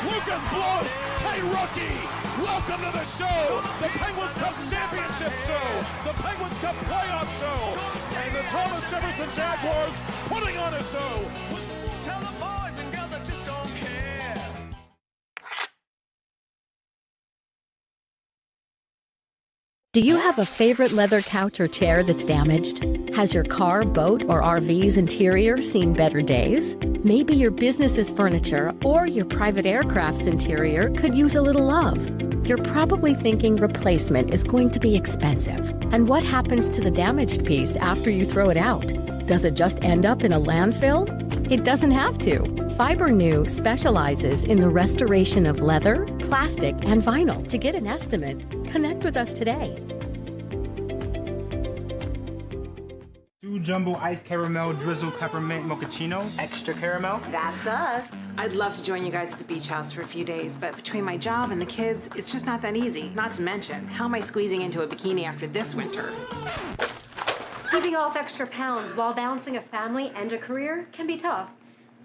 Lucas blows. Hey, rookie. Welcome to the show. The Penguins Cup Championship Show. The Penguins Cup Playoff Show. And the Thomas Jefferson Jaguars putting on a show. Tell the boys and girls I just don't care. Do you have a favorite leather couch or chair that's damaged? Has your car, boat, or RV's interior seen better days? Maybe your business's furniture or your private aircraft's interior could use a little love. You're probably thinking replacement is going to be expensive. And what happens to the damaged piece after you throw it out? Does it just end up in a landfill? It doesn't have to. FiberNew specializes in the restoration of leather, plastic, and vinyl. To get an estimate, connect with us today. 2 jumbo ice caramel drizzle peppermint mochaccino, extra caramel. That's us. I'd love to join you guys at the beach house for a few days, but between my job and the kids, it's just not that easy. Not to mention, how am I squeezing into a bikini after this winter? Keeping off extra pounds while balancing a family and a career can be tough.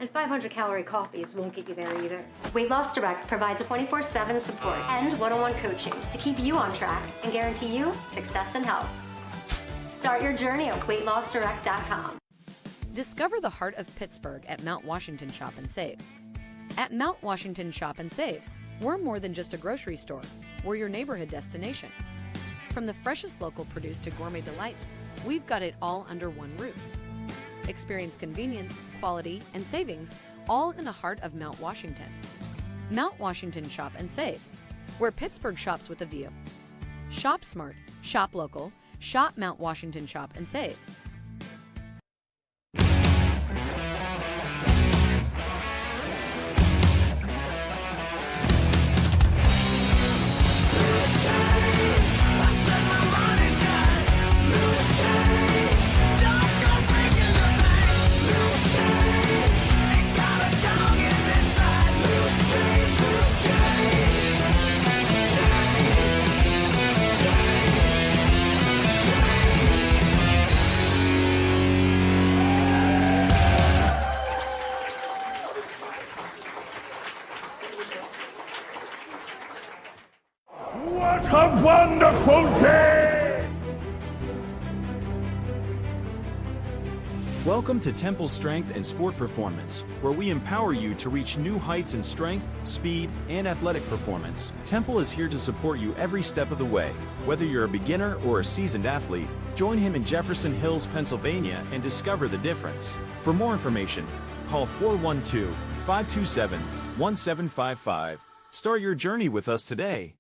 And 500-calorie coffees won't get you there either. Weight Loss Direct provides a 24/7 support and one-on-one coaching to keep you on track and guarantee you success and health. Start your journey at weightlossdirect.com. Discover the heart of Pittsburgh at Mount Washington Shop and Save. At Mount Washington Shop and Save, we're more than just a grocery store. We're your neighborhood destination. From the freshest local produce to gourmet delights, we've got it all under one roof. Experience convenience, quality, and savings, all in the heart of Mount Washington. Mount Washington Shop and Save, where Pittsburgh shops with a view. Shop smart, shop local, shop Mount Washington Shop and Save. What a wonderful day! Welcome to Temple Strength and Sport Performance, where we empower you to reach new heights in strength, speed, and athletic performance. Temple is here to support you every step of the way. Whether you're a beginner or a seasoned athlete, join him in Jefferson Hills, Pennsylvania, and discover the difference. For more information, call 412-527-1755. Start your journey with us today.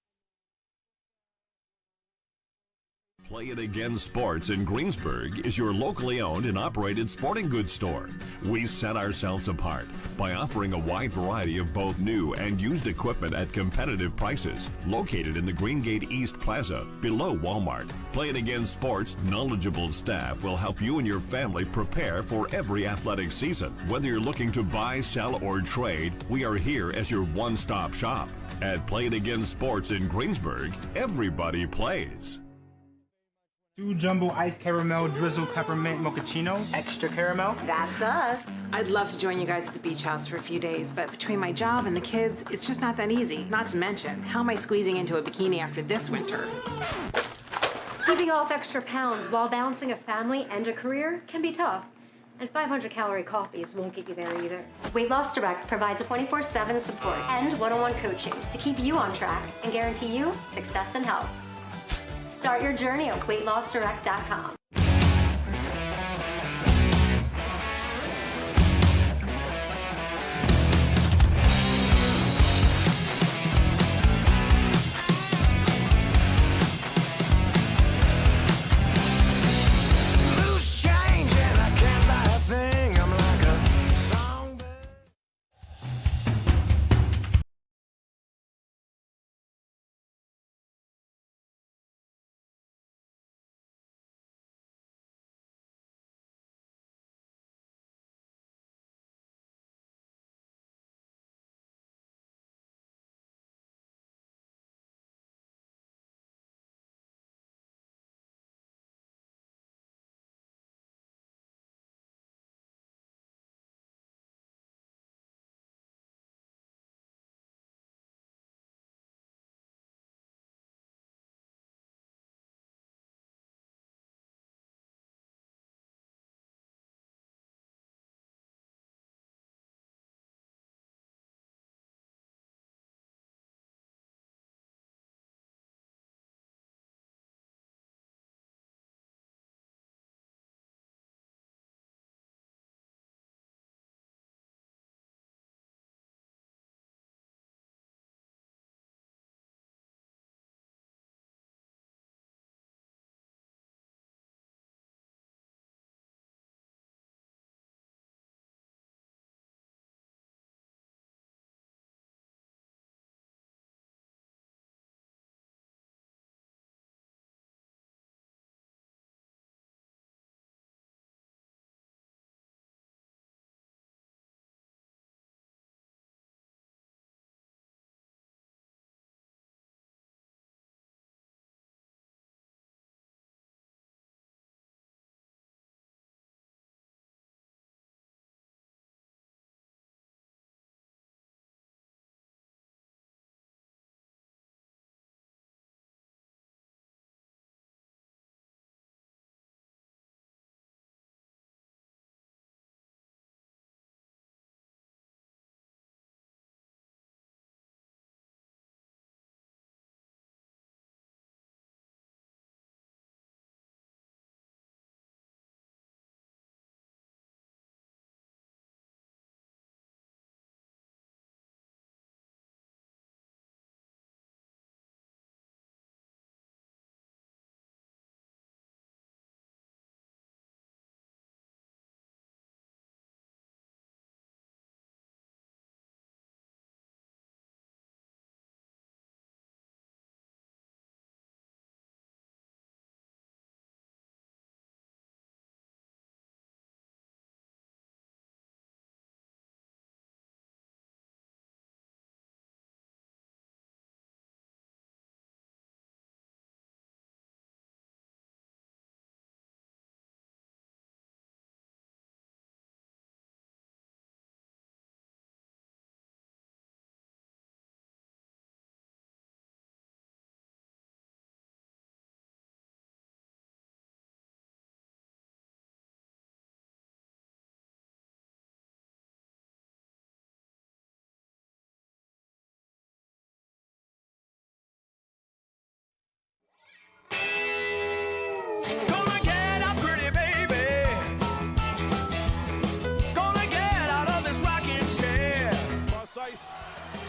Play It Again Sports in Greensburg is your locally owned and operated sporting goods store. We set ourselves apart by offering a wide variety of both new and used equipment at competitive prices. Located in the Greengate East Plaza, below Walmart, Play It Again Sports' knowledgeable staff will help you and your family prepare for every athletic season. Whether you're looking to buy, sell, or trade, we are here as your one-stop shop. At Play It Again Sports in Greensburg, everybody plays. 2 jumbo ice caramel drizzle peppermint mochaccino, extra caramel. That's us. I'd love to join you guys at the beach house for a few days, but between my job and the kids, it's just not that easy. Not to mention, how am I squeezing into a bikini after this winter? Keeping off extra pounds while balancing a family and a career can be tough. And 500-calorie coffees won't get you there either. Weight Loss Direct provides a 24/7 support and one-on-one coaching to keep you on track and guarantee you success and health. Start your journey at weightlossdirect.com.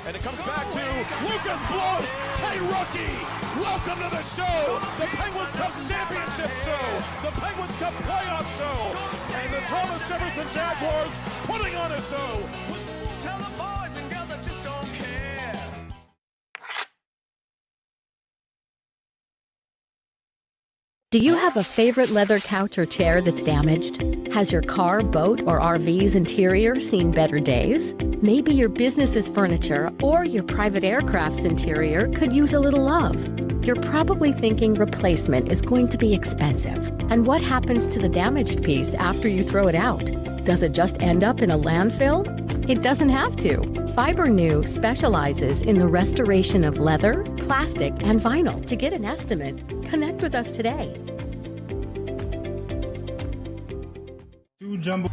And it comes back to Lucas Blows. Hey, rookie, welcome to the show, the Penguins Cup Championship show, the Penguins Cup playoff show, and the Thomas Jefferson Jaguars putting on a show. Tell the boys and girls I just don't care. Do you have a favorite leather couch or chair that's damaged? Has your car, boat, or RV's interior seen better days? Maybe your business's furniture or your private aircraft's interior could use a little love. You're probably thinking replacement is going to be expensive. And what happens to the damaged piece after you throw it out? Does it just end up in a landfill? It doesn't have to. FiberNew specializes in the restoration of leather, plastic, and vinyl. To get an estimate, connect with us today. Two jumbo.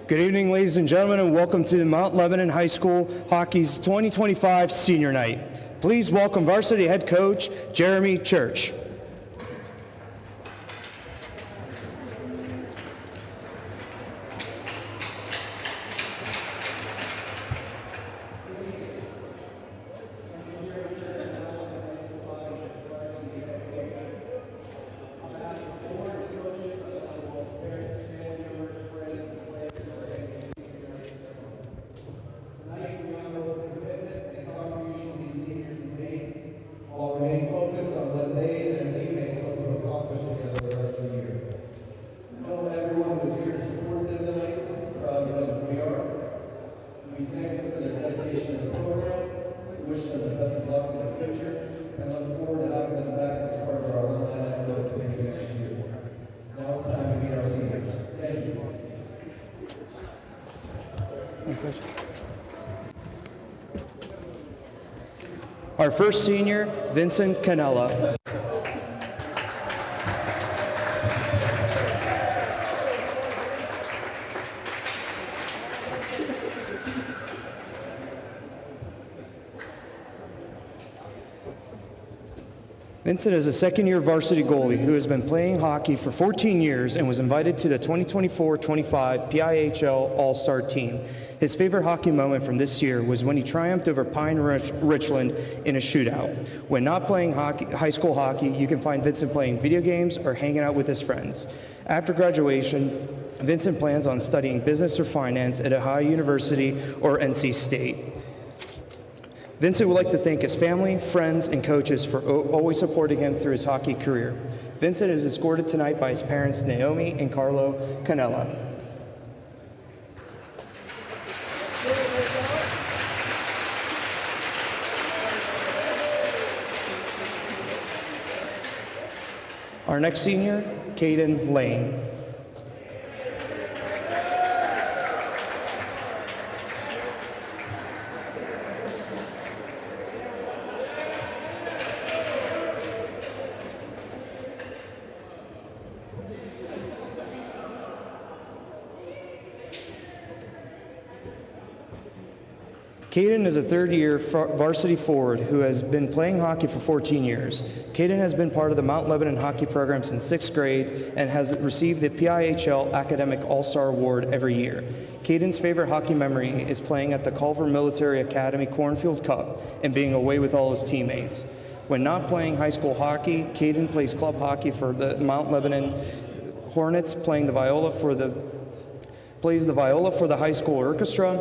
Good evening, ladies and gentlemen, and welcome to the Mount Lebanon High School Hockey's 2025 Senior Night. Please welcome varsity head coach Jeremy Church. Our first senior, Vincent Canella. Vincent is a second-year varsity goalie who has been playing hockey for 14 years and was invited to the 2024-25 PIHL All-Star team. His favorite hockey moment from this year was when he triumphed over Pine Richland in a shootout. When not playing high school hockey, you can find Vincent playing video games or hanging out with his friends. After graduation, Vincent plans on studying business or finance at Ohio University or NC State. Vincent would like to thank his family, friends, and coaches for always supporting him through his hockey career. Vincent is escorted tonight by his parents, Naomi and Carlo Canella. Our next senior, Caden Lane. Caden is a third-year varsity forward who has been playing hockey for 14 years. Caden has been part of the Mount Lebanon hockey program since 6th grade and has received the PIHL Academic All-Star Award every year. Caden's favorite hockey memory is playing at the Culver Military Academy Cornfield Cup and being away with all his teammates. When not playing high school hockey, Caden plays club hockey for the Mount Lebanon Hornets, plays the viola for the high school orchestra,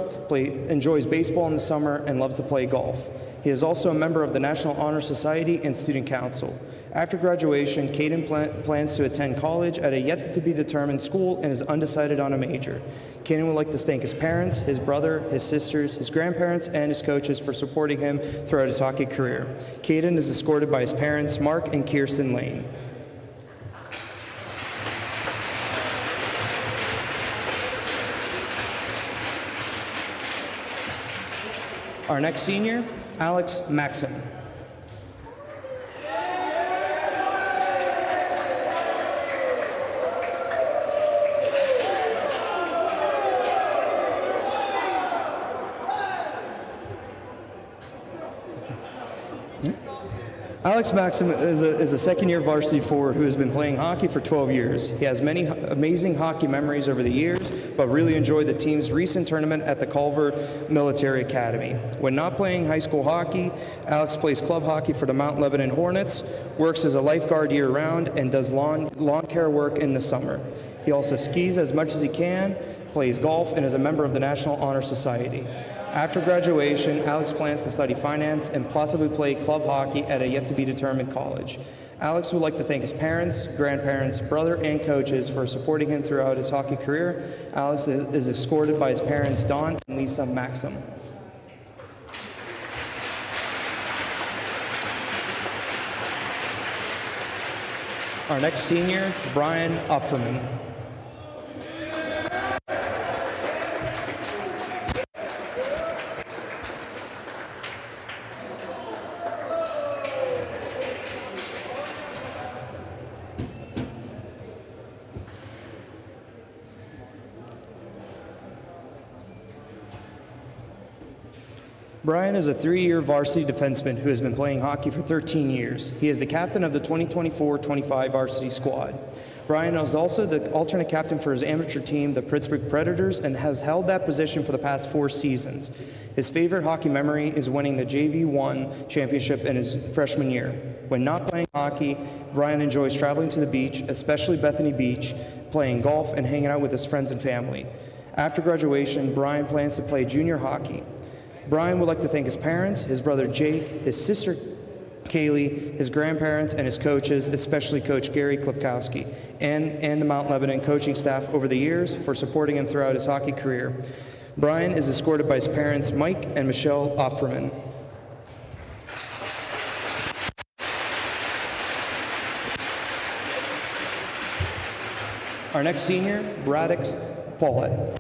enjoys baseball in the summer, and loves to play golf. He is also a member of the National Honor Society and Student Council. After graduation, Caden plans to attend college at a yet-to-be-determined school and is undecided on a major. Caden would like to thank his parents, his brother, his sisters, his grandparents, and his coaches for supporting him throughout his hockey career. Caden is escorted by his parents, Mark and Kirsten Lane. Our next senior, Alex Maxim. Alex Maxim is a second-year varsity forward who has been playing hockey for 12 years. He has many amazing hockey memories over the years, but really enjoyed the team's recent tournament at the Culver Military Academy. When not playing high school hockey, Alex plays club hockey for the Mount Lebanon Hornets, works as a lifeguard year-round, and does lawn care work in the summer. He also skis as much as he can, plays golf, and is a member of the National Honor Society. After graduation, Alex plans to study finance and possibly play club hockey at a yet-to-be-determined college. Alex would like to thank his parents, grandparents, brother, and coaches for supporting him throughout his hockey career. Alex is escorted by his parents, Don and Lisa Maxim. Our next senior, Brian Opferman. Brian is a three-year varsity defenseman who has been playing hockey for 13 years. He is the captain of the 2024-25 varsity squad. Brian is also the alternate captain for his amateur team, the Pittsburgh Predators, and has held that position for the past 4 seasons. His favorite hockey memory is winning the JV1 championship in his freshman year. When not playing hockey, Brian enjoys traveling to the beach, especially Bethany Beach, playing golf, and hanging out with his friends and family. After graduation, Brian plans to play junior hockey. Brian would like to thank his parents, his brother Jake, his sister Kaylee, his grandparents, and his coaches, especially Coach Gary Klipkowski, and the Mount Lebanon coaching staff over the years for supporting him throughout his hockey career. Brian is escorted by his parents, Mike and Michelle Opferman. Our next senior, Braddock Paulette.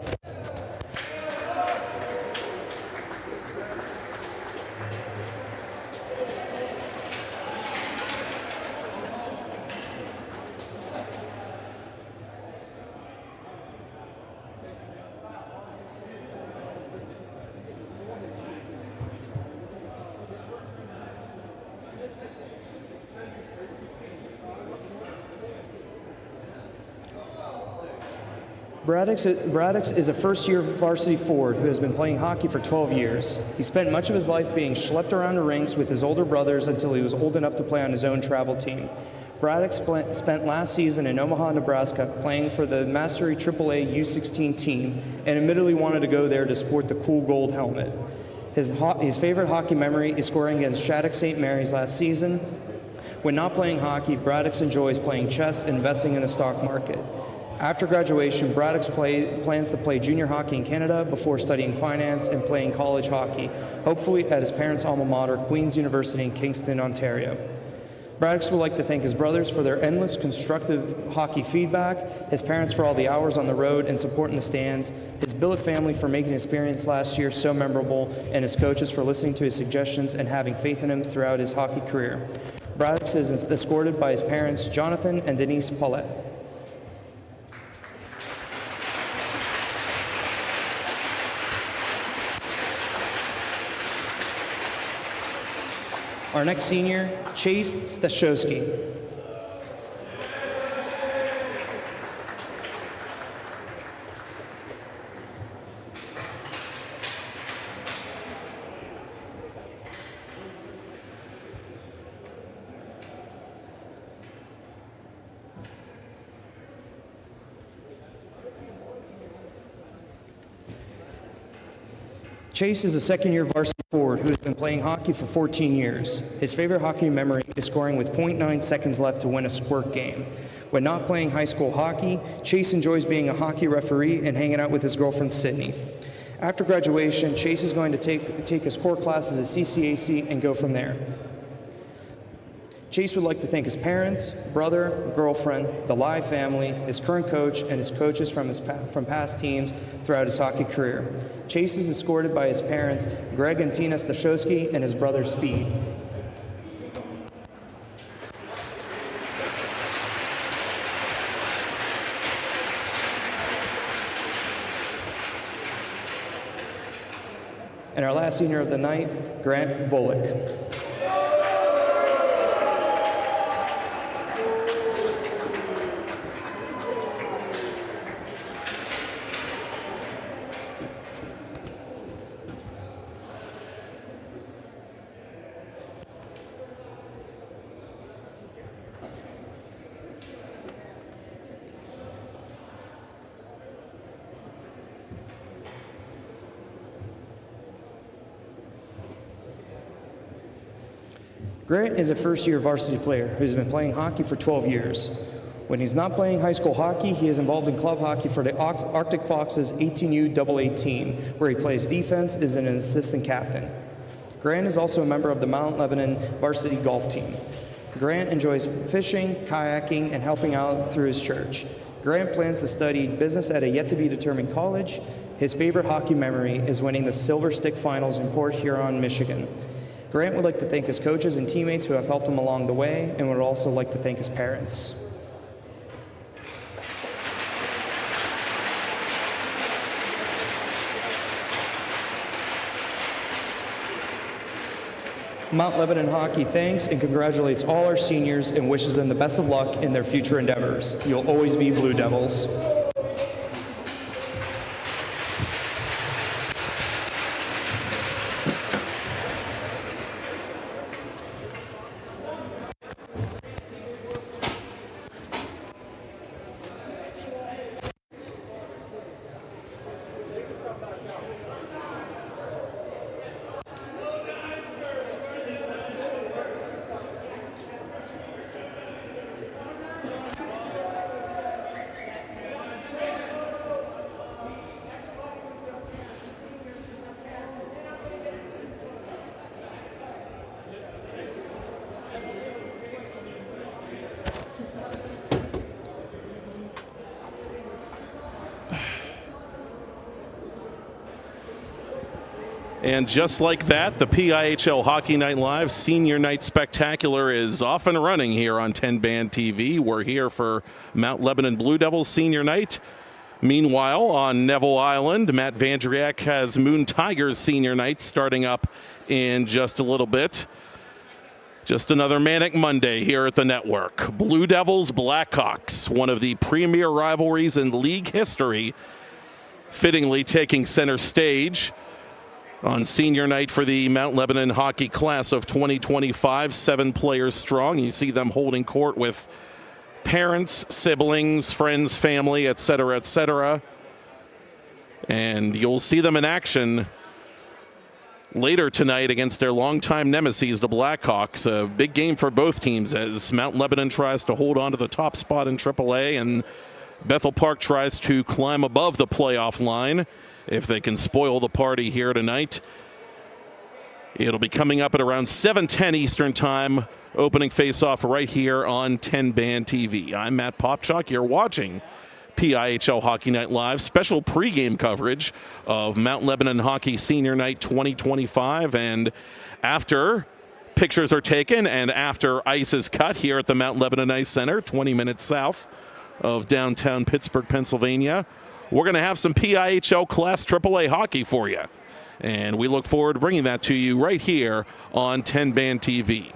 Braddock is a first-year varsity forward who has been playing hockey for 12 years. He spent much of his life being schlepped around the rinks with his older brothers until he was old enough to play on his own travel team. Braddock spent last season in Omaha, Nebraska, playing for the Mastery AAA U16 team, and admittedly wanted to go there to sport the cool gold helmet. His favorite hockey memory is scoring against Shattuck St. Mary's last season. When not playing hockey, Braddock enjoys playing chess and investing in the stock market. After graduation, Braddock plans to play junior hockey in Canada before studying finance and playing college hockey, hopefully at his parents' alma mater, Queen's University in Kingston, Ontario. Braddock would like to thank his brothers for their endless constructive hockey feedback, his parents for all the hours on the road and support in the stands, his billet family for making his experience last year so memorable, and his coaches for listening to his suggestions and having faith in him throughout his hockey career. Braddock is escorted by his parents, Jonathan and Denise Paulette. Our next senior, Chase Stashowski. Chase is a second-year varsity forward who has been playing hockey for 14 years. His favorite hockey memory is scoring with 0.9 seconds left to win a squirt game. When not playing high school hockey, Chase enjoys being a hockey referee and hanging out with his girlfriend, Sydney. After graduation, Chase is going to take his core classes at CCAC and go from there. Chase would like to thank his parents, brother, girlfriend, the Live family, his current coach, and his coaches from past teams throughout his hockey career. Chase is escorted by his parents, Greg and Tina Stashowski, and his brother, Speed. And our last senior of the night, Grant Volek. Grant is a first-year varsity player who's been playing hockey for 12 years. When he's not playing high school hockey, he is involved in club hockey for the Arctic Foxes 18U AA team, where he plays defense as an assistant captain. Grant is also a member of the Mount Lebanon varsity golf team. Grant enjoys fishing, kayaking, and helping out through his church. Grant plans to study business at a yet-to-be-determined college. His favorite hockey memory is winning the Silver Stick Finals in Port Huron, Michigan. Grant would like to thank his coaches and teammates who have helped him along the way, and would also like to thank his parents. Mount Lebanon Hockey thanks and congratulates all our seniors and wishes them the best of luck in their future endeavors. You'll always be Blue Devils. And just like that, the PIHL Hockey Night Live Senior Night Spectacular is off and running here on TenbandTV. We're here for Mount Lebanon Blue Devils Senior Night. Meanwhile, on Neville Island, Matt Vandriak has Moon Tigers Senior Night starting up in just a little bit. Just another manic Monday here at the network. Blue Devils, Blackhawks, one of the premier rivalries in league history, fittingly taking center stage on senior night for the Mount Lebanon hockey class of 2025, 7 players strong. You see them holding court with parents, siblings, friends, family, etc., etc. And you'll see them in action later tonight against their longtime nemesis, the Blackhawks. A big game for both teams as Mount Lebanon tries to hold on to the top spot in AAA and Bethel Park tries to climb above the playoff line. If they can spoil the party here tonight, it'll be coming up at around 7:10 Eastern Time, opening face-off right here on TenbandTV. I'm Matt Popchak. You're watching PIHL Hockey Night Live, special pregame coverage of Mount Lebanon Hockey Senior Night 2025. And after pictures are taken and after ice is cut here at the Mount Lebanon Ice Center, 20 minutes south of downtown Pittsburgh, Pennsylvania, we're going to have some PIHL Class AAA hockey for you. And we look forward to bringing that to you right here on 10-Band TV.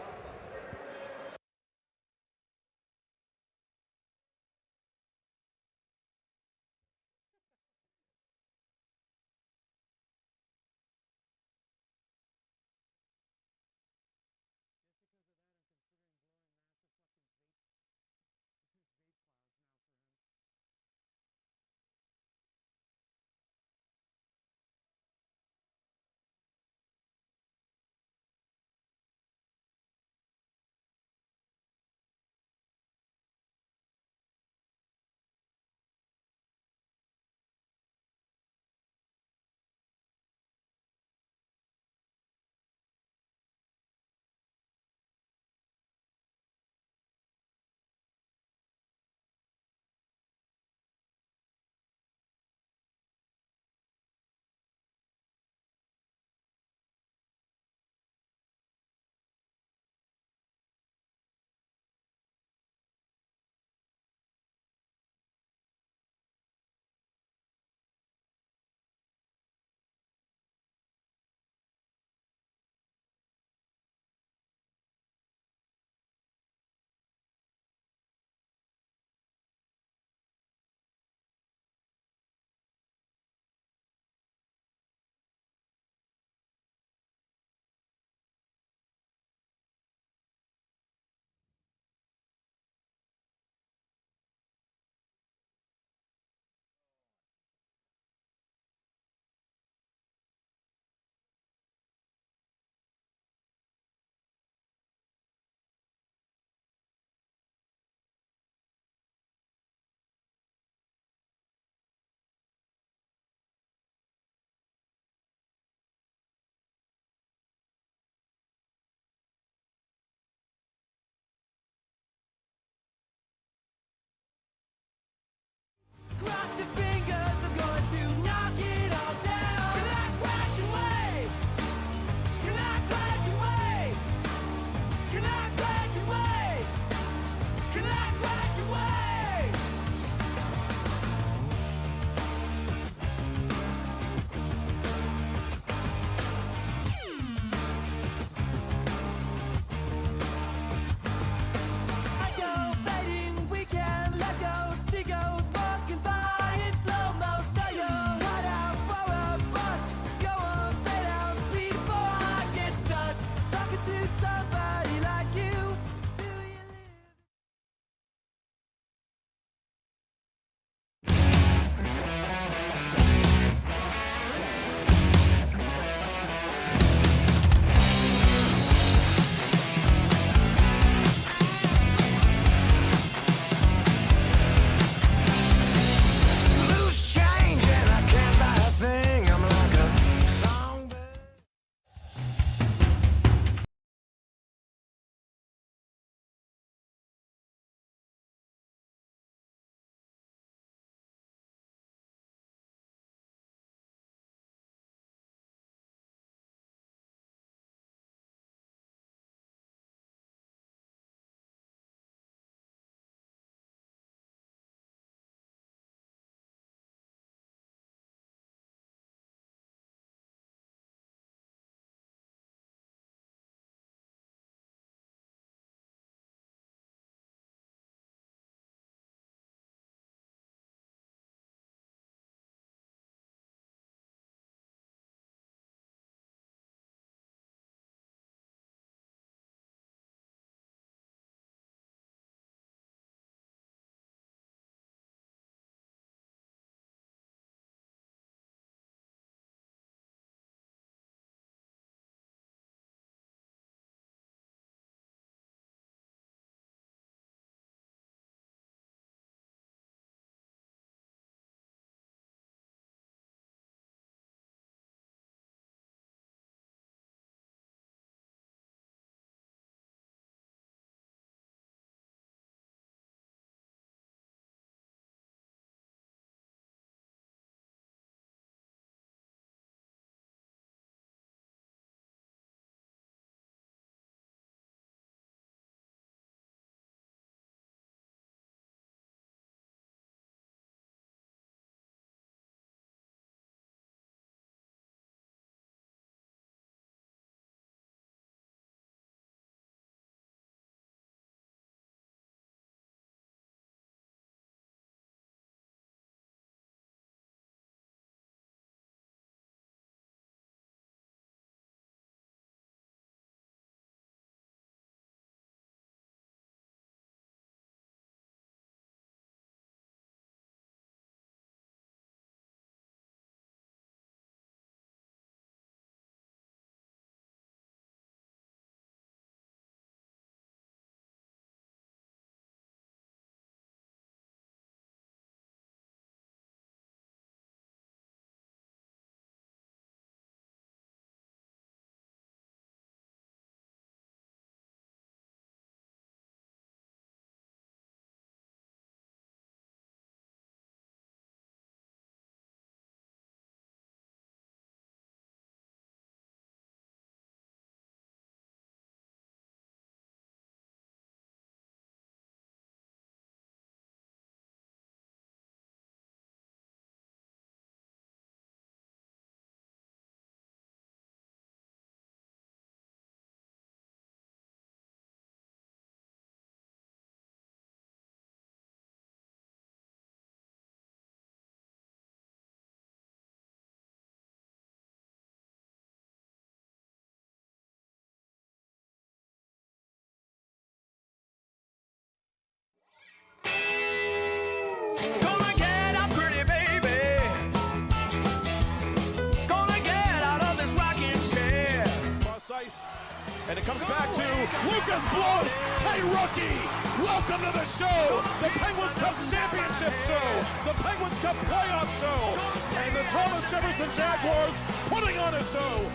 Lucas blows. Hey, rookie. Welcome to the show. The Penguins Cup Championship Show. The Penguins Cup Playoff Show. And the Thomas Jefferson Jaguars putting on a show.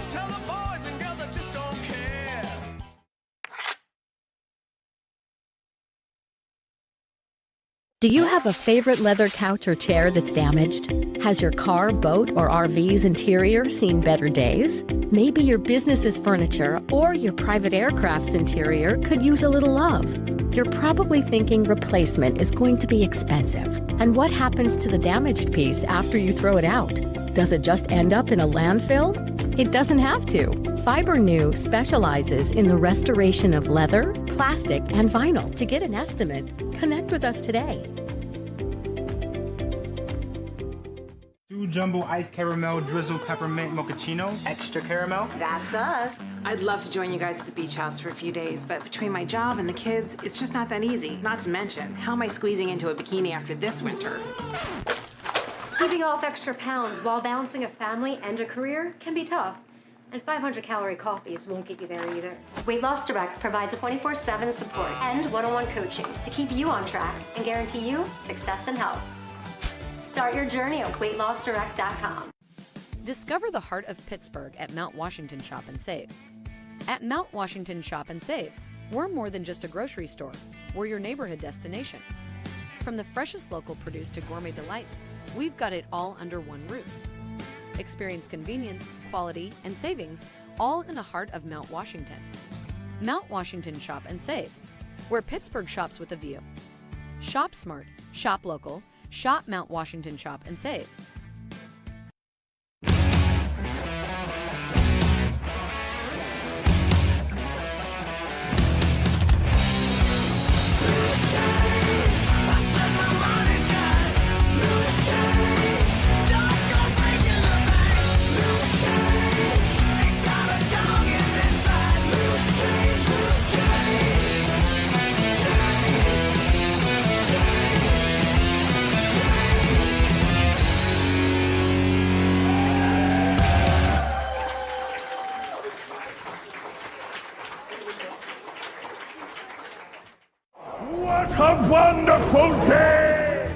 Tell the boys and girls I just don't care. Do you have a favorite leather couch or chair that's damaged? Has your car, boat, or RV's interior seen better days? Maybe your business's furniture or your private aircraft's interior could use a little love. You're probably thinking replacement is going to be expensive. And what happens to the damaged piece after you throw it out? Does it just end up in a landfill? It doesn't have to. FiberNew specializes in the restoration of leather, plastic, and vinyl. To get an estimate, connect with us today. 2 jumbo ice caramel drizzle peppermint mochaccino, extra caramel. That's us. I'd love to join you guys at the beach house for a few days, but between my job and the kids, it's just not that easy. Not to mention, how am I squeezing into a bikini after this winter? Keeping off extra pounds while balancing a family and a career can be tough. And 500-calorie coffees won't get you there either. Weight Loss Direct provides a 24/7 support and one-on-one coaching to keep you on track and guarantee you success and health. Start your journey at weightlossdirect.com. Discover the heart of Pittsburgh at Mount Washington Shop and Save. At Mount Washington Shop and Save, we're more than just a grocery store. We're your neighborhood destination. From the freshest local produce to gourmet delights, we've got it all under one roof. Experience convenience, quality, and savings, all in the heart of Mount Washington. Mount Washington Shop and Save, where Pittsburgh shops with a view. Shop smart, shop local, shop Mount Washington Shop and Save. What a wonderful day!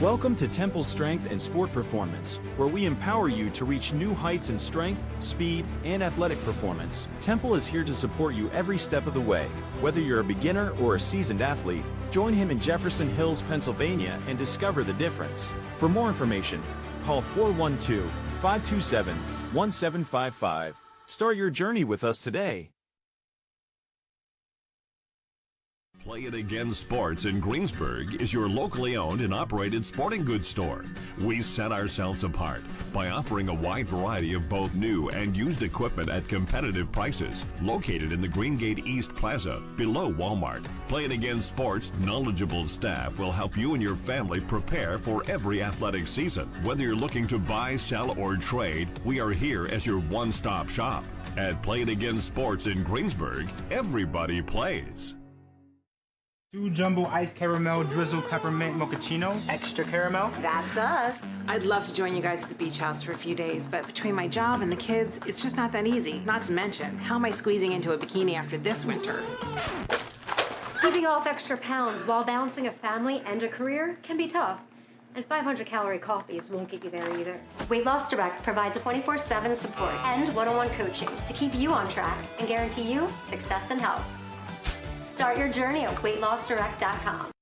Welcome to Temple Strength and Sport Performance, where we empower you to reach new heights in strength, speed, and athletic performance. Temple is here to support you every step of the way. Whether you're a beginner or a seasoned athlete, join him in Jefferson Hills, Pennsylvania, and discover the difference. For more information, call 412-527-1755. Start your journey with us today. Play It Again Sports in Greensburg is your locally owned and operated sporting goods store. We set ourselves apart by offering a wide variety of both new and used equipment at competitive prices, located in the Greengate East Plaza, below Walmart. Play It Again Sports' knowledgeable staff will help you and your family prepare for every athletic season. Whether you're looking to buy, sell, or trade, we are here as your one-stop shop. At Play It Again Sports in Greensburg, everybody plays. 2 jumbo ice caramel drizzle peppermint mochaccino, extra caramel. That's us. I'd love to join you guys at the beach house for a few days, but between my job and the kids, it's just not that easy. Not to mention, how am I squeezing into a bikini after this winter? Keeping off extra pounds while balancing a family and a career can be tough. And 500-calorie coffees won't get you there either. Weight Loss Direct provides a 24/7 support and one-on-one coaching to keep you on track and guarantee you success and health. Start your journey at weightlossdirect.com.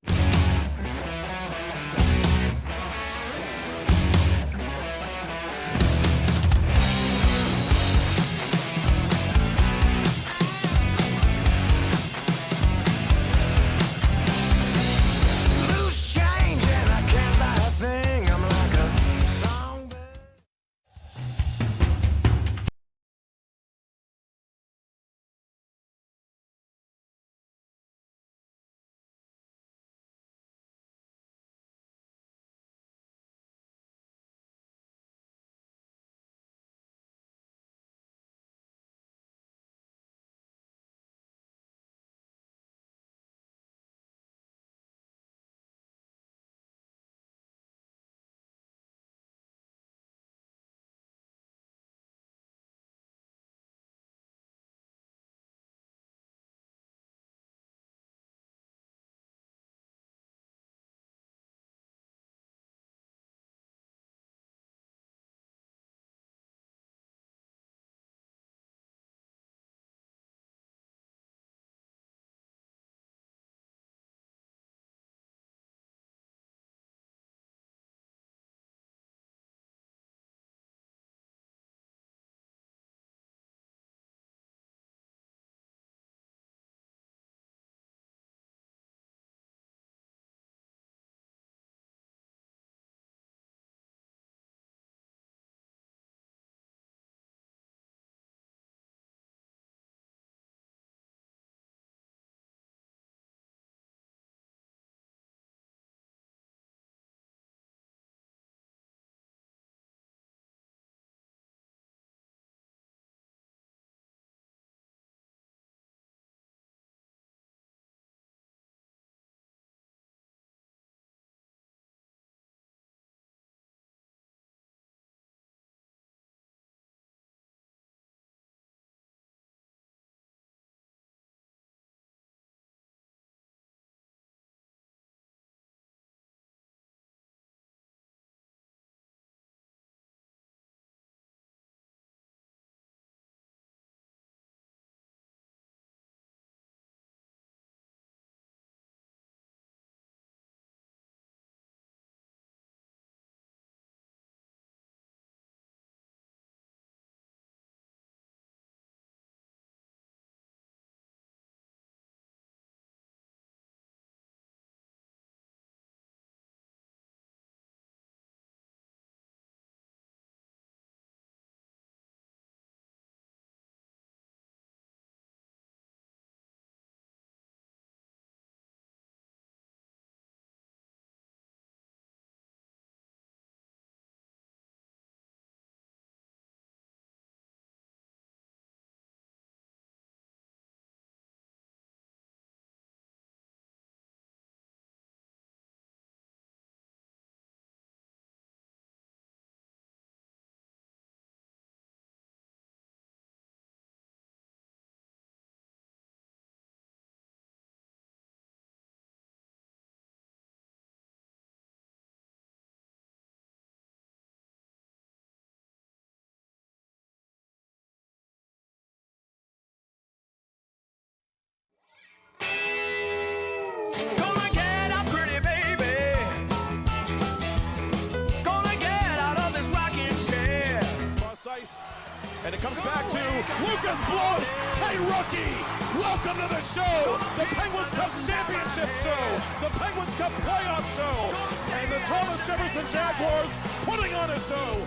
And it comes back to Lucas Blows. Hey, rookie, welcome to the show, the Penguins Cup Championship show, the Penguins Cup playoff show, and the Thomas Jefferson Jaguars putting on a show.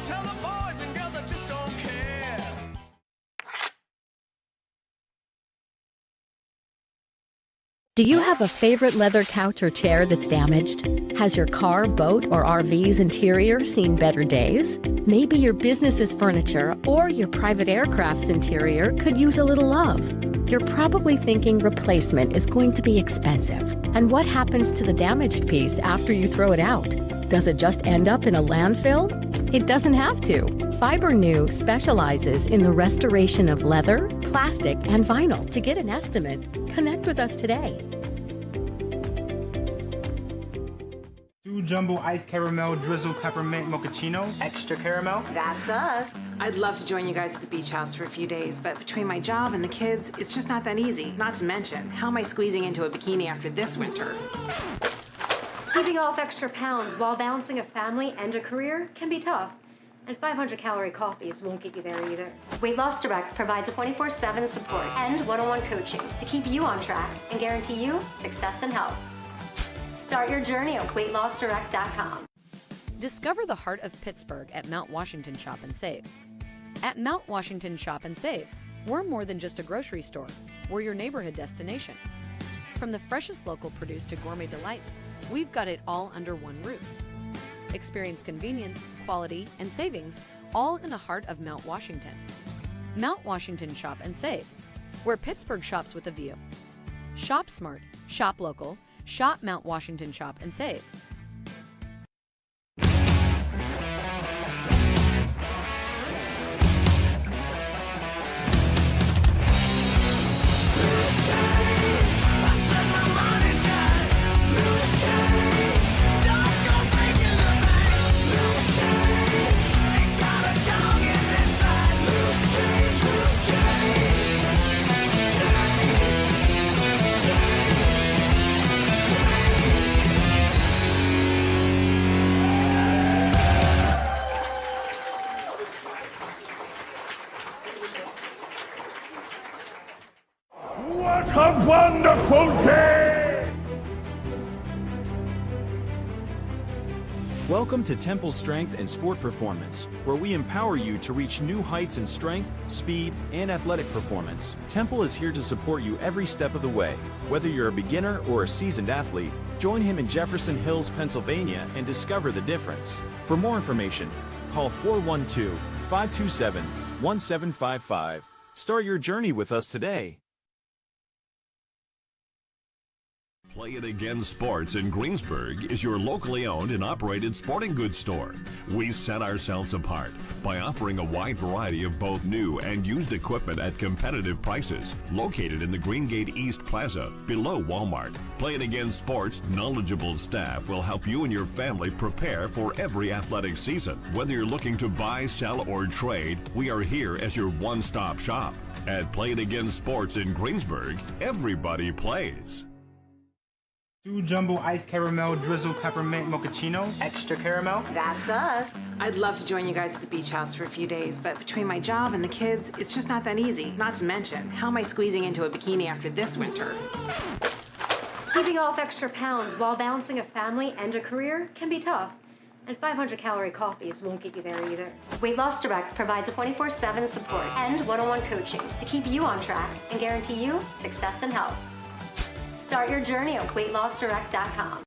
Tell the boys and girls I just don't care. Do you have a favorite leather couch or chair that's damaged? Has your car, boat, or RV's interior seen better days? Maybe your business's furniture or your private aircraft's interior could use a little love. You're probably thinking replacement is going to be expensive. And what happens to the damaged piece after you throw it out? Does it just end up in a landfill? It doesn't have to. Fiber New specializes in the restoration of leather, plastic, and vinyl. To get an estimate, connect with us today. 2 jumbo ice caramel drizzle peppermint mochaccino, extra caramel. That's us. I'd love to join you guys at the beach house for a few days, but between my job and the kids, it's just not that easy. Not to mention, how am I squeezing into a bikini after this winter? Keeping off extra pounds while balancing a family and a career can be tough. And 500-calorie coffees won't get you there either. Weight Loss Direct provides a 24/7 support and one-on-one coaching to keep you on track and guarantee you success and health. Start your journey at weightlossdirect.com. Discover the heart of Pittsburgh at Mount Washington Shop and Save. At Mount Washington Shop and Save, we're more than just a grocery store. We're your neighborhood destination. From the freshest local produce to gourmet delights, we've got it all under one roof. Experience convenience, quality, and savings, all in the heart of Mount Washington. Mount Washington Shop and Save, where Pittsburgh shops with a view. Shop smart, shop local, shop Mount Washington Shop and Save. What a wonderful day! Welcome to Temple Strength and Sport Performance, where we empower you to reach new heights in strength, speed, and athletic performance. Temple is here to support you every step of the way. Whether you're a beginner or a seasoned athlete, join him in Jefferson Hills, Pennsylvania, and discover the difference. For more information, call 412-527-1755. Start your journey with us today. Play It Again Sports in Greensburg is your locally owned and operated sporting goods store. We set ourselves apart by offering a wide variety of both new and used equipment at competitive prices. Located in the Greengate East Plaza, below Walmart, Play It Again Sports' knowledgeable staff will help you and your family prepare for every athletic season. Whether you're looking to buy, sell, or trade, we are here as your one-stop shop. At Play It Again Sports in Greensburg, everybody plays. 2 jumbo ice caramel drizzle peppermint mochaccino, extra caramel. That's us. I'd love to join you guys at the beach house for a few days, but between my job and the kids, it's just not that easy. Not to mention, how am I squeezing into a bikini after this winter? Keeping off extra pounds while balancing a family and a career can be tough. And 500-calorie coffees won't get you there either. Weight Loss Direct provides a 24/7 support and one-on-one coaching to keep you on track and guarantee you success and health. Start your journey at weightlossdirect.com.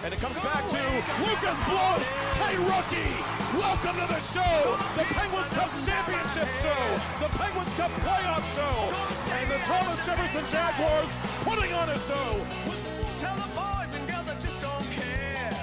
And it comes back to Lucas Blows. Hey, rookie, welcome to the show, the Penguins Cup Championship show, the Penguins Cup playoff show, and the Thomas Jefferson Jaguars putting on a show. Tell the boys and girls I just don't care.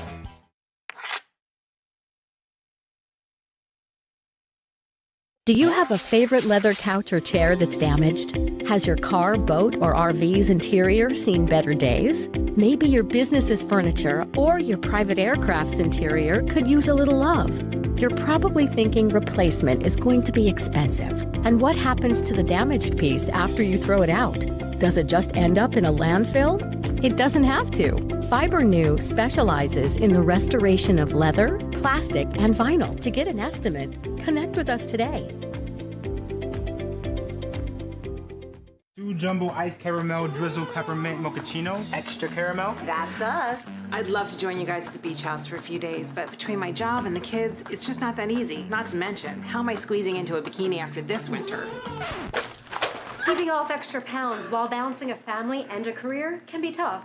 Do you have a favorite leather couch or chair that's damaged? Has your car, boat, or RV's interior seen better days? Maybe your business's furniture or your private aircraft's interior could use a little love. You're probably thinking replacement is going to be expensive. And what happens to the damaged piece after you throw it out? Does it just end up in a landfill? It doesn't have to. Fiber New specializes in the restoration of leather, plastic, and vinyl. To get an estimate, connect with us today. 2 jumbo ice caramel drizzle peppermint mochaccino, extra caramel. That's us. I'd love to join you guys at the beach house for a few days, but between my job and the kids, it's just not that easy. Not to mention, how am I squeezing into a bikini after this winter? Keeping off extra pounds while balancing a family and a career can be tough.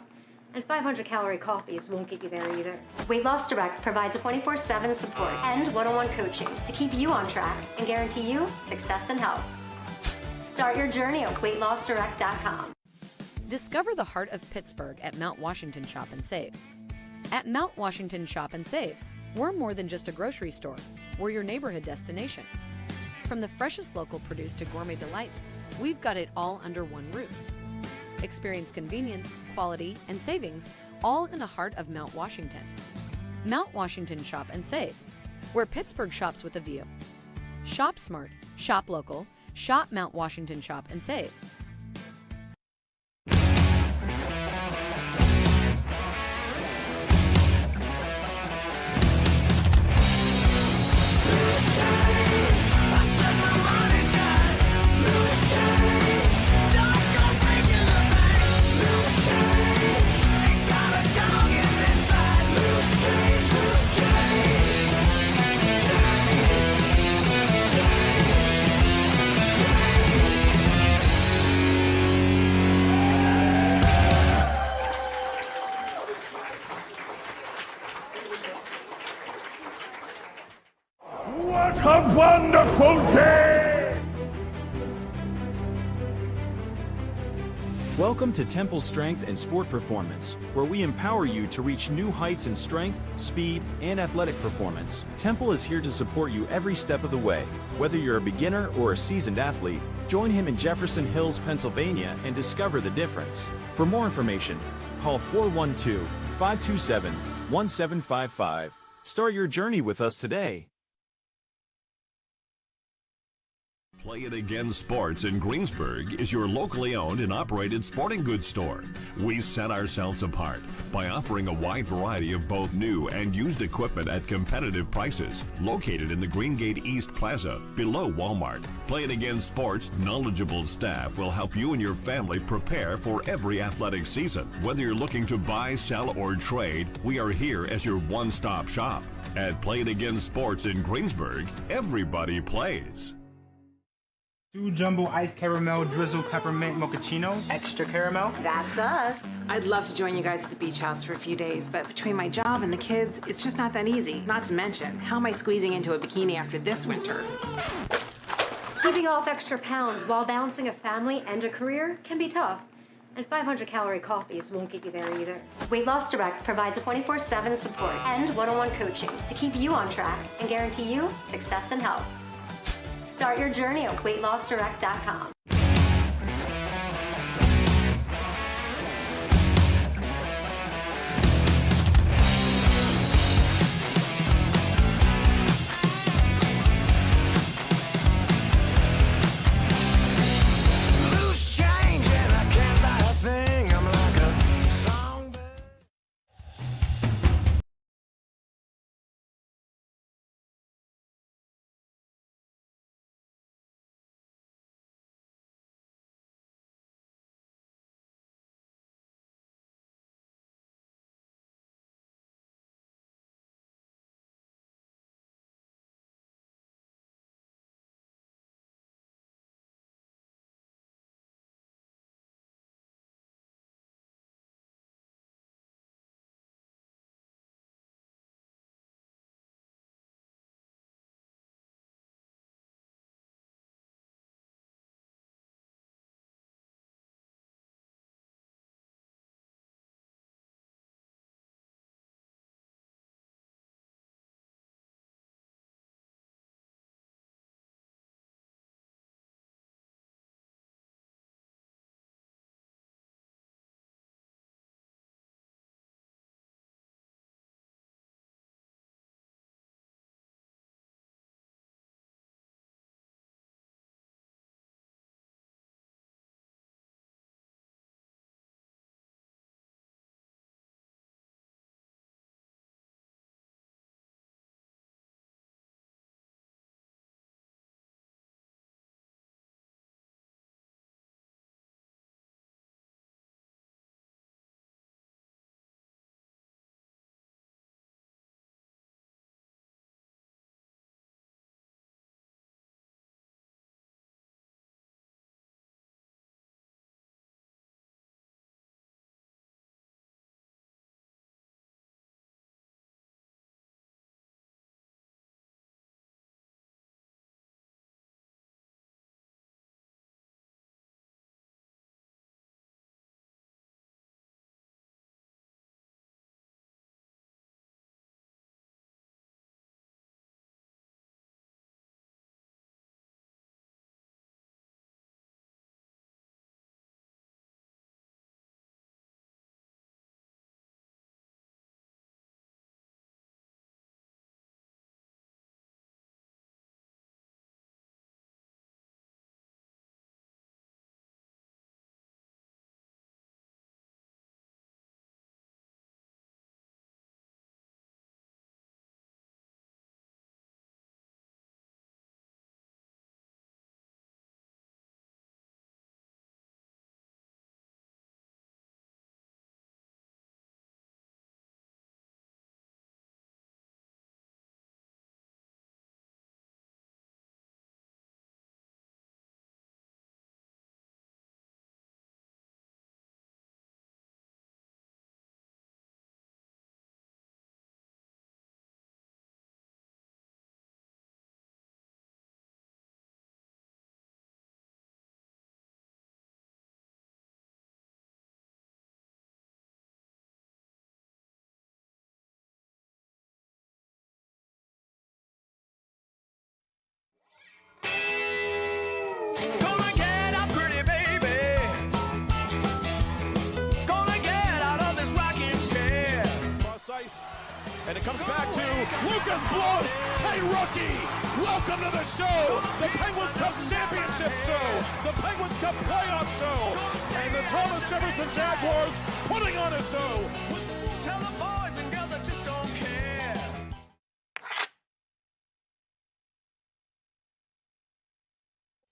And 500-calorie coffees won't get you there either. Weight Loss Direct provides a 24/7 support and one-on-one coaching to keep you on track and guarantee you success and health. Start your journey at weightlossdirect.com. Discover the heart of Pittsburgh at Mount Washington Shop and Save. At Mount Washington Shop and Save, we're more than just a grocery store. We're your neighborhood destination. From the freshest local produce to gourmet delights, we've got it all under one roof. Experience convenience, quality, and savings, all in the heart of Mount Washington. Mount Washington Shop and Save, where Pittsburgh shops with a view. Shop smart, shop local, shop Mount Washington Shop and Save. What a wonderful day! Welcome to Temple Strength and Sport Performance, where we empower you to reach new heights in strength, speed, and athletic performance. Temple is here to support you every step of the way. Whether you're a beginner or a seasoned athlete, join him in Jefferson Hills, Pennsylvania, and discover the difference. For more information, call 412-527-1755. Start your journey with us today. Play It Again Sports in Greensburg is your locally owned and operated sporting goods store. We set ourselves apart by offering a wide variety of both new and used equipment at competitive prices, located in the Greengate East Plaza, below Walmart. Play It Again Sports' knowledgeable staff will help you and your family prepare for every athletic season. Whether you're looking to buy, sell, or trade, we are here as your one-stop shop. At Play It Again Sports in Greensburg, everybody plays. 2 jumbo ice caramel drizzle peppermint mochaccino, extra caramel. That's us. I'd love to join you guys at the beach house for a few days, but between my job and the kids, it's just not that easy. Not to mention, how am I squeezing into a bikini after this winter? Keeping off extra pounds while balancing a family and a career can be tough. And 500-calorie coffees won't get you there either. Weight Loss Direct provides a 24/7 support and one-on-one coaching to keep you on track and guarantee you success and health. Start your journey at weightlossdirect.com. And it comes back to Lucas Blows. Hey, rookie, welcome to the show, the Penguins Cup Championship show, the Penguins Cup Playoff show, and the Thomas Jefferson Jaguars putting on a show. Tell the boys and girls I just don't care.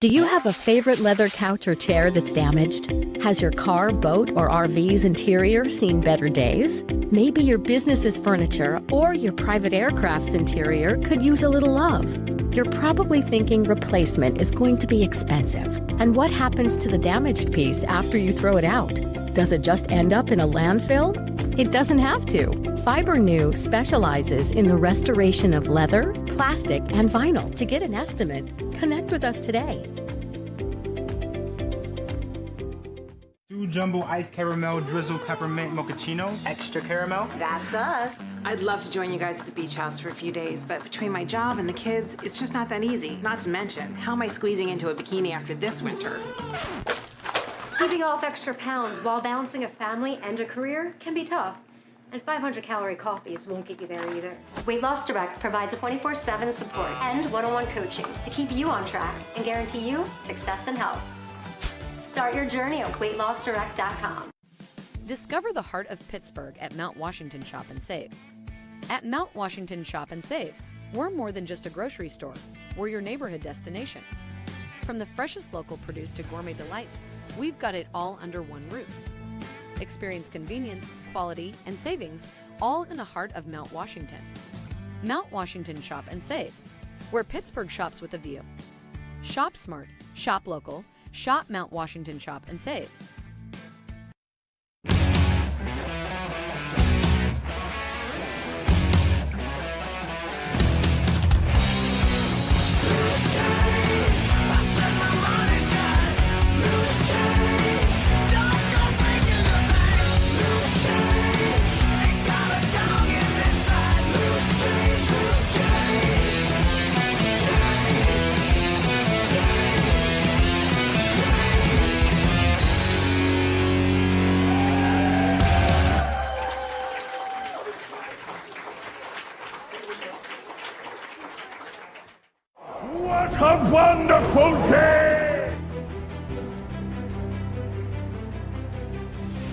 Do you have a favorite leather couch or chair that's damaged? Has your car, boat, or RV's interior seen better days? Maybe your business's furniture or your private aircraft's interior could use a little love. You're probably thinking replacement is going to be expensive. And what happens to the damaged piece after you throw it out? Does it just end up in a landfill? It doesn't have to. FiberNew specializes in the restoration of leather, plastic, and vinyl. To get an estimate, connect with us today. 2 jumbo ice caramel drizzle peppermint mochaccino, extra caramel. That's us. I'd love to join you guys at the beach house for a few days, but between my job and the kids, it's just not that easy. Not to mention, how am I squeezing into a bikini after this winter? Keeping off extra pounds while balancing a family and a career can be tough. And 500-calorie coffees won't get you there either. Weight Loss Direct provides a 24/7 support and one-on-one coaching to keep you on track and guarantee you success and health. Start your journey at weightlossdirect.com. Discover the heart of Pittsburgh at Mount Washington Shop and Save. At Mount Washington Shop and Save, we're more than just a grocery store. We're your neighborhood destination. From the freshest local produce to gourmet delights, we've got it all under one roof. Experience convenience, quality, and savings, all in the heart of Mount Washington. Mount Washington Shop and Save, where Pittsburgh shops with a view. Shop smart, shop local, shop Mount Washington Shop and Save. What a wonderful day!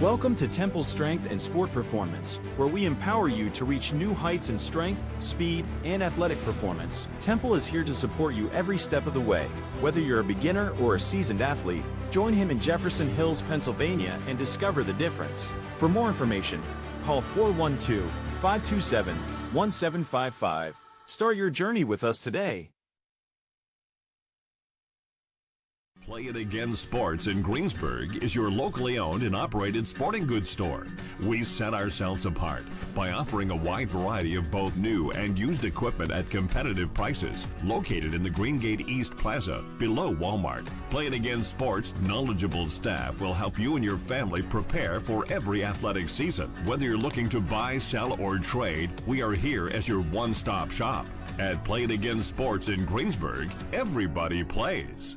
Welcome to Temple Strength and Sport Performance, where we empower you to reach new heights in strength, speed, and athletic performance. Temple is here to support you every step of the way. Whether you're a beginner or a seasoned athlete, join him in Jefferson Hills, Pennsylvania, and discover the difference. For more information, call 412-527-1755. Start your journey with us today. Play It Again Sports in Greensburg is your locally owned and operated sporting goods store. We set ourselves apart by offering a wide variety of both new and used equipment at competitive prices. Located in the Greengate East Plaza, below Walmart, Play It Again Sports' knowledgeable staff will help you and your family prepare for every athletic season. Whether you're looking to buy, sell, or trade, we are here as your one-stop shop. At Play It Again Sports in Greensburg, everybody plays.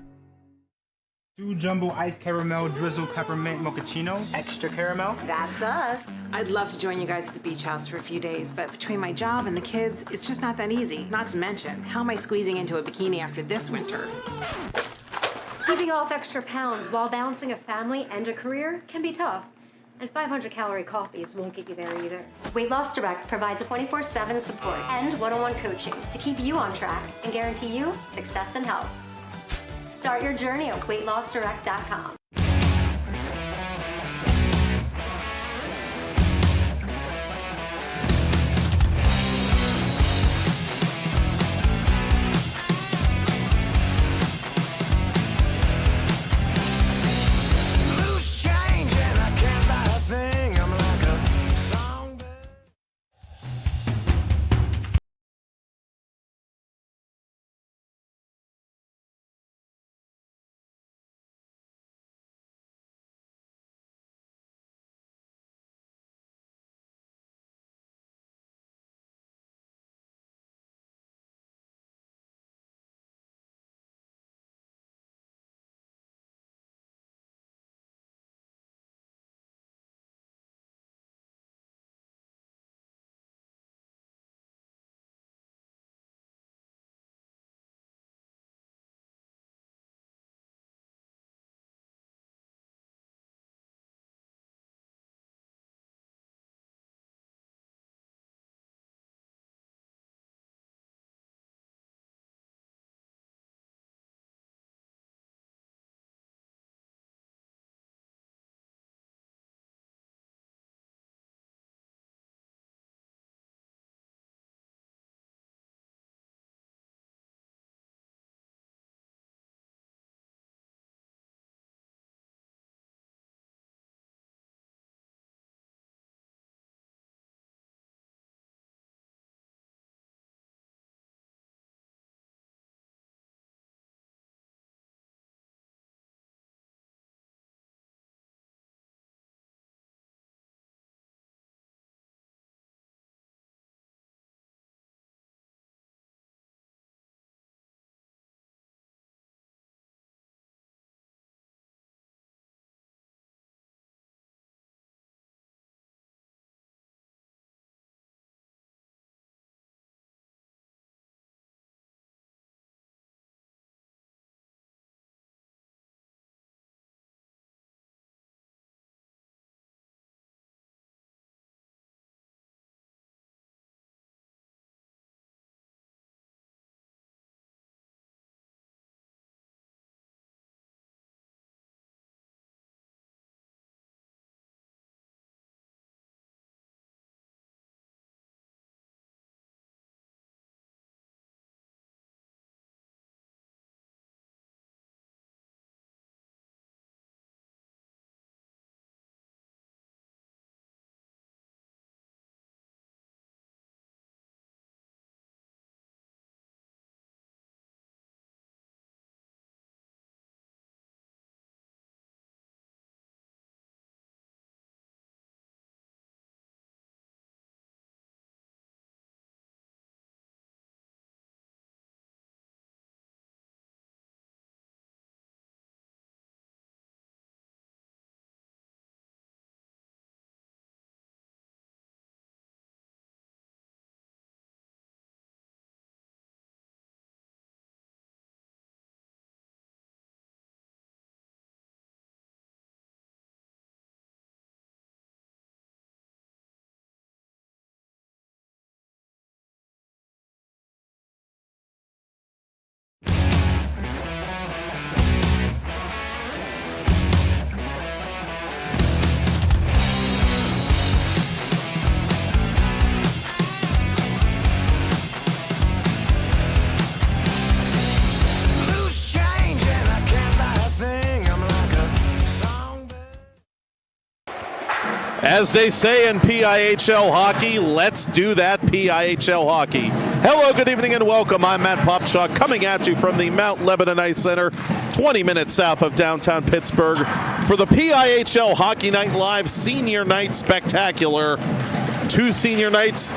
2 jumbo ice caramel drizzle peppermint mochaccino, extra caramel. That's us. I'd love to join you guys at the beach house for a few days, but between my job and the kids, it's just not that easy. Not to mention, how am I squeezing into a bikini after this winter? Keeping off extra pounds while balancing a family and a career can be tough. And 500-calorie coffees won't get you there either. Weight Loss Direct provides a 24/7 support and one-on-one coaching to keep you on track and guarantee you success and health. Start your journey at weightlossdirect.com. As they say in PIHL hockey, let's do that PIHL hockey. Hello, good evening, and welcome. I'm Matt Popchuk, coming at you from the Mount Lebanon Ice Center, 20 minutes south of downtown Pittsburgh, for the PIHL Hockey Night Live Senior Night Spectacular. 2 senior nights,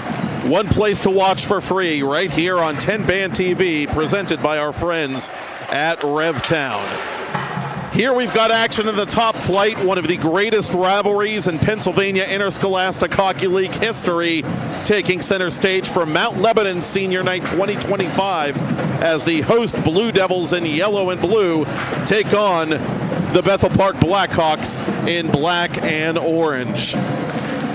one place to watch for free, right here on TenbandTV, presented by our friends at RevTown. Here we've got action in the top flight, one of the greatest rivalries in Pennsylvania Interscholastic Hockey League history, taking center stage for Mount Lebanon Senior Night 2025 as the host Blue Devils in yellow and blue take on the Bethel Park Blackhawks in black and orange.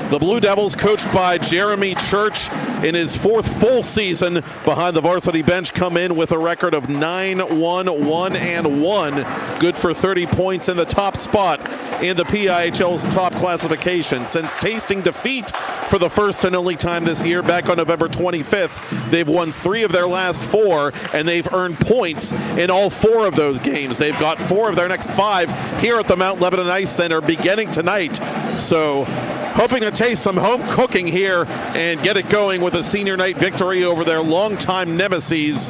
The Blue Devils, coached by Jeremy Church in his 4th full season behind the varsity bench, come in with a record of 9-1-1-1, good for 30 points in the top spot in the PIHL's top classification. Since tasting defeat for the first and only time this year, back on November 25th, they've won 3 of their last 4, and they've earned points in all 4 of those games. They've got 4 of their next 5 here at the Mount Lebanon Ice Center beginning tonight. So, hoping to taste some home cooking here and get it going with a senior night victory over their longtime nemesis,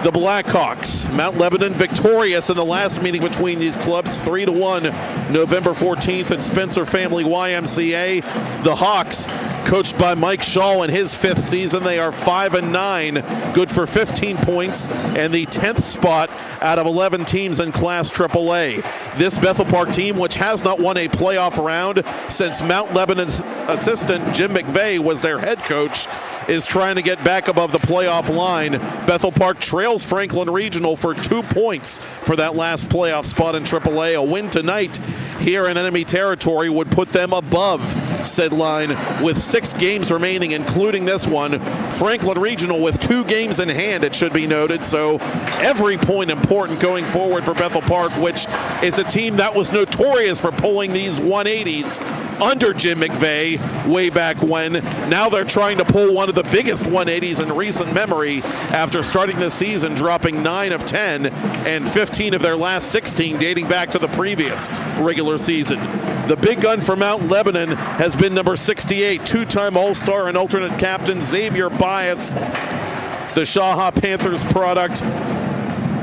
the Blackhawks. Mount Lebanon victorious in the last meeting between these clubs, 3-1, November 14th at Spencer Family YMCA. The Hawks, coached by Mike Shaw in his 5th season, they are 5-9, good for 15 points, and the 10th spot out of 11 teams in Class AAA. This Bethel Park team, which has not won a playoff round since Mount Lebanon's assistant Jim McVeigh was their head coach, is trying to get back above the playoff line. Bethel Park trails Franklin Regional for 2 points for that last playoff spot in AAA. A win tonight here in enemy territory would put them above said line with 6 games remaining, including this one. Franklin Regional with 2 games in hand, it should be noted, so every point important going forward for Bethel Park, which is a team that was notorious for pulling these 180s under Jim McVeigh way back when. Now they're trying to pull one of the biggest 180s in recent memory after starting this season dropping 9 of 10 and 15 of their last 16 dating back to the previous regular season. The big gun for Mount Lebanon has been number 68, 2-time All-Star and alternate captain Xavier Bias, the Shaha Panthers product.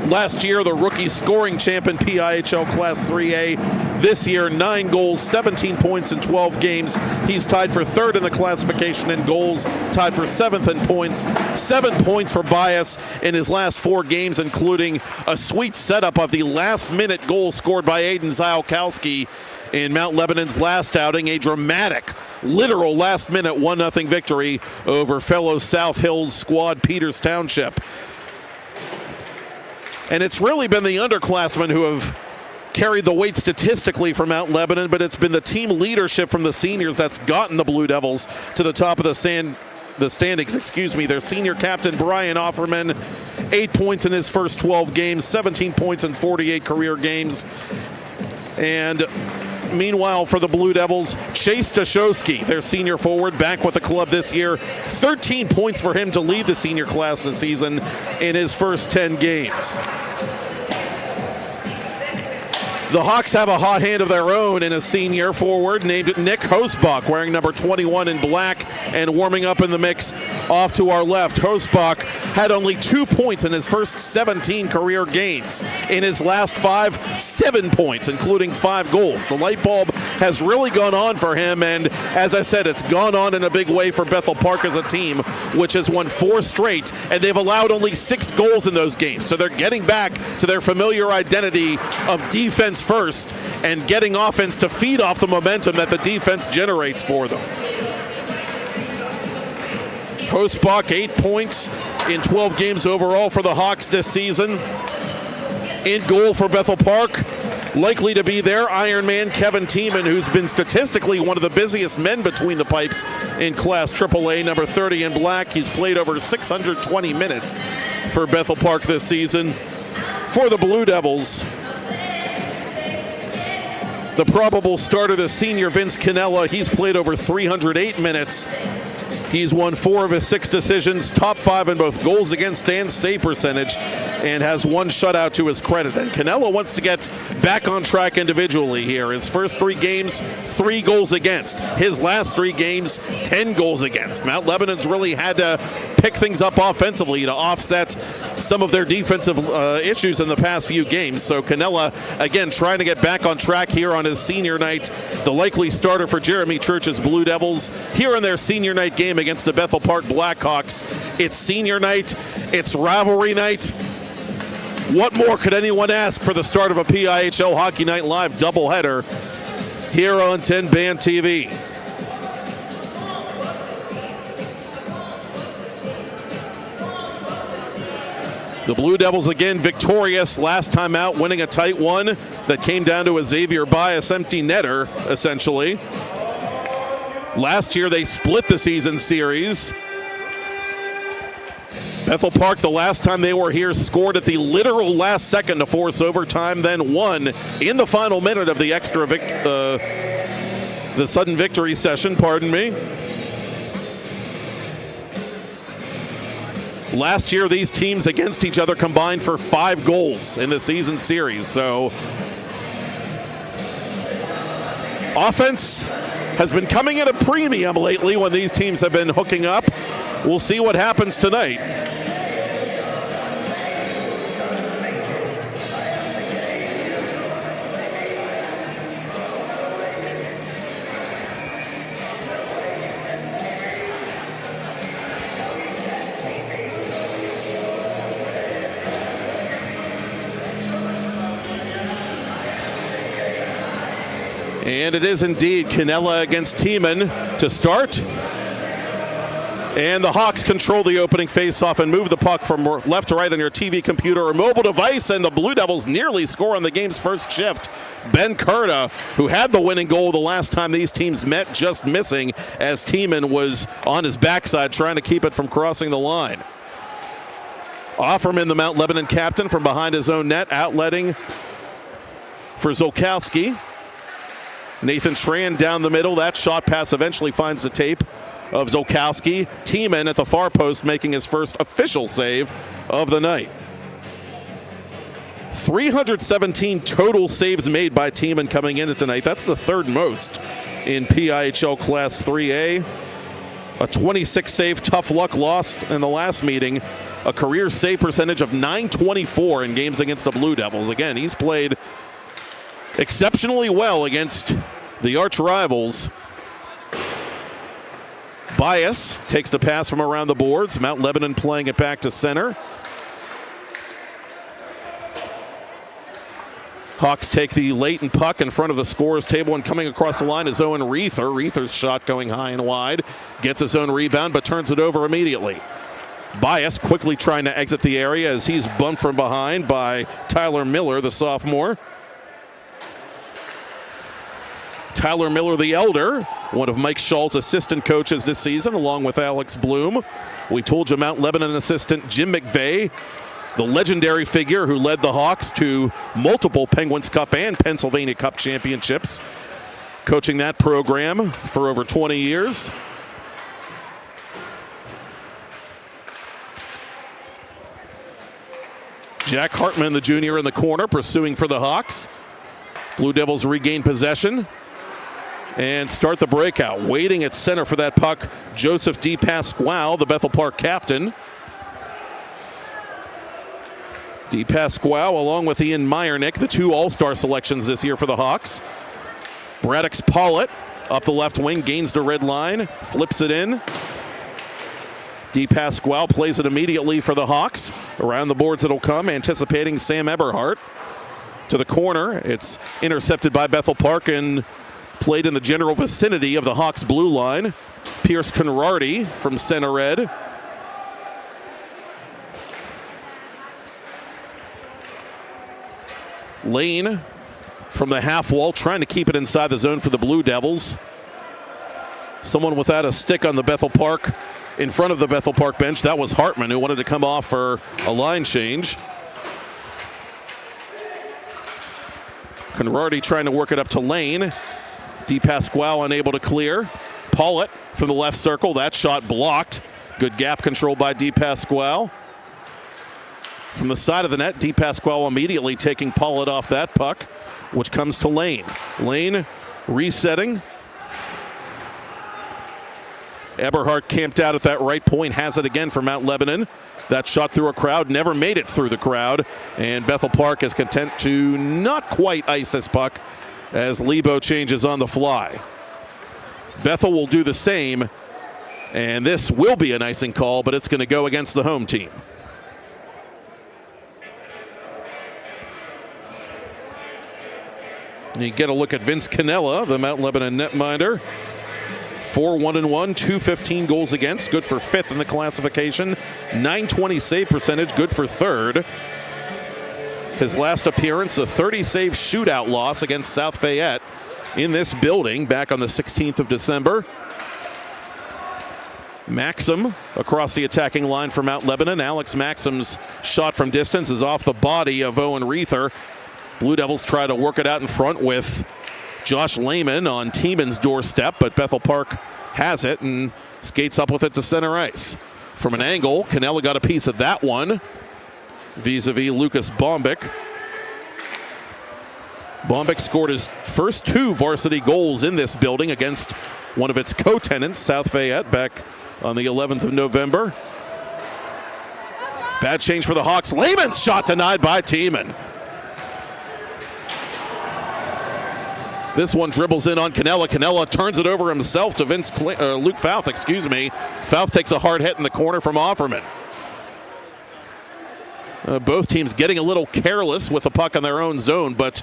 Last year, the rookie scoring champ in PIHL Class 3A. This year, 9 goals, 17 points in 12 games. He's tied for 3rd in the classification in goals, tied for 7th in points. 7 points for Bias in his last 4 games, including a sweet setup of the last-minute goal scored by Aiden Ziolkowski in Mount Lebanon's last outing, a dramatic, literal last-minute 1-0 victory over fellow South Hills squad Peters Township. And it's really been the underclassmen who have carried the weight statistically for Mount Lebanon, but it's been the team leadership from the seniors that's gotten the Blue Devils to the top of the standings. Their senior captain, Brian Offerman, 8 points in his first 12 games, 17 points in 48 career games. And meanwhile, for the Blue Devils, Chase Stashowski, their senior forward, back with the club this year. 13 points for him to lead the senior class this season in his first 10 games. The Hawks have a hot hand of their own in a senior forward named Nick Hosbach, wearing number 21 in black and warming up in the mix off to our left. Hosbach had only 2 points in his first 17 career games. In his last 5, 7 points, including 5 goals. The light bulb has really gone on for him, and as I said, it's gone on in a big way for Bethel Park as a team, which has won 4 straight, and they've allowed only 6 goals in those games. So they're getting back to their familiar identity of defense first and getting offense to feed off the momentum that the defense generates for them. Hosbach, 8 points in 12 games overall for the Hawks this season. In goal for Bethel Park, likely to be their Ironman, Kevin Tiemann, who's been statistically one of the busiest men between the pipes in Class AAA, number 30 in black. He's played over 620 minutes for Bethel Park this season. For the Blue Devils, the probable starter, the senior Vince Cannella, he's played over 308 minutes He's won 4 of his 6 decisions, top 5 in both goals against and save percentage, and has 1 shutout to his credit. And Canelo wants to get back on track individually here. His first 3 games, 3 goals against. His last 3 games, 10 goals against. Mount Lebanon's really had to pick things up offensively to offset some of their defensive issues in the past few games. So Canelo, again, trying to get back on track here on his senior night. The likely starter for Jeremy Church's Blue Devils here in their senior night game against the Bethel Park Blackhawks. It's senior night. It's rivalry night. What more could anyone ask for the start of a PIHL Hockey Night Live doubleheader here on TenbandTV? The Blue Devils again victorious last time out, winning a tight one that came down to a Xavier Bias empty netter, essentially. Last year they split the season series. Bethel Park, the last time they were here, scored at the literal last second to force overtime, then won in the final minute of the the sudden victory session, pardon me. Last year, these teams against each other combined for 5 goals in the season series. So, offense has been coming at a premium lately when these teams have been hooking up. We'll see what happens tonight. And it is indeed Canella against Tiemann to start. And the Hawks control the opening faceoff and move the puck from left to right on your TV computer or mobile device, and the Blue Devils nearly score on the game's first shift. Ben Curta, who had the winning goal the last time these teams met, just missing as Tiemann was on his backside trying to keep it from crossing the line. Offerman, the Mount Lebanon captain, from behind his own net, outletting for Zolkowski. Nathan Tran down the middle. That shot pass eventually finds the tape of Zolkowski. Tiemann at the far post making his first official save of the night. 317 total saves made by Tiemann coming into tonight. That's the 3rd most in PIHL Class 3A. A 26 save tough luck lost in the last meeting. A career save percentage of .924 in games against the Blue Devils. Again, he's played exceptionally well against the arch rivals. Bias takes the pass from around the boards. Mount Lebanon playing it back to center. Hawks take the latent puck in front of the scorer's table, and coming across the line is Owen Reether. Reether's shot going high and wide. Gets his own rebound, but turns it over immediately. Bias quickly trying to exit the area as he's bumped from behind by Tyler Miller, the sophomore. Tyler Miller the elder, one of Mike Schall's assistant coaches this season, along with Alex Bloom. We told you Mount Lebanon assistant Jim McVeigh, the legendary figure who led the Hawks to multiple Penguins Cup and Pennsylvania Cup championships, coaching that program for over 20 years. Jack Hartman, the junior, in the corner, pursuing for the Hawks. Blue Devils regain possession and start the breakout. Waiting at center for that puck, Joseph D. Pasquale, the Bethel Park captain. D. Pasquale along with Ian Meyernick, the 2 all-star selections this year for the Hawks. Braddock's Pollitt up the left wing, gains the red line, flips it in. D. Pasquale plays it immediately for the Hawks. Around the boards it'll come, anticipating Sam Eberhardt. To the corner, it's intercepted by Bethel Park and played in the general vicinity of the Hawks' blue line. Pierce Conrarty from center red. Lane from the half wall, trying to keep it inside the zone for the Blue Devils. Someone without a stick on the Bethel Park, in front of the Bethel Park bench. That was Hartman, who wanted to come off for a line change. Conrarty trying to work it up to Lane. D. Pasquale unable to clear. Paulett from the left circle. That shot blocked. Good gap control by DePasquale. From the side of the net, DePasquale immediately taking Paulett off that puck, which comes to Lane. Lane resetting. Eberhardt camped out at that right point, has it again for Mount Lebanon. That shot through a crowd, never made it through the crowd. And Bethel Park is content to not quite ice this puck as Lebo changes on the fly. Bethel will do the same, and this will be an icing call, but it's going to go against the home team. You get a look at Vince Cannella, the Mount Lebanon netminder. 4-1-1, 215 goals against, good for 5th in the classification. 920 save percentage, good for 3rd. His last appearance, a 30-save shootout loss against South Fayette in this building back on the 16th of December. Maxim across the attacking line for Mount Lebanon. Alex Maxim's shot from distance is off the body of Owen Reether. Blue Devils try to work it out in front with Josh Lehman on Tieman's doorstep, but Bethel Park has it and skates up with it to center ice. From an angle, Cannella got a piece of that one vis-a-vis Lucas Bombic. Bombic scored his first 2 varsity goals in this building against one of its co-tenants, South Fayette, back on the 11th of November. Bad change for the Hawks. Lehman's shot denied by Tiemann. This one dribbles in on Cannella. Cannella turns it over himself to Luke Fouth, Fouth takes a hard hit in the corner from Offerman. Both teams getting a little careless with the puck on their own zone, but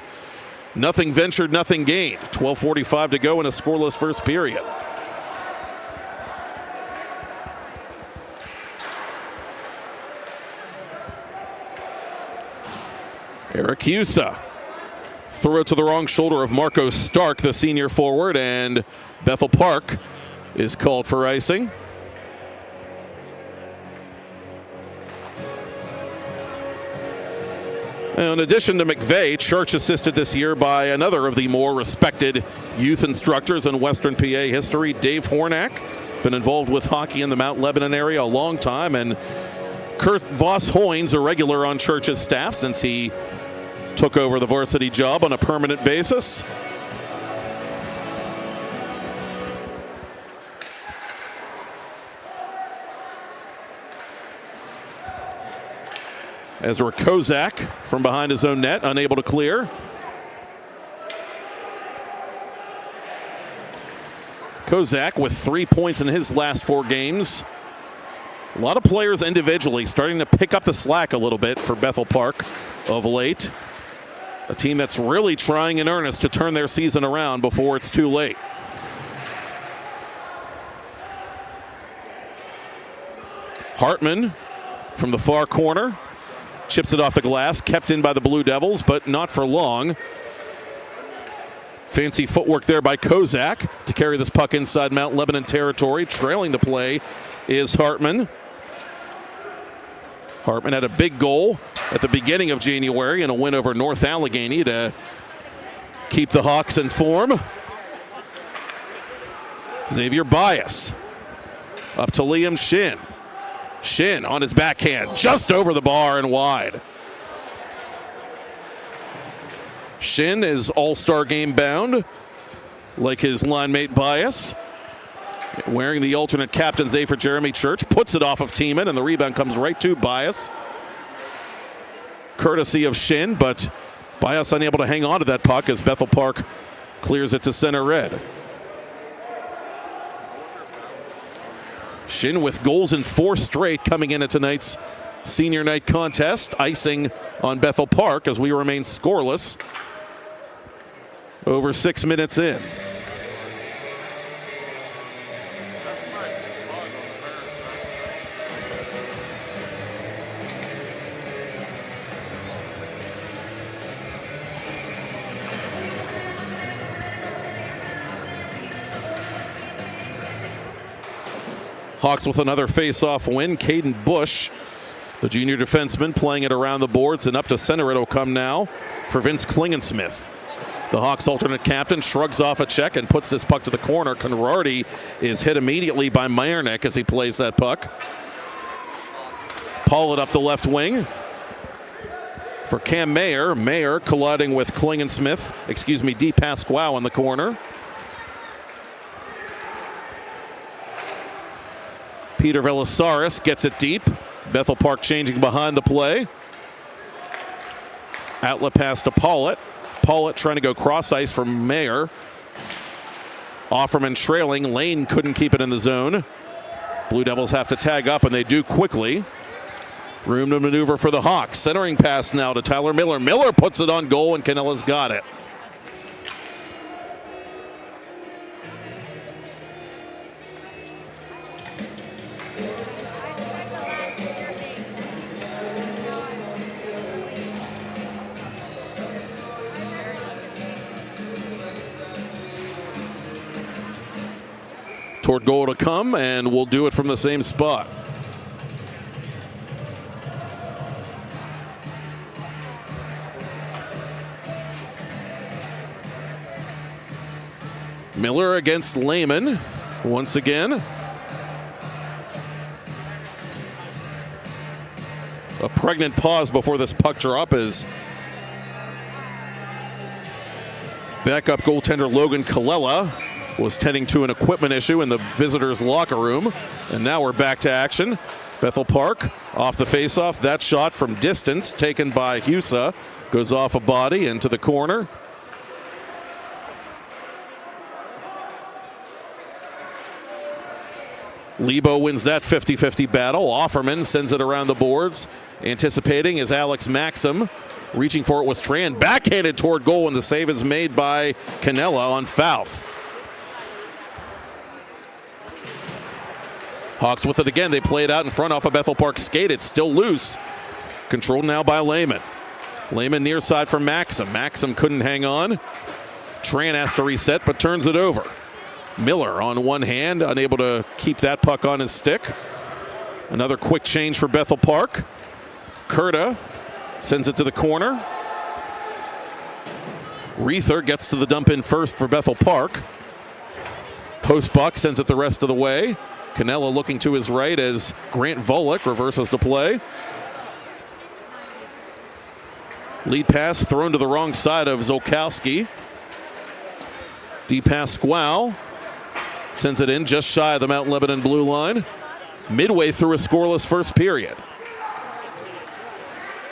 nothing ventured, nothing gained. 12:45 to go in a scoreless first period. Eric Husa. Throw it to the wrong shoulder of Marco Stark, the senior forward, and Bethel Park is called for icing. In addition to McVeigh, Church assisted this year by another of the more respected youth instructors in Western PA history, Dave Hornack. Been involved with hockey in the Mount Lebanon area a long time, and Kurt Voss Hoynes, a regular on Church's staff since he took over the varsity job on a permanent basis. Ezra Kozak from behind his own net, unable to clear. Kozak with 3 points in his last 4 games. A lot of players individually starting to pick up the slack a little bit for Bethel Park of late. A team that's really trying in earnest to turn their season around before it's too late. Hartman from the far corner. Chips it off the glass, kept in by the Blue Devils, but not for long. Fancy footwork there by Kozak to carry this puck inside Mount Lebanon territory. Trailing the play is Hartman. Hartman had a big goal at the beginning of January in a win over North Allegheny to keep the Hawks in form. Xavier Bias up to Liam Shin. Shin on his backhand, just over the bar and wide. Shin is all-star game bound, like his line mate Bias. Wearing the alternate captain's A for Jeremy Church, puts it off of Tiemann, and the rebound comes right to Bias. Courtesy of Shin, but Bias unable to hang on to that puck as Bethel Park clears it to center red. Shin with goals in 4 straight coming into tonight's senior night contest. Icing on Bethel Park as we remain scoreless over 6 minutes in. Hawks with another face-off win. Caden Bush, the junior defenseman, playing it around the boards, and up to center it'll come now for Vince Klingensmith. The Hawks alternate captain shrugs off a check and puts this puck to the corner. Conrarty is hit immediately by Meyernick as he plays that puck. Pollitt up the left wing for Cam Mayer. Mayer colliding with Di Pasquale in the corner. Peter Velisaris gets it deep. Bethel Park changing behind the play. Outlet pass to Pollitt. Pollitt trying to go cross ice for Mayer. Offerman trailing. Lane couldn't keep it in the zone. Blue Devils have to tag up, and they do quickly. Room to maneuver for the Hawks. Centering pass now to Tyler Miller. Miller puts it on goal, and Canella's got it. Toward goal to come, and we'll do it from the same spot. Miller against Lehman once again. A pregnant pause before this puck drop as backup goaltender Logan Colella was tending to an equipment issue in the visitors' locker room. And now we're back to action. Bethel Park off the faceoff. That shot from distance taken by Husa goes off a body into the corner. Lebo wins that 50-50 battle. Offerman sends it around the boards. Anticipating is Alex Maxim. Reaching for it was Tran. Backhanded toward goal, and the save is made by Canella on Fouth. Hawks with it again. They play it out in front off of Bethel Park skate. It's still loose. Controlled now by Lehman. Lehman near side for Maxim. Maxim couldn't hang on. Tran has to reset, but turns it over. Miller on one hand, unable to keep that puck on his stick. Another quick change for Bethel Park. Kurta sends it to the corner. Reether gets to the dump in first for Bethel Park. Postbuck sends it the rest of the way. Canella looking to his right as Grant Volek reverses the play. Lead pass thrown to the wrong side of Zolkowski. Di Pasquale sends it in just shy of the Mount Lebanon blue line. Midway through a scoreless first period.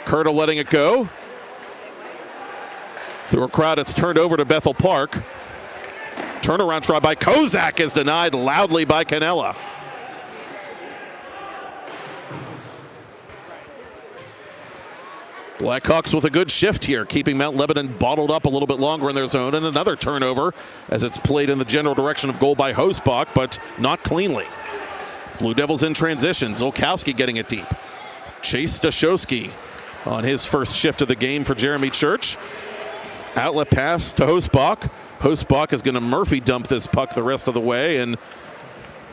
Kurta letting it go. Through a crowd, it's turned over to Bethel Park. Turnaround try by Kozak is denied loudly by Canella. Blackhawks with a good shift here, keeping Mount Lebanon bottled up a little bit longer in their zone, and another turnover as it's played in the general direction of goal by Hosbach, but not cleanly. Blue Devils in transition. Zolkowski getting it deep. Chase Stashowski on his first shift of the game for Jeremy Church. Outlet pass to Hosbach. Hosbach is going to Murphy dump this puck the rest of the way, and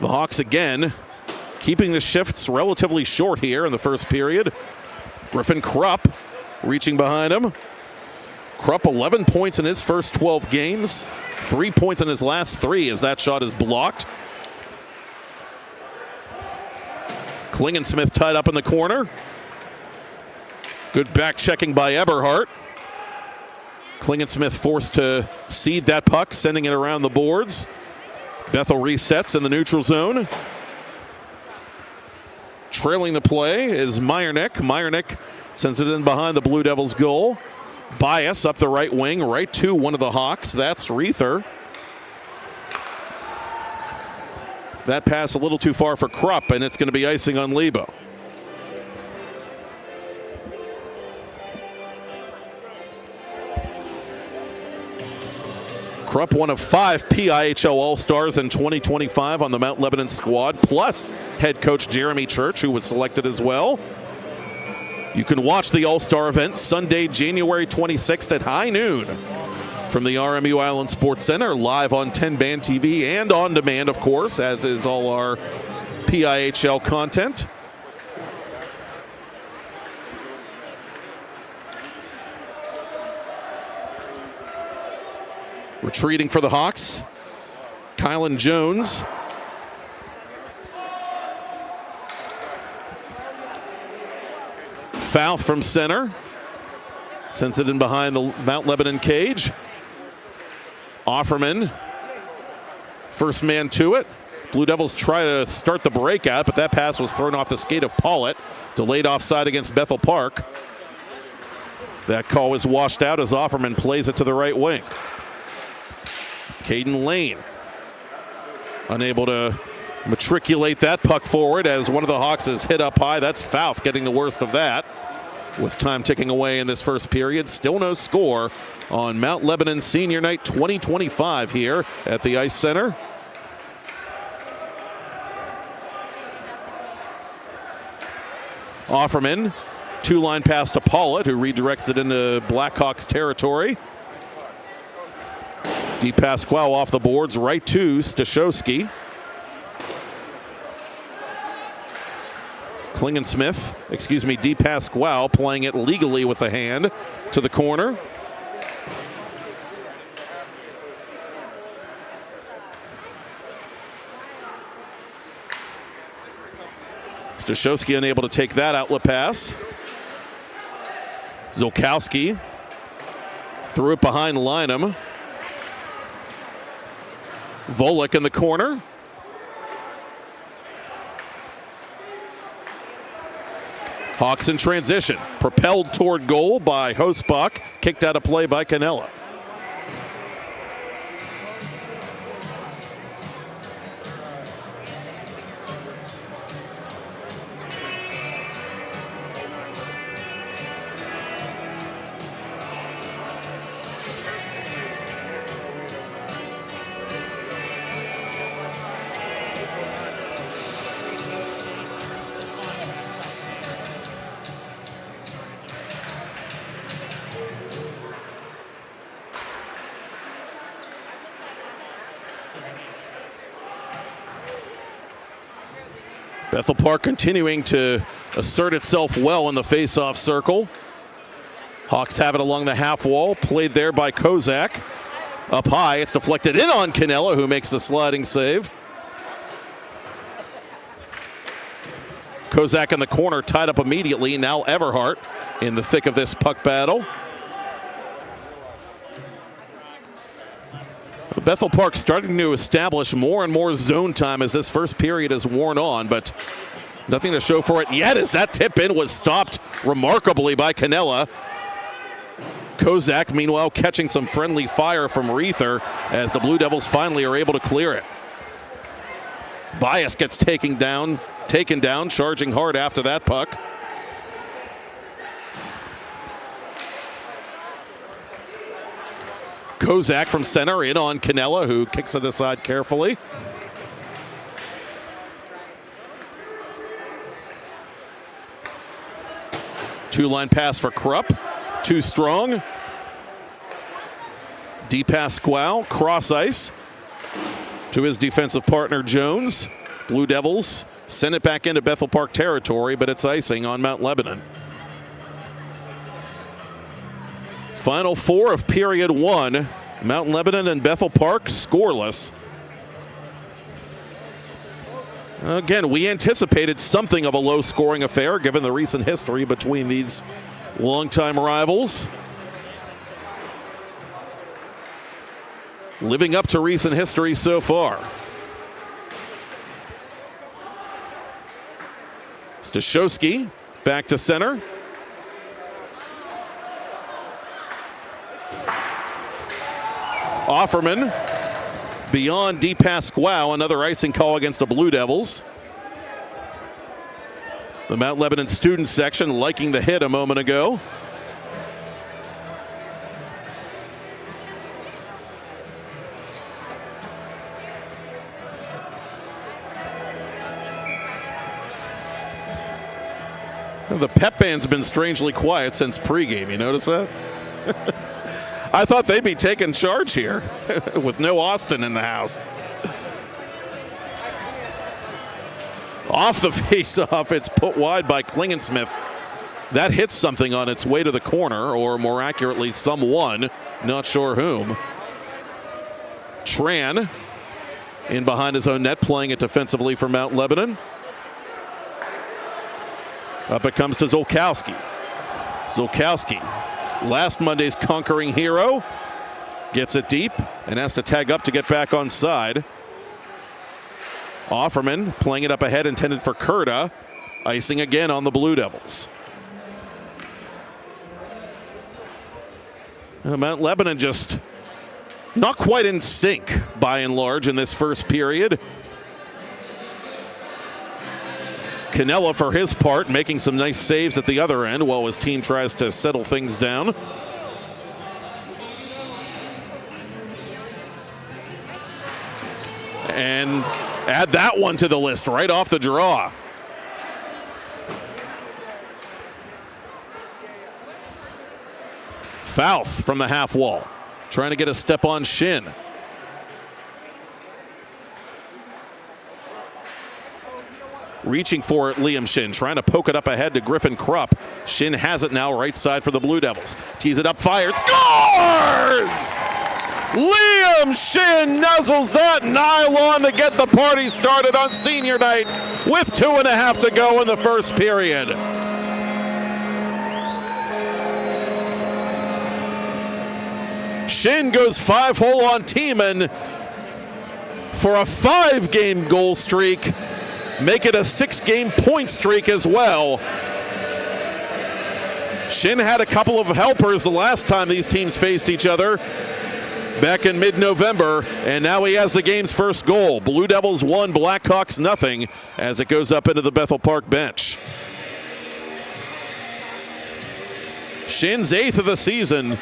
the Hawks again keeping the shifts relatively short here in the first period. Griffin Krupp reaching behind him. Krupp 11 points in his first 12 games. 3 points in his last 3 as that shot is blocked. Klingensmith tied up in the corner. Good back checking by Eberhardt. Klingensmith forced to cede that puck, sending it around the boards. Bethel resets in the neutral zone. Trailing the play is Meyernick. Meyernick sends it in behind the Blue Devils goal. Bias up the right wing, right to one of the Hawks. That's Reether. That pass a little too far for Krupp, and it's going to be icing on Lebo. Krupp, one of 5 PIHL All-Stars in 2025 on the Mount Lebanon squad, plus head coach Jeremy Church, who was selected as well. You can watch the All-Star event Sunday, January 26th at high noon from the RMU Island Sports Center, live on TenbandTV and on demand, of course, as is all our PIHL content. Retreating for the Hawks, Kylan Jones. Foul from center. Sends it in behind the Mount Lebanon cage. Offerman, first man to it. Blue Devils try to start the breakout, but that pass was thrown off the skate of Paulett. Delayed offside against Bethel Park. That call was washed out as Offerman plays it to the right wing. Caden Lane unable to matriculate that puck forward as one of the Hawks is hit up high. That's Fauf getting the worst of that. With time ticking away in this first period, still no score on Mount Lebanon Senior Night 2025 here at the Ice Center. Offerman, two-line pass to Paulett, who redirects it into Blackhawks territory. DePasquale off the boards, right to Stashowski. DePasquale playing it legally with the hand to the corner. Stashowski unable to take that outlet pass. Zolkowski threw it behind Lynham. Volek in the corner. Hawks in transition. Propelled toward goal by Hosbach. Kicked out of play by Canella. Bethel Park continuing to assert itself well in the face-off circle. Hawks have it along the half wall, played there by Kozak. Up high, it's deflected in on Canella, who makes the sliding save. Kozak in the corner, tied up immediately. Now Everhart in the thick of this puck battle. Bethel Park starting to establish more and more zone time as this first period has worn on, but nothing to show for it yet as that tip-in was stopped remarkably by Canella. Kozak, meanwhile, catching some friendly fire from Reether as the Blue Devils finally are able to clear it. Bias gets taken down, charging hard after that puck. Kozak from center in on Canella, who kicks it aside carefully. Two-line pass for Krupp. Too strong. DePasquale, cross ice to his defensive partner Jones. Blue Devils send it back into Bethel Park territory, but it's icing on Mount Lebanon. Final four of period one. Mount Lebanon and Bethel Park scoreless. Again, we anticipated something of a low-scoring affair given the recent history between these longtime rivals. Living up to recent history so far. Stashowski back to center. Offerman beyond DePasquale, another icing call against the Blue Devils. The Mount Lebanon student section liking the hit a moment ago. The pep band's been strangely quiet since pregame. You notice that? I thought they'd be taking charge here with no Austin in the house. Off the face-off, it's put wide by Klingensmith. That hits something on its way to the corner, or more accurately, someone, not sure whom. Tran in behind his own net, playing it defensively for Mount Lebanon. Up it comes to Zolkowski. Zolkowski, last Monday's conquering hero, gets it deep and has to tag up to get back on side. Offerman playing it up ahead, intended for Kurta. Icing again on the Blue Devils. Mount Lebanon just not quite in sync by and large in this first period. Canella, for his part, making some nice saves at the other end while his team tries to settle things down. And add that one to the list right off the draw. Fouth from the half wall, trying to get a step on Shin. Reaching for it, Liam Shin, trying to poke it up ahead to Griffin Krupp. Shin has it now, right side for the Blue Devils. Tees it up, fired, scores! Liam Shin nuzzles that nylon to get the party started on senior night with 2.5 to go in the first period. Shin goes 5-hole on Tiemann for a 5-game goal streak. Make it a 6-game point streak as well. Shin had a couple of helpers the last time these teams faced each other back in mid-November, and now he has the game's first goal. Blue Devils 1, Blackhawks nothing as it goes up into the Bethel Park bench. Shin's 8th of the season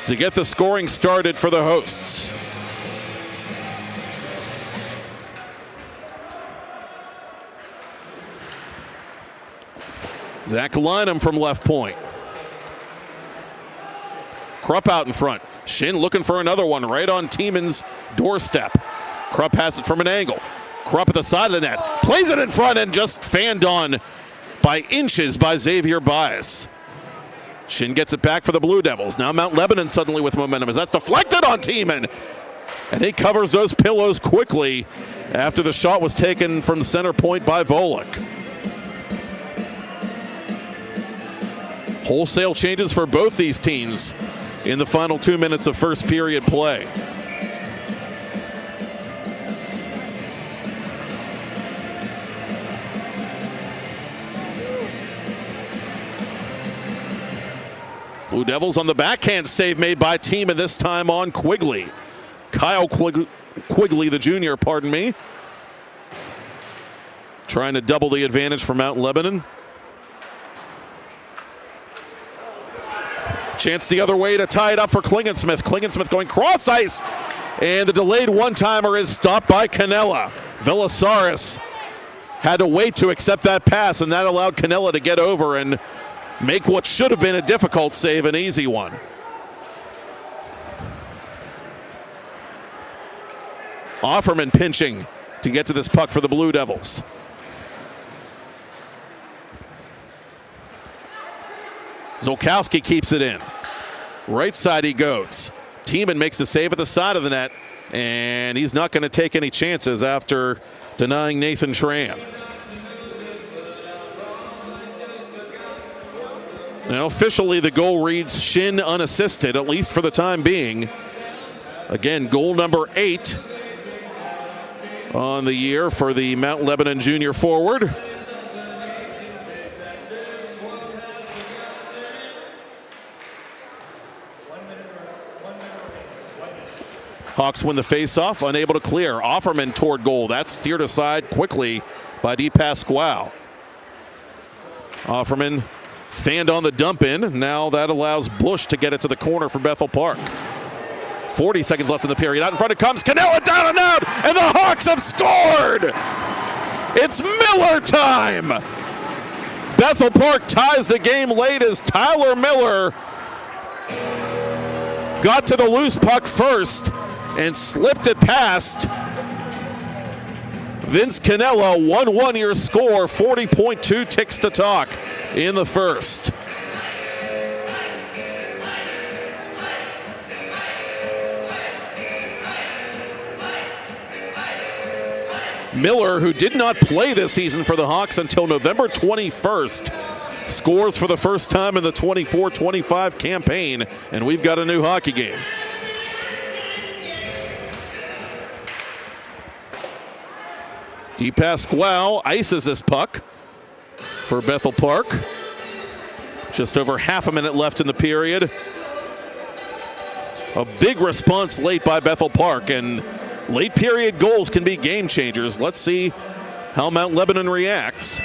to get the scoring started for the hosts. Zach Lynham from left point. Krupp out in front. Shin looking for another one right on Tiemann's doorstep. Krupp has it from an angle. Krupp at the side of the net. Plays it in front and just fanned on by inches by Xavier Bias. Shin gets it back for the Blue Devils. Now Mount Lebanon suddenly with momentum as that's deflected on Tiemann. And he covers those pillows quickly after the shot was taken from center point by Volek. Wholesale changes for both these teams in the final 2 minutes of first period play. Blue Devils on the backhand save made by Tiemann, this time on Quigley. Kyle Quigley, the junior, pardon me. Trying to double the advantage for Mount Lebanon. Chance the other way to tie it up for Klingensmith. Klingensmith going cross ice. And the delayed one-timer is stopped by Canella. Velasaris had to wait to accept that pass, and that allowed Canella to get over and make what should have been a difficult save an easy one. Offerman pinching to get to this puck for the Blue Devils. Zolkowski keeps it in. Right side he goes. Tiemann makes the save at the side of the net, and he's not going to take any chances after denying Nathan Tran. Now officially the goal reads Shin unassisted, at least for the time being. Again, goal number 8 on the year for the Mount Lebanon junior forward. Hawks win the faceoff, unable to clear. Offerman toward goal. That's steered aside quickly by Di Pasquale. Offerman fanned on the dump in. Now that allows Bush to get it to the corner for Bethel Park. 40 seconds left in the period. Out in front it comes. Canella down and out, and the Hawks have scored. It's Miller time. Bethel Park ties the game late as Tyler Miller got to the loose puck first and slipped it past Vince Canella. 1-1 your score, 40.2 ticks to talk in the first. Miller, who did not play this season for the Hawks until November 21st, scores for the first time in the 24-25 campaign, and we've got a new hockey game. DePasquale ices this puck for Bethel Park. Just over half a minute left in the period. A big response late by Bethel Park, and late period goals can be game changers. Let's see how Mount Lebanon reacts.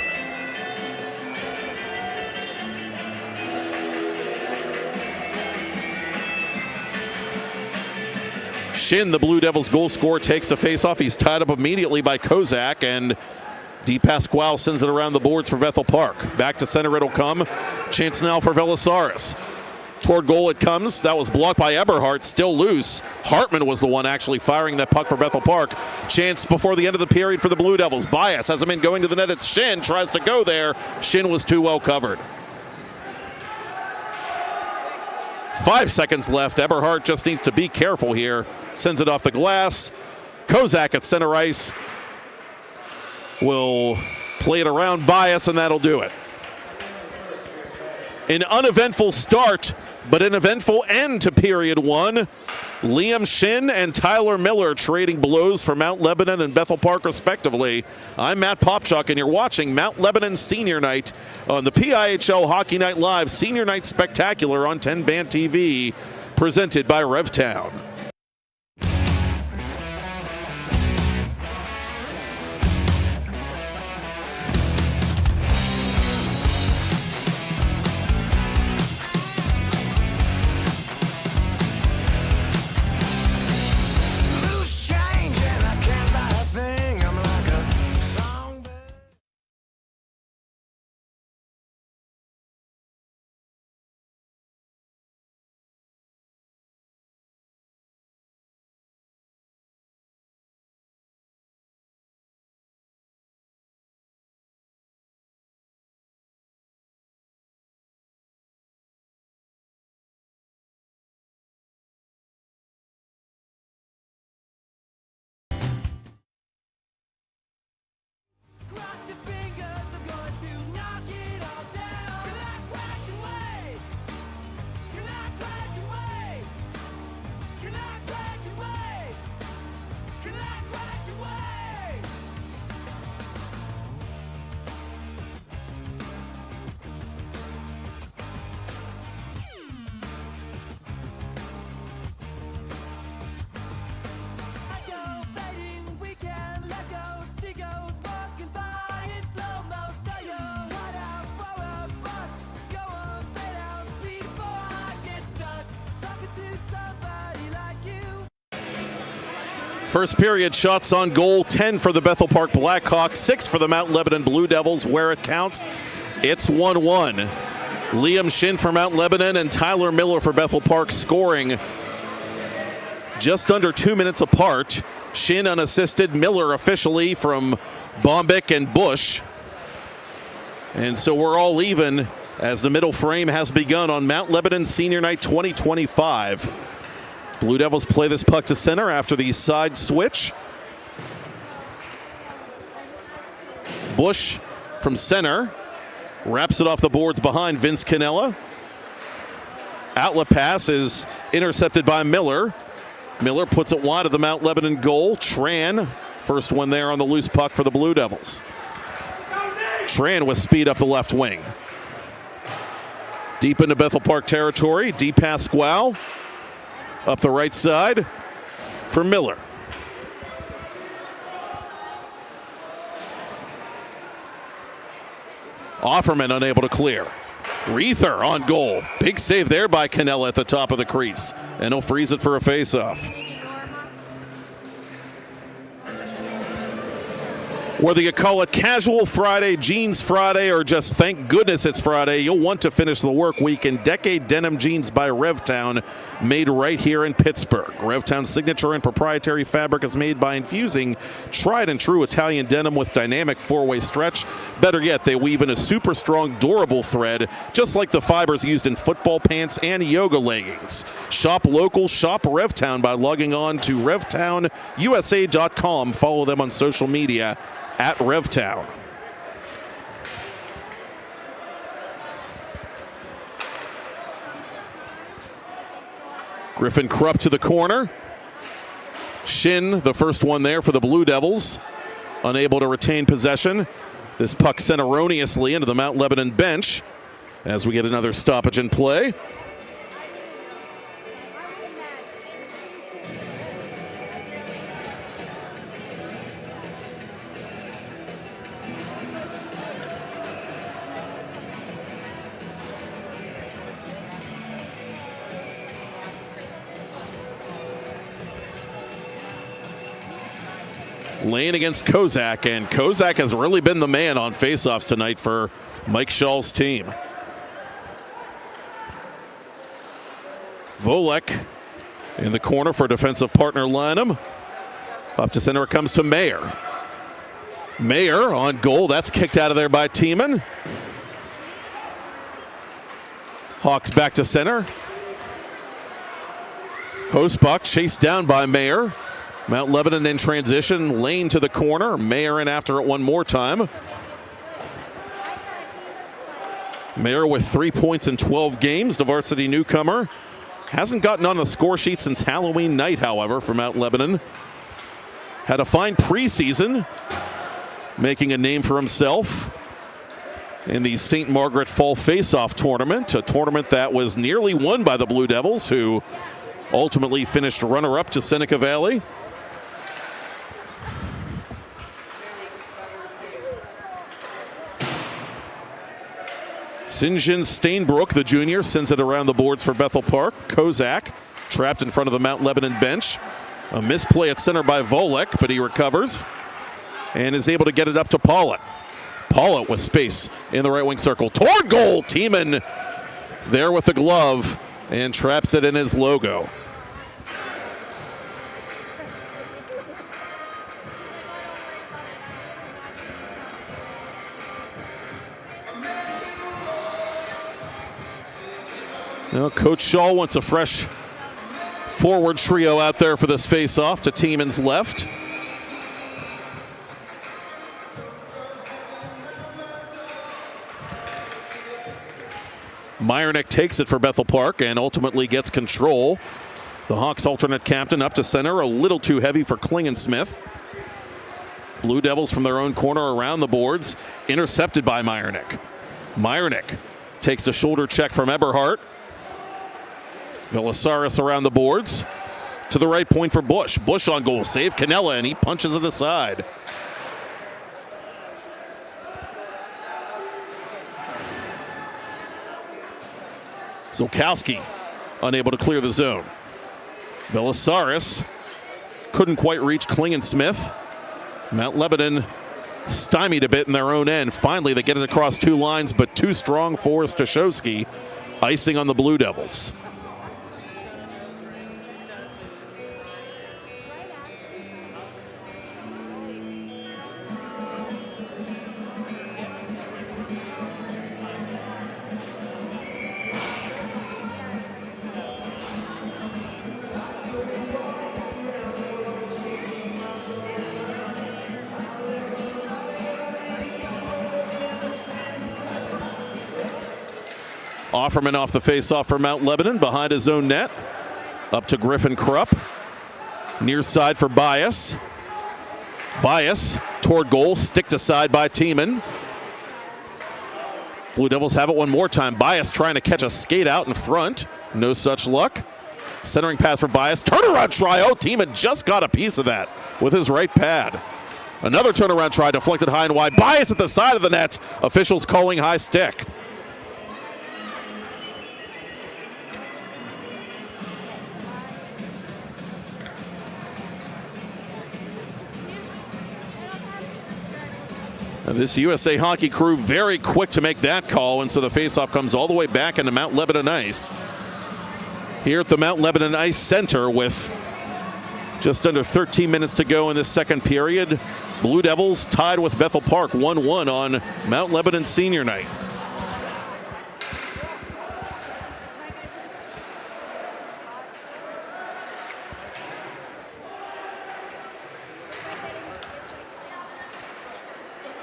Shin, the Blue Devils goal scorer, takes the faceoff. He's tied up immediately by Kozak, and DePasquale sends it around the boards for Bethel Park. Back to center it'll come. Chance now for Velisaris. Toward goal it comes. That was blocked by Eberhardt, still loose. Hartman was the one actually firing that puck for Bethel Park. Chance before the end of the period for the Blue Devils. Bias has him in going to the net. It's Shin, tries to go there. Shin was too well covered. 5 seconds left. Eberhardt just needs to be careful here. Sends it off the glass. Kozak at center ice will play it around Bias, and that'll do it. An uneventful start, but an eventful end to period one. Liam Shin and Tyler Miller trading blows for Mount Lebanon and Bethel Park respectively. I'm Matt Popchuk, and you're watching Mount Lebanon Senior Night on the PIHL Hockey Night Live Senior Night Spectacular on TenbandTV, presented by RevTown. First period shots on goal, 10 for the Bethel Park Blackhawks, 6 for the Mount Lebanon Blue Devils. Where it counts, it's 1-1. Liam Shin for Mount Lebanon and Tyler Miller for Bethel Park scoring just under 2 minutes apart. Shin unassisted, Miller officially from Bombic and Bush. And so we're all even as the middle frame has begun on Mount Lebanon Senior Night 2025. Blue Devils play this puck to center after the side switch. Bush from center wraps it off the boards behind Vince Cannella. Outlet pass is intercepted by Miller. Miller puts it wide of the Mount Lebanon goal. Tran, first one there on the loose puck for the Blue Devils. Tran with speed up the left wing. Deep into Bethel Park territory, DePasquale up the right side for Miller. Offerman unable to clear. Reether on goal. Big save there by Cannella at the top of the crease. And he'll freeze it for a faceoff. Whether you call it Casual Friday, Jeans Friday, or just thank goodness it's Friday, you'll want to finish the work week in Decade Denim Jeans by RevTown, made right here in Pittsburgh. RevTown's signature and proprietary fabric is made by infusing tried and true Italian denim with dynamic four-way stretch. Better yet, they weave in a super strong, durable thread, just like the fibers used in football pants and yoga leggings. Shop local, shop RevTown by logging on to RevTownUSA.com. Follow them on social media at RevTown. Griffin Krupp to the corner. Shin, the first one there for the Blue Devils, unable to retain possession. This puck sent erroneously into the Mount Lebanon bench as we get another stoppage in play. Lane against Kozak, and Kozak has really been the man on faceoffs tonight for Mike Schall's team. Volek in the corner for defensive partner Lanham. Up to center it comes to Mayer. Mayer on goal. That's kicked out of there by Tiemann. Hawks back to center. Hosbach chased down by Mayer. Mount Lebanon in transition. Lane to the corner. Mayer in after it one more time. Mayer with 3 points in 12 games. The varsity newcomer. Hasn't gotten on the score sheet since Halloween night, however, for Mount Lebanon. Had a fine preseason, making a name for himself in the St. Margaret Fall Face-Off Tournament, a tournament that was nearly won by the Blue Devils, who ultimately finished runner-up to Seneca Valley. Sinjin Stainbrook, the junior, sends it around the boards for Bethel Park. Kozak trapped in front of the Mount Lebanon bench. A misplay at center by Volek, but he recovers and is able to get it up to Pollitt. Pollitt with space in the right wing circle. Toward goal, Tiemann there with the glove and traps it in his logo. Now, Coach Shaw wants a fresh forward trio out there for this face-off to Tiemann's left. Meyernick takes it for Bethel Park and ultimately gets control. The Hawks alternate captain up to center, a little too heavy for Klingensmith. Blue Devils from their own corner around the boards, intercepted by Meyernick. Meyernick takes the shoulder check from Eberhardt. Velisaris around the boards. To the right point for Bush. Bush on goal. Save Canella, and he punches it aside. Zolkowski unable to clear the zone. Velisaris couldn't quite reach Klingensmith. Mount Lebanon stymied a bit in their own end. Finally, they get it across two lines, but too strong for Stashowski. Icing on the Blue Devils. Offerman off the faceoff for Mount Lebanon behind his own net. Up to Griffin Krupp. Near side for Bias. Bias toward goal, sticked aside by Tiemann. Blue Devils have it one more time. Bias trying to catch a skate out in front. No such luck. Centering pass for Bias. Turnaround try. Oh, Tiemann just got a piece of that with his right pad. Another turnaround try deflected high and wide. Bias at the side of the net. Officials calling high stick. This USA hockey crew very quick to make that call, and so the faceoff comes all the way back into Mount Lebanon Ice. Here at the Mount Lebanon Ice Center with just under 13 minutes to go in this second period. Blue Devils tied with Bethel Park 1-1 on Mount Lebanon Senior Night.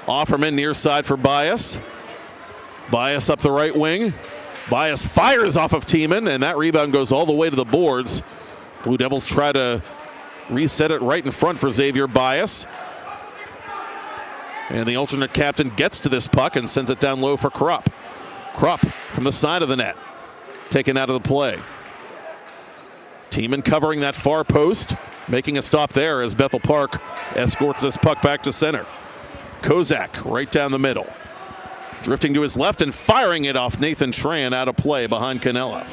Offerman near side for Bias. Bias up the right wing. Bias fires off of Tiemann, and that rebound goes all the way to the boards. Blue Devils try to reset it right in front for Xavier Bias. And the alternate captain gets to this puck and sends it down low for Krupp. Krupp from the side of the net, taken out of the play. Tiemann covering that far post, making a stop there as Bethel Park escorts this puck back to center. Kozak right down the middle. Drifting to his left and firing it off Nathan Tran out of play behind Canella.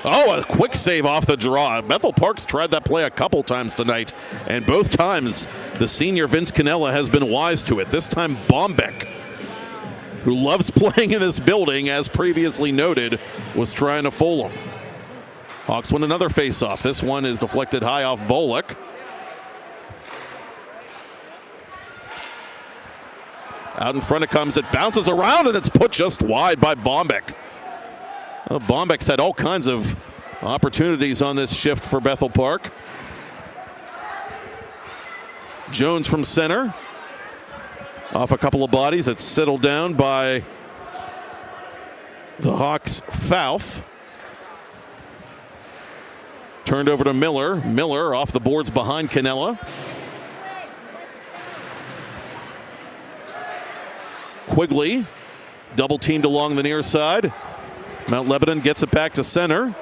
Oh, a quick save off the draw. Bethel Park's tried that play a couple times tonight, and both times the senior Vince Canella has been wise to it. This time Bombeck, who loves playing in this building, as previously noted, was trying to fool him. Hawks win another faceoff. This one is deflected high off Volek. Out in front it comes. It bounces around, and it's put just wide by Bombeck. Well, Bombeck's had all kinds of opportunities on this shift for Bethel Park. Jones from center. Off a couple of bodies. It's settled down by the Hawks' Fouth. Turned over to Miller. Miller off the boards behind Canella. Quigley double teamed along the near side. Mount Lebanon gets it back to center.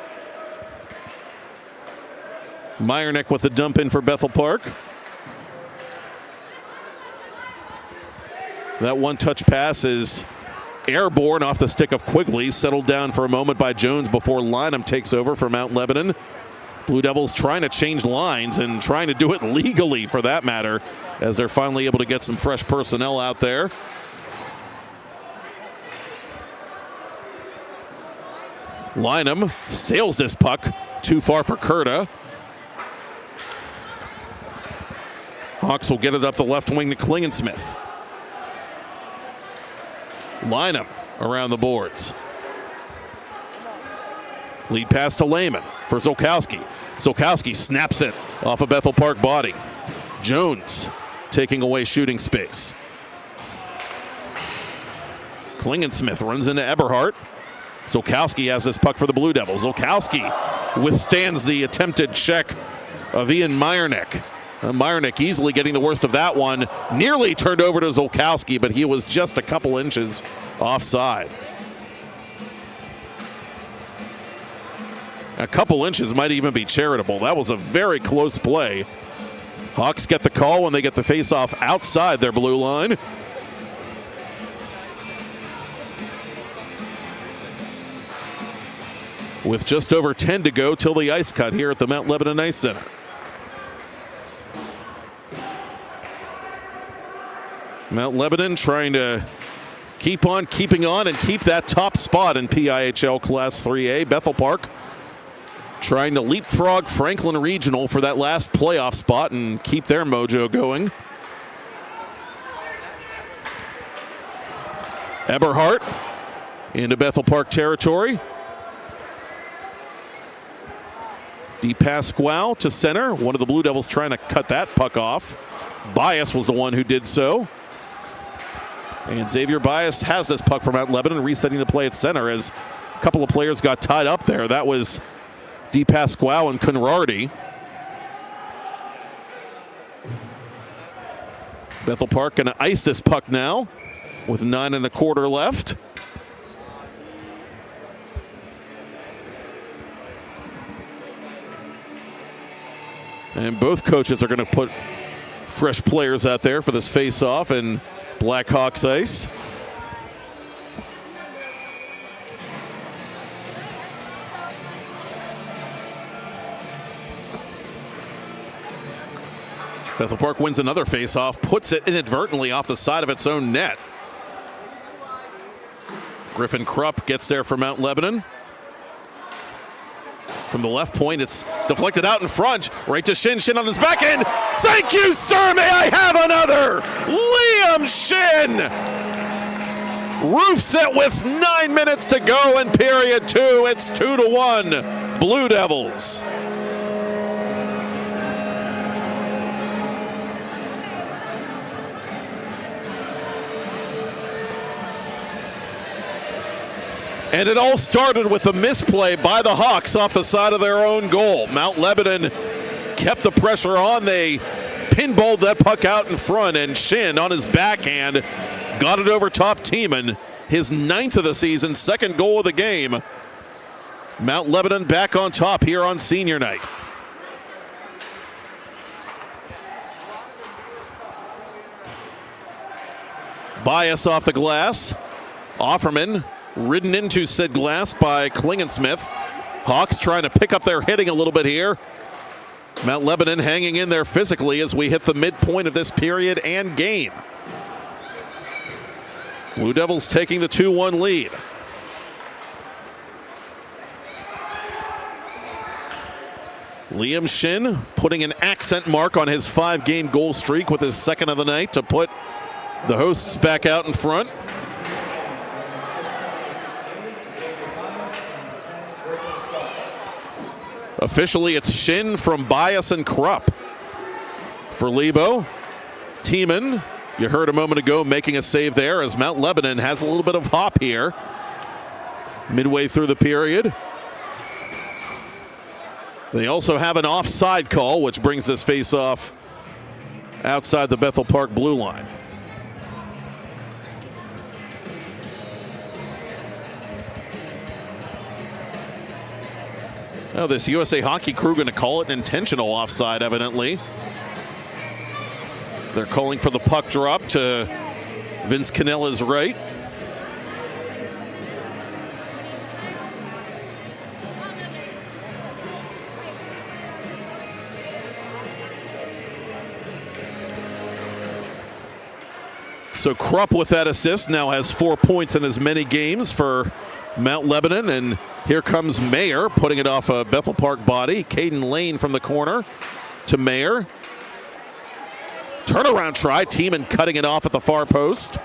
Meyernick with the dump in for Bethel Park. That one-touch pass is airborne off the stick of Quigley, settled down for a moment by Jones before Lynham takes over for Mount Lebanon. Blue Devils trying to change lines and trying to do it legally, for that matter, as they're finally able to get some fresh personnel out there. Lynham sails this puck too far for Curta. Hawks will get it up the left wing to Klingensmith. Lynham around the boards. Lead pass to Lehman for Zolkowski. Zolkowski snaps it off a Bethel Park body. Jones taking away shooting space. Klingensmith runs into Eberhardt. Zolkowski has this puck for the Blue Devils. Zolkowski withstands the attempted check of Ian Meyernick. Meyernick easily getting the worst of that one. Nearly turned over to Zolkowski, but he was just a couple inches offside. A couple inches might even be charitable. That was a very close play. Hawks get the call when they get the faceoff outside their blue line. With just over 10 to go till the ice cut here at the Mount Lebanon Ice Center. Mount Lebanon trying to keep on keeping on and keep that top spot in PIHL Class 3A. Bethel Park trying to leapfrog Franklin Regional for that last playoff spot and keep their mojo going. Eberhardt into Bethel Park territory. DePasquale to center. One of the Blue Devils trying to cut that puck off. Bias was the one who did so. And Xavier Bias has this puck from Mount Lebanon, resetting the play at center as a couple of players got tied up there. That was DePasquale and Conrardi. Bethel Park going to ice this puck now with 9 1/4 left. And both coaches are going to put fresh players out there for this face-off in Blackhawks ice. Bethel Park wins another face-off, puts it inadvertently off the side of its own net. Griffin Krupp gets there for Mount Lebanon. From the left point, it's deflected out in front, right to Shin. Shin on his back end. Thank you, sir. May I have another? Liam Shin roofs it with 9 minutes to go in period 2. It's 2-1 Blue Devils. And it all started with a misplay by the Hawks off the side of their own goal. Mount Lebanon kept the pressure on. They pinballed that puck out in front, and Shin on his backhand got it over top Tiemann. His 9th of the season, 2nd goal of the game. Mount Lebanon back on top here on senior night. Bias off the glass. Offerman ridden into said glass by Klingensmith. Hawks trying to pick up their hitting a little bit here. Mount Lebanon hanging in there physically as we hit the midpoint of this period and game. Blue Devils taking the 2-1 lead. Liam Shin putting an accent mark on his 5-game goal streak with his 2nd of the night to put the hosts back out in front. Officially, it's Shin from Bias and Krupp. For Lebo, Tiemann, you heard a moment ago, making a save there as Mount Lebanon has a little bit of hop here. Midway through the period. They also have an offside call, which brings this face-off outside the Bethel Park blue line. Now this USA Hockey crew going to call it an intentional offside, evidently. They're calling for the puck drop to Vince Canella's right. So Krupp with that assist now has 4 points in as many games for Mount Lebanon, and here comes Mayer putting it off a Bethel Park body. Caden Lane from the corner to Mayer. Turnaround try, Tiemann cutting it off at the far post.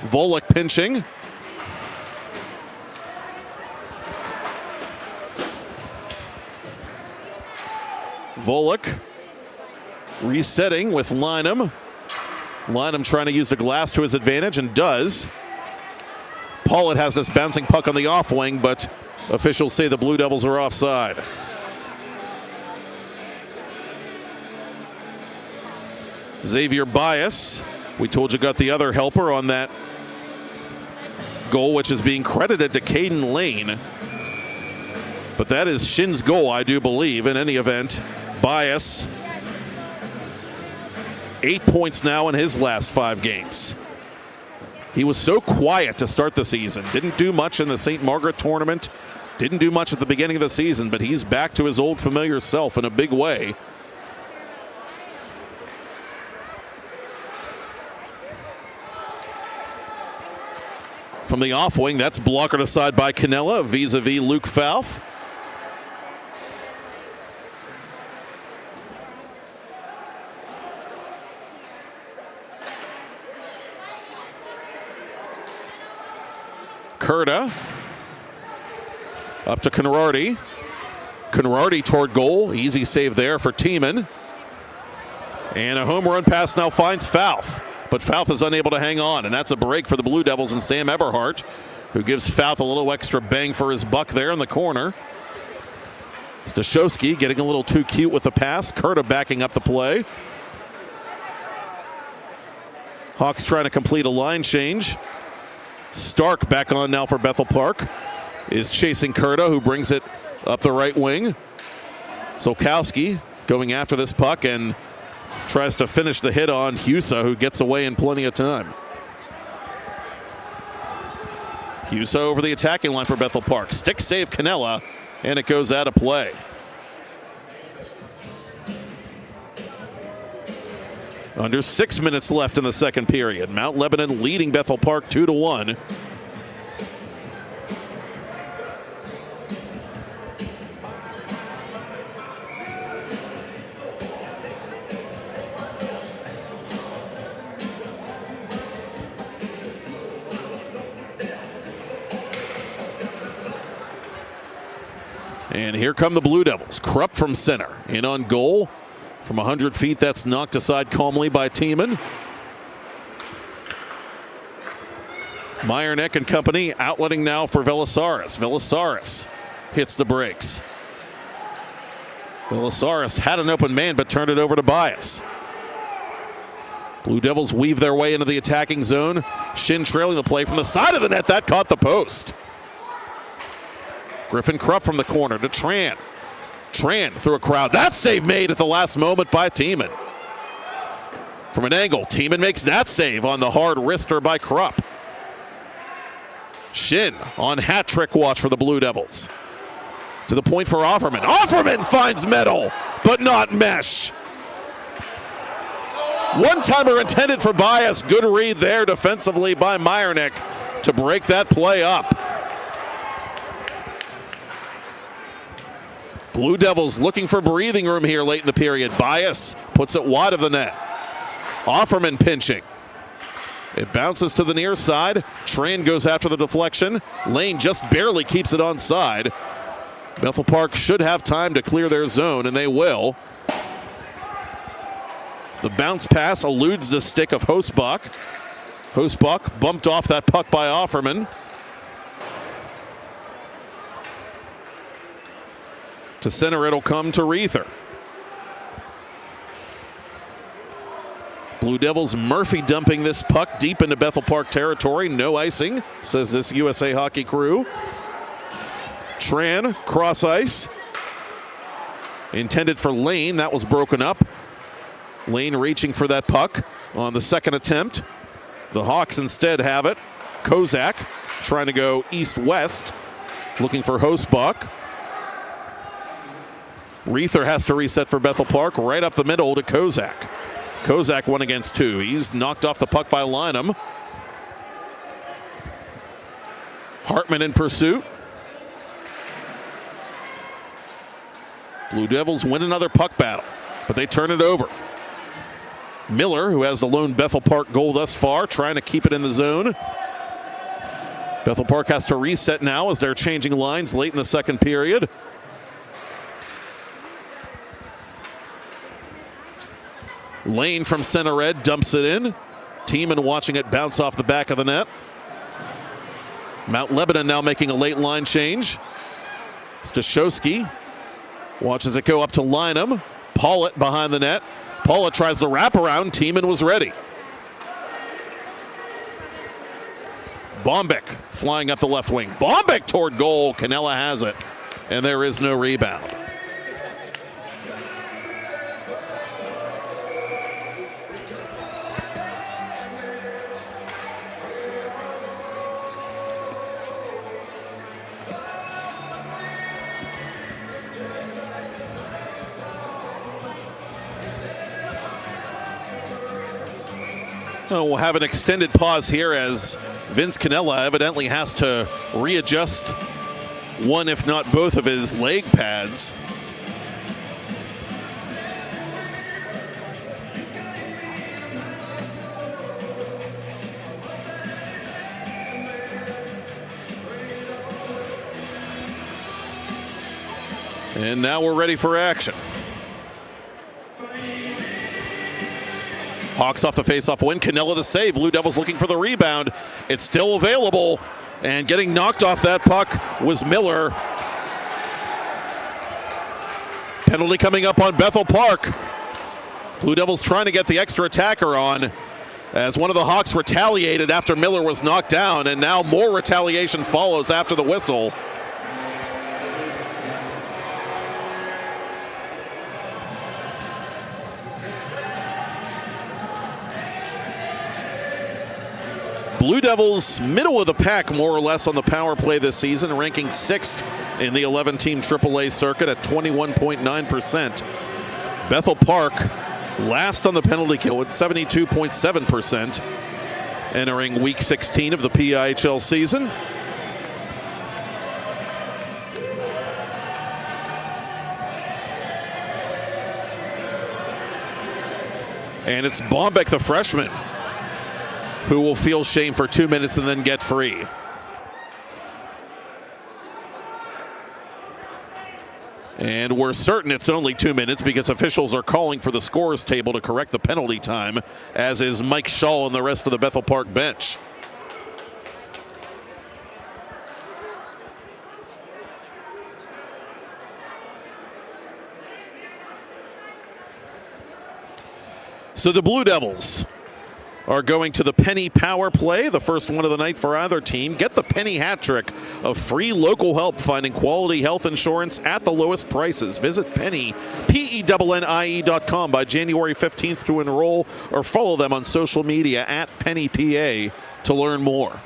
Volek pinching. Volek resetting with Lynham. Lynham trying to use the glass to his advantage, and does. Pollitt has this bouncing puck on the off wing, but officials say the Blue Devils are offside. Xavier Bias, we told you, got the other helper on that goal, which is being credited to Caden Lane. But that is Shin's goal, I do believe. In any event, Bias, 8 points now in his last 5 games. He was so quiet to start the season. Didn't do much in the St. Margaret tournament. Didn't do much at the beginning of the season, but he's back to his old familiar self in a big way. From the off wing, that's blockered aside by Canella vis-a-vis Luke Falth. Curda up to Conrarty. Conrarty toward goal. Easy save there for Tiemann. And a home run pass now finds Falth. But Falth is unable to hang on. And that's a break for the Blue Devils and Sam Eberhardt, who gives Falth a little extra bang for his buck there in the corner. Stashowski getting a little too cute with the pass. Curda backing up the play. Hawks trying to complete a line change. Stark back on now for Bethel Park is chasing Curda, who brings it up the right wing. Solkowski going after this puck and tries to finish the hit on Husa, who gets away in plenty of time. Husa over the attacking line for Bethel Park. Stick save Canella, and it goes out of play. Under 6 minutes left in the second period. Mount Lebanon leading Bethel Park 2-1. And here come the Blue Devils. Krupp from center. In on goal. From 100 feet, that's knocked aside calmly by Tiemann. Meyerneck and company outletting now for Velisaris. Velisaris hits the brakes. Velisaris had an open man but turned it over to Bias. Blue Devils weave their way into the attacking zone. Shin trailing the play from the side of the net. That caught the post. Griffin Krupp from the corner to Tran. Tran through a crowd. That save made at the last moment by Tiemann. From an angle, Tiemann makes that save on the hard wrister by Krupp. Shin on hat trick watch for the Blue Devils. To the point for Offerman. Offerman finds metal, but not mesh. One-timer intended for Bias. Good read there defensively by Meyerneck to break that play up. Blue Devils looking for breathing room here late in the period. Bias puts it wide of the net. Offerman pinching. It bounces to the near side. Tran goes after the deflection. Lane just barely keeps it onside. Bethel Park should have time to clear their zone, and they will. The bounce pass eludes the stick of Hosbach. Hosbach bumped off that puck by Offerman. To center, it'll come to Reether. Blue Devils Murphy dumping this puck deep into Bethel Park territory. No icing, says this USA hockey crew. Tran, cross ice. Intended for Lane, that was broken up. Lane reaching for that puck on the second attempt. The Hawks instead have it. Kozak trying to go east-west, looking for Hosbach. Reether has to reset for Bethel Park, right up the middle to Kozak. Kozak 1 against 2. He's knocked off the puck by Lynham. Hartman in pursuit. Blue Devils win another puck battle, but they turn it over. Miller, who has the lone Bethel Park goal thus far, trying to keep it in the zone. Bethel Park has to reset now as they're changing lines late in the second period. Lane from center red dumps it in. Tiemann watching it bounce off the back of the net. Mount Lebanon now making a late line change. Stashowski watches it go up to Lynham. Pollitt behind the net. Pollitt tries to wrap around. Tiemann was ready. Bombeck flying up the left wing. Bombeck toward goal. Canella has it. And there is no rebound. We'll have an extended pause here as Vince Canella evidently has to readjust one, if not both, of his leg pads. And now we're ready for action. Hawks off the faceoff win. Canella the save. Blue Devils looking for the rebound. It's still available. And getting knocked off that puck was Miller. Penalty coming up on Bethel Park. Blue Devils trying to get the extra attacker on as one of the Hawks retaliated after Miller was knocked down. And now more retaliation follows after the whistle. Blue Devils, middle of the pack more or less on the power play this season, ranking 6th in the 11-team AAA circuit at 21.9%. Bethel Park, last on the penalty kill at 72.7%, entering week 16 of the PIHL season. And it's Bombeck, the freshman, who will feel shame for 2 minutes and then get free. And we're certain it's only 2 minutes because officials are calling for the scores table to correct the penalty time, as is Mike Shaw and the rest of the Bethel Park bench. So the Blue Devils are going to the penny power play, the first one of the night for either team. Get the penny hat trick of free local help finding quality health insurance at the lowest prices. Visit Penny, PENNIE.com by January 15th to enroll, or follow them on social media at PennyPA to learn more.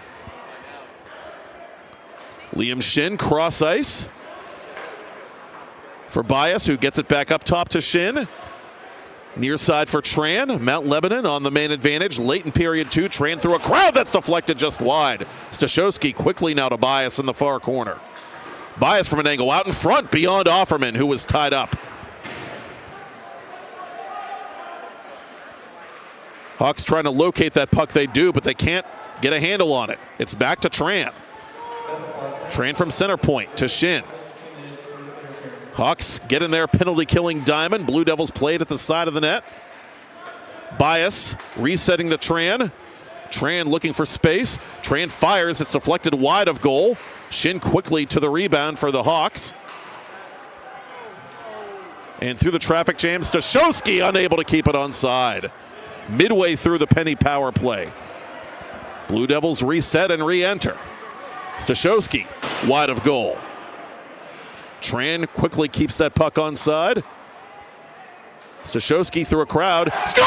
Liam Shin, cross ice for Bias, who gets it back up top to Shin. Near side for Tran. Mount Lebanon on the man advantage. Late in period 2. Tran through a crowd that's deflected just wide. Stashowski quickly now to Bias in the far corner. Bias from an angle out in front beyond Offerman, who was tied up. Hawks trying to locate that puck. They do, but they can't get a handle on it. It's back to Tran. Tran from center point to Shin. Hawks get in there, penalty-killing diamond. Blue Devils played at the side of the net. Bias resetting to Tran. Tran looking for space. Tran fires. It's deflected wide of goal. Shin quickly to the rebound for the Hawks. And through the traffic jam, Stashowski unable to keep it onside. Midway through the penny power play. Blue Devils reset and re-enter. Stashowski wide of goal. Tran quickly keeps that puck onside. Stashowski through a crowd. Score!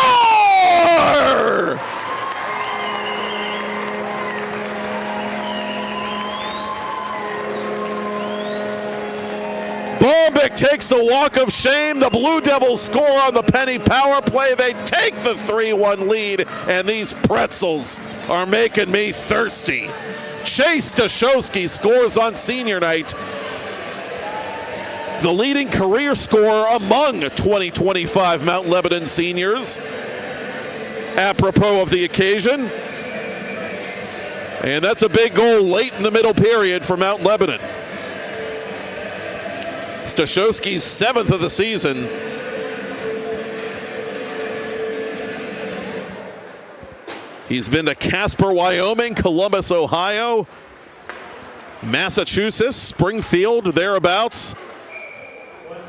Bombeck takes the walk of shame. The Blue Devils score on the penny power play. They take the 3-1 lead, and these pretzels are making me thirsty. Chase Stashowski scores on senior night, the leading career scorer among 2025 Mount Lebanon seniors, apropos of the occasion. And that's a big goal late in the middle period for Mount Lebanon. Stashowski's 7th of the season. He's been to Casper, Wyoming, Columbus, Ohio, Massachusetts, Springfield, thereabouts.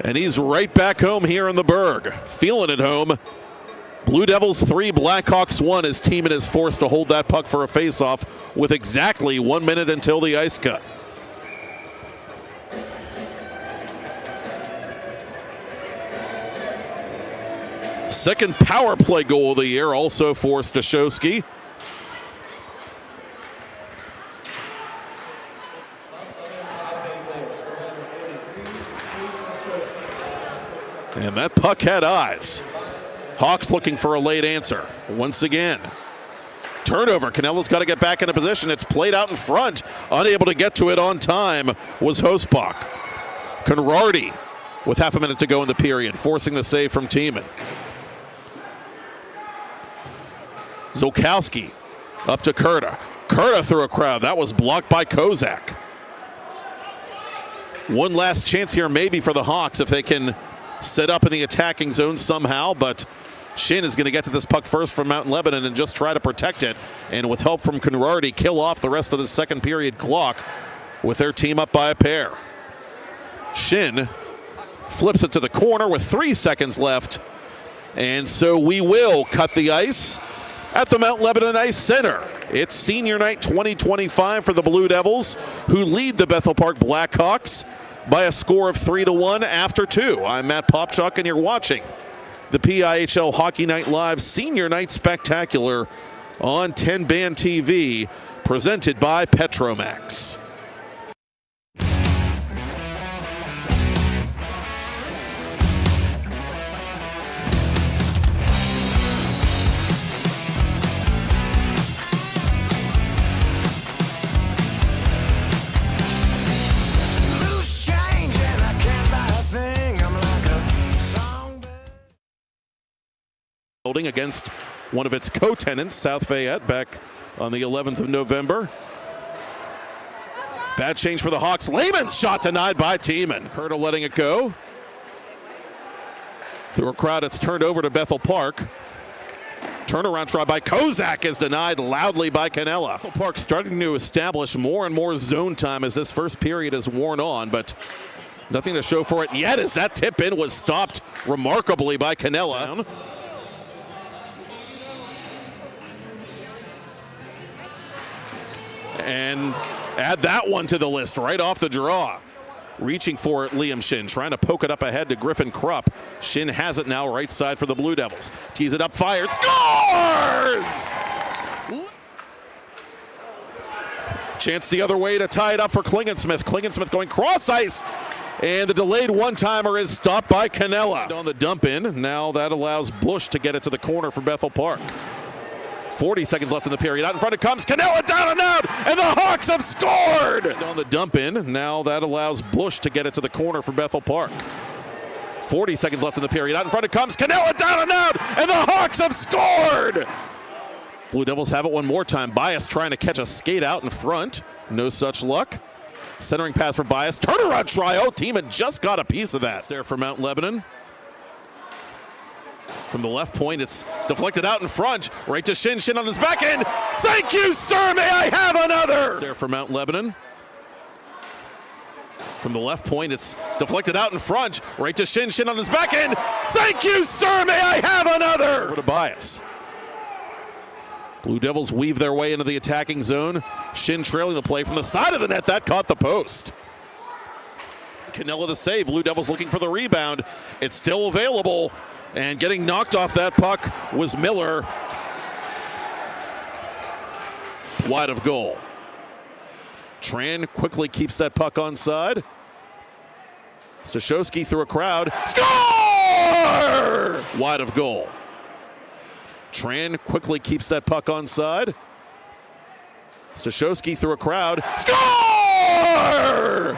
And he's right back home here in the Berg, feeling at home. Blue Devils 3, Blackhawks 1. His team is forced to hold that puck for a faceoff with exactly 1 minute until the ice cut. Second power play goal of the year, also for Stashowski. And that puck had eyes. Hawks looking for a late answer once again. Turnover. Canella's got to get back into position. It's played out in front. Unable to get to it on time was Hostbach. Conrarty with half a minute to go in the period, forcing the save from Tiemann. Zolkowski up to Kurta. Kurta through a crowd. That was blocked by Kozak. One last chance here maybe for the Hawks if they can set up in the attacking zone somehow, but Shin is going to get to this puck first from Mount Lebanon and just try to protect it, and with help from Conrarty, kill off the rest of the second period clock with their team up by a pair. Shin flips it to the corner with 3 seconds left, and so we will cut the ice at the Mount Lebanon Ice Center. It's senior night 2025 for the Blue Devils, who lead the Bethel Park Blackhawks by a score of 3-1 after 2. I'm Matt Popchuk, and you're watching the PIHL Hockey Night Live Senior Night Spectacular on TenbandTV, presented by Petromax. Against one of its co-tenants, South Fayette, back on the 11th of November. Bad change for the Hawks. Lehman's shot denied by Tiemann. Curto letting it go. Through a crowd, it's turned over to Bethel Park. Turnaround try by Kozak is denied loudly by Canella. Bethel Park starting to establish more and more zone time as this first period has worn on, but nothing to show for it yet as that tip in was stopped remarkably by Canella. And add that one to the list right off the draw. Reaching for it, Liam Shin, trying to poke it up ahead to Griffin Krupp. Shin has it now right side for the Blue Devils. Tees it up, fired, scores! Chance the other way to tie it up for Klingensmith. Klingensmith going cross ice. And the delayed one-timer is stopped by Canella. On the dump in, now that allows Bush to get it to the corner for Bethel Park. 40 seconds left in the period. Out in front it comes. Canella down and out, and the Hawks have scored! On the dump in, now that allows Bush to get it to the corner for Bethel Park. 40 seconds left in the period. Out in front it comes. Canella down and out, and the Hawks have scored! Blue Devils have it one more time. Bias trying to catch a skate out in front. No such luck. Centering pass for Bias. Turnaround try. Oh, Tiemann just got a piece of that. It's there for Mount Lebanon. From the left point, it's deflected out in front. Right to Shin. Shin on his back end. Thank you, sir. May I have another? It's there for Mount Lebanon. From the left point, it's deflected out in front. Right to Shin. Shin on his back end. Thank you, sir. May I have another? Over to Bias. Blue Devils weave their way into the attacking zone. Shin trailing the play from the side of the net. That caught the post. Canella the save. Blue Devils looking for the rebound. It's still available. And getting knocked off that puck was Miller. Wide of goal. Tran quickly keeps that puck onside. Stashowski through a crowd. Score! Wide of goal. Tran quickly keeps that puck onside. Stashowski through a crowd. Score!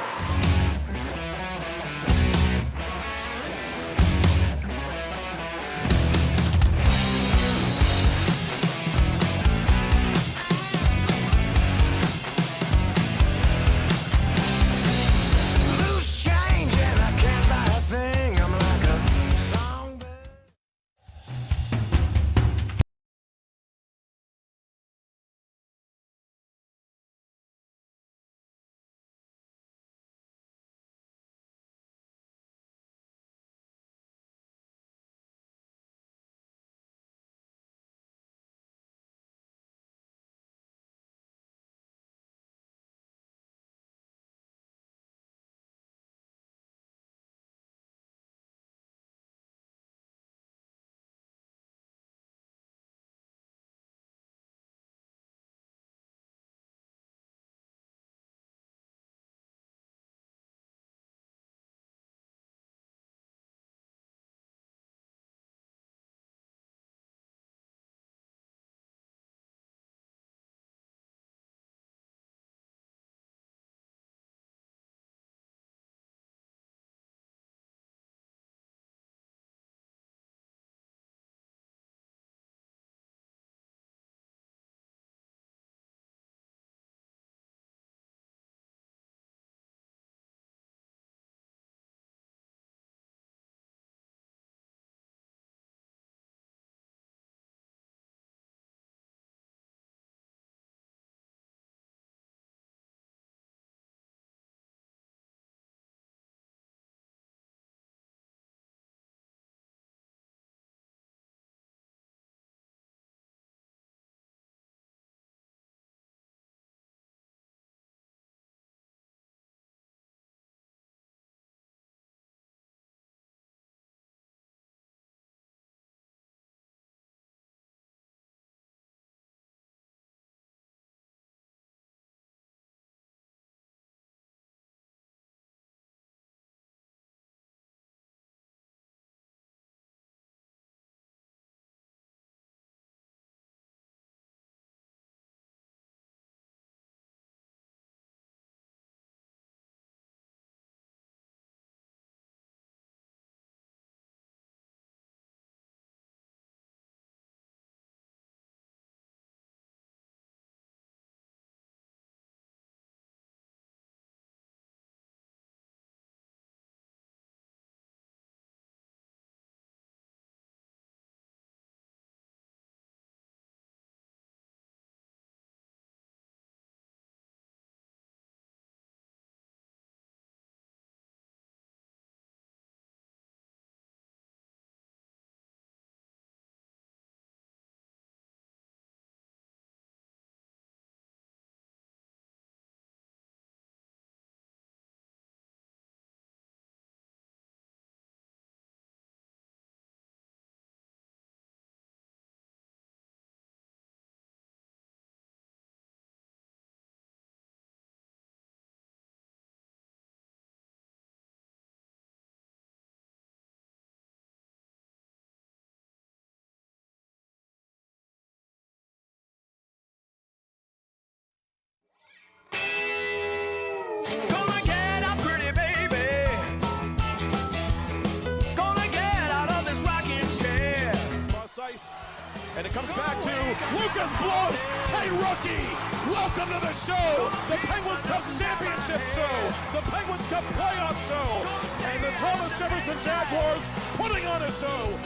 comes back to Lucas Blows. Hey, rookie, welcome to the show, the Penguins Cup Championship show, the Penguins Cup playoff show, and the Thomas Jefferson Jaguars putting on a show.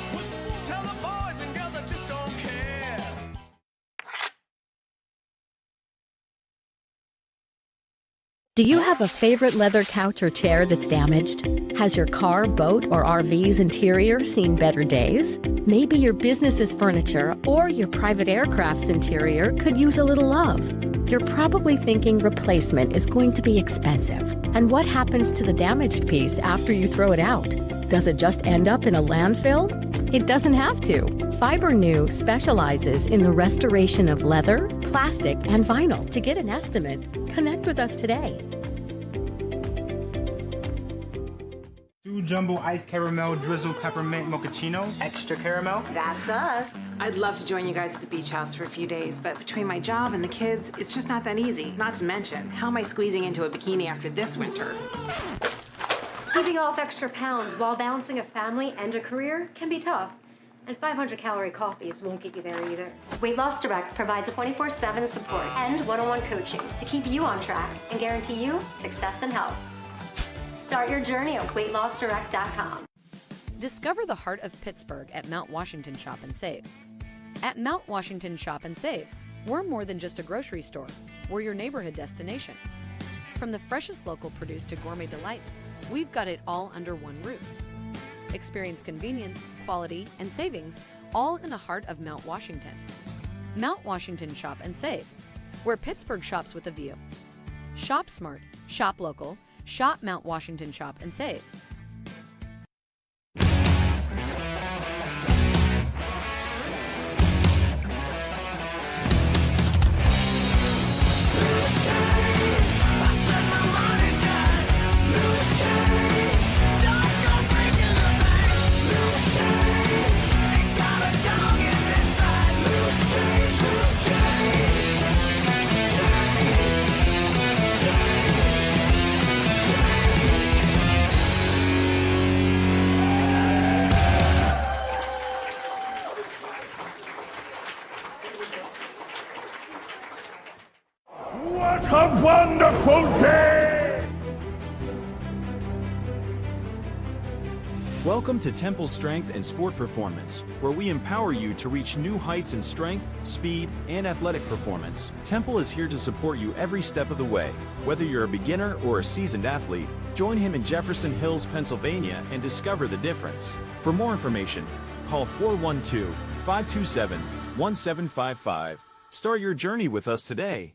Tell the boys and girls I just don't care. Do you have a favorite leather couch or chair that's damaged? Has your car, boat, or RV's interior seen better days? Maybe your business's furniture or your private aircraft's interior could use a little love. You're probably thinking replacement is going to be expensive. And what happens to the damaged piece after you throw it out? Does it just end up in a landfill? It doesn't have to. Fiber New specializes in the restoration of leather, plastic, and vinyl. To get an estimate, connect with us today. 2 jumbo ice caramel drizzle peppermint mochaccino, extra caramel. That's us. I'd love to join you guys at the beach house for a few days, but between my job and the kids, it's just not that easy. Not to mention, how am I squeezing into a bikini after this winter? Keeping off extra pounds while balancing a family and a career can be tough. And 500-calorie coffees won't get you there either. Weight Loss Direct provides a 24/7 support and one-on-one coaching to keep you on track and guarantee you success and health. Start your journey at weightlossdirect.com. Discover the heart of Pittsburgh at Mount Washington Shop and Save. At Mount Washington Shop and Save, we're more than just a grocery store. We're your neighborhood destination. From the freshest local produce to gourmet delights, we've got it all under one roof. Experience convenience, quality, and savings, all in the heart of Mount Washington. Mount Washington Shop and Save, where Pittsburgh shops with a view. Shop smart, shop local, shop Mount Washington Shop and Save. What a wonderful day! Welcome to Temple Strength and Sport Performance, where we empower you to reach new heights in strength, speed, and athletic performance. Temple is here to support you every step of the way. Whether you're a beginner or a seasoned athlete, join him in Jefferson Hills, Pennsylvania, and discover the difference. For more information, call 412-527-1755. Start your journey with us today.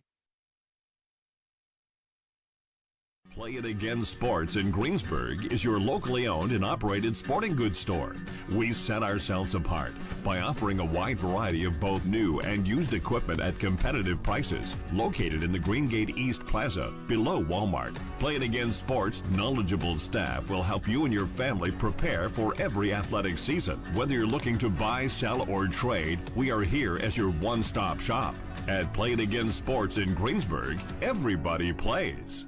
Play It Again Sports in Greensburg is your locally owned and operated sporting goods store. We set ourselves apart by offering a wide variety of both new and used equipment at competitive prices, located in the Greengate East Plaza, below Walmart. Play It Again Sports' knowledgeable staff will help you and your family prepare for every athletic season. Whether you're looking to buy, sell, or trade, we are here as your one-stop shop. At Play It Again Sports in Greensburg, everybody plays.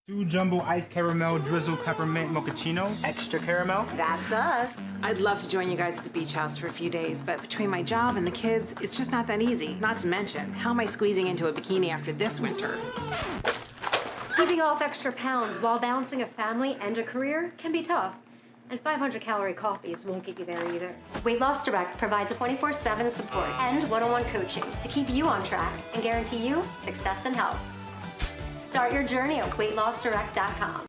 2 jumbo ice caramel drizzle peppermint mochaccino, extra caramel. That's us. I'd love to join you guys at the beach house for a few days, but between my job and the kids, it's just not that easy. Not to mention, how am I squeezing into a bikini after this winter? Keeping off extra pounds while balancing a family and a career can be tough. And 500-calorie coffees won't get you there either. Weight Loss Direct provides a 24/7 support and one-on-one coaching to keep you on track and guarantee you success and health. Start your journey at weightlossdirect.com.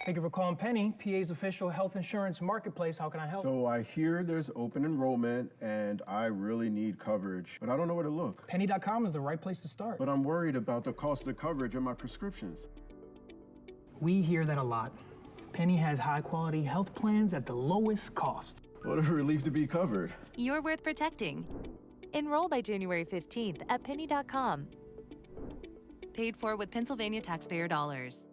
Thank you for calling Penny, PA's official health insurance marketplace. How can I help? So I hear there's open enrollment and I really need coverage, but I don't know where to look. Penny.com is the right place to start. But I'm worried about the cost of coverage and my prescriptions. We hear that a lot. Penny has high-quality health plans at the lowest cost. What a relief to be covered. You're worth protecting. Enroll by January 15th at penny.com. Paid for with Pennsylvania taxpayer dollars.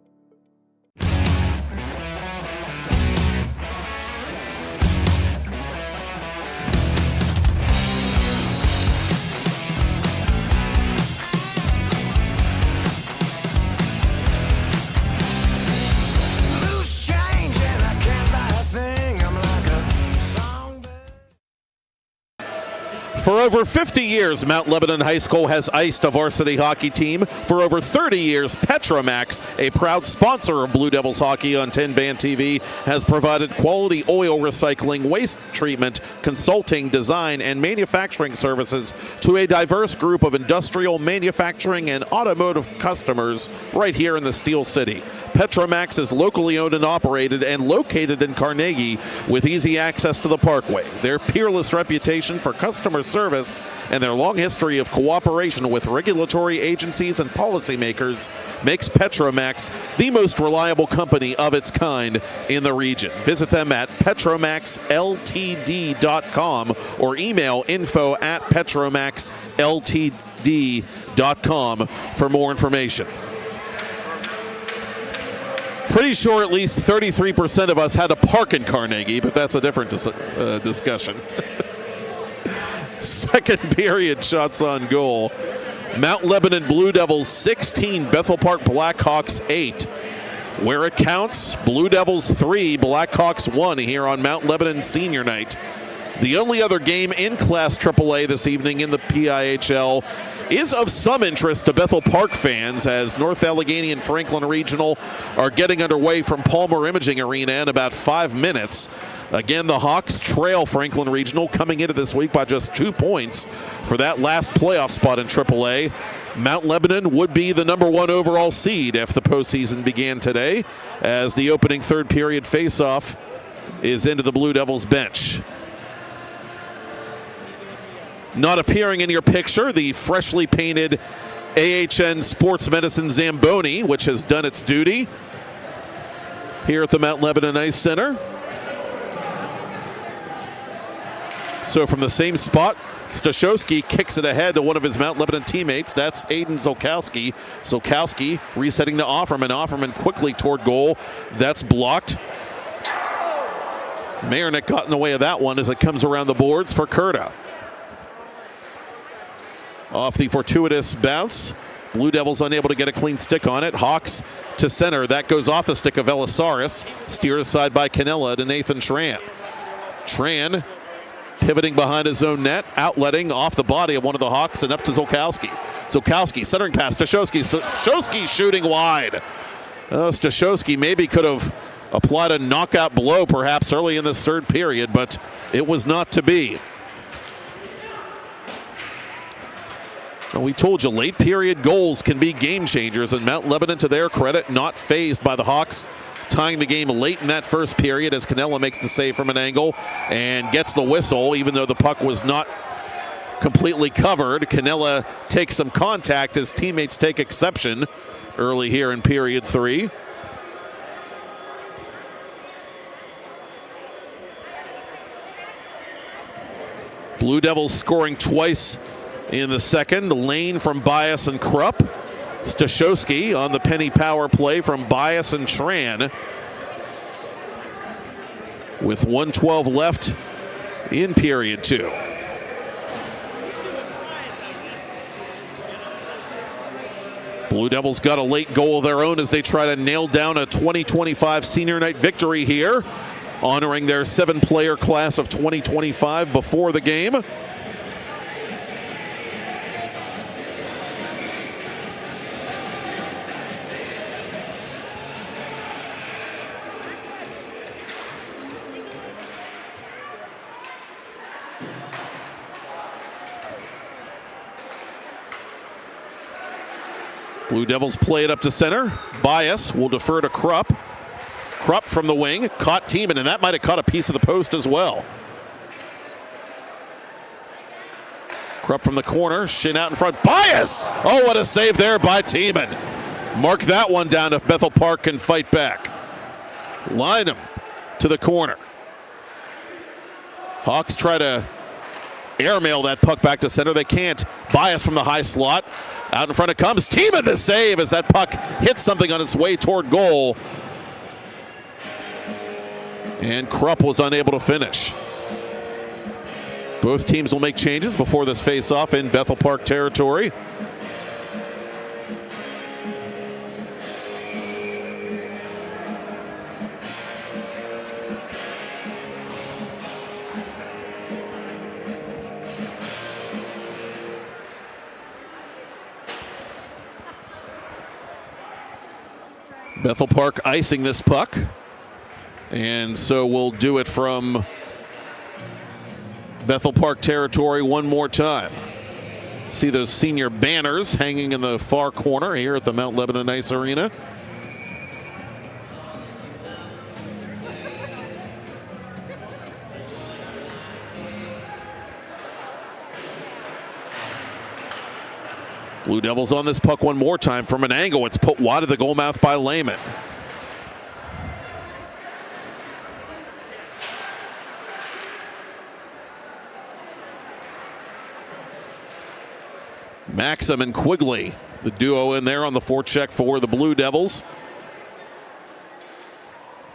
For over 50 years, Mount Lebanon High School has iced a varsity hockey team. For over 30 years, Petromax, a proud sponsor of Blue Devils hockey on TenbandTV, has provided quality oil recycling, waste treatment, consulting, design, and manufacturing services to a diverse group of industrial, manufacturing, and automotive customers right here in the Steel City. Petromax is locally owned and operated and located in Carnegie with easy access to the Parkway. Their peerless reputation for customer service and their long history of cooperation with regulatory agencies and policymakers makes Petromax the most reliable company of its kind in the region. Visit them at petromaxltd.com or email info@petromaxltd.com for more information. Pretty sure at least 33% of us had to park in Carnegie, but that's a different discussion. Second period shots on goal. Mount Lebanon Blue Devils 16, Bethel Park Blackhawks 8. Where it counts, Blue Devils 3, Blackhawks 1 here on Mount Lebanon Senior Night. The only other game in Class AAA this evening in the PIHL is of some interest to Bethel Park fans as North Allegheny and Franklin Regional are getting underway from Palmer Imaging Arena in about 5 minutes. Again, the Hawks trail Franklin Regional coming into this week by just 2 points for that last playoff spot in AAA. Mount Lebanon would be the #1 overall seed if the postseason began today, as the opening third period faceoff is into the Blue Devils bench. Not appearing in your picture, the freshly painted AHN Sports Medicine Zamboni, which has done its duty here at the Mount Lebanon Ice Center. So from the same spot, Stashowski kicks it ahead to one of his Mount Lebanon teammates. That's Aiden Zolkowski. Zolkowski resetting to Offerman. Offerman quickly toward goal. That's blocked. Marinick got in the way of that one as it comes around the boards for Kurta. Off the fortuitous bounce. Blue Devils unable to get a clean stick on it. Hawks to center. That goes off the stick of Elisaris. Steered aside by Canella to Nathan Tran. Tran pivoting behind his own net. Outletting off the body of one of the Hawks and up to Zolkowski. Zolkowski centering pass. Stashowski. Stashowski shooting wide. Stashowski maybe could have applied a knockout blow perhaps early in this third period, but it was not to be. Well, we told you late period goals can be game changers, and Mount Lebanon, to their credit, not fazed by the Hawks tying the game late in that first period as Canella makes the save from an angle and gets the whistle even though the puck was not completely covered. Canella takes some contact as teammates take exception early here in period 3. Blue Devils scoring twice in the second. Lane from Bias and Krupp. Stashowski on the penny power play from Bias and Tran. With 1:12 left in period 2. Blue Devils got a late goal of their own as they try to nail down a 2025 senior night victory here, honoring their 7-player class of 2025 before the game. Blue Devils play it up to center. Bias will defer to Krupp. Krupp from the wing, caught Tiemann, and that might have caught a piece of the post as well. Krupp from the corner, Shin out in front, Bias! Oh, what a save there by Tiemann. Mark that one down if Bethel Park can fight back. Line him to the corner. Hawks try to airmail that puck back to center. They can't. Bias from the high slot. Out in front it comes. Tiemann the save as that puck hits something on its way toward goal. And Krupp was unable to finish. Both teams will make changes before this face-off in Bethel Park territory. Bethel Park icing this puck. And so we'll do it from Bethel Park territory one more time. See those senior banners hanging in the far corner here at the Mount Lebanon Ice Arena. Blue Devils on this puck one more time from an angle. It's put wide of the goal mouth by Lehman. Maxim and Quigley, the duo in there on the forecheck for the Blue Devils.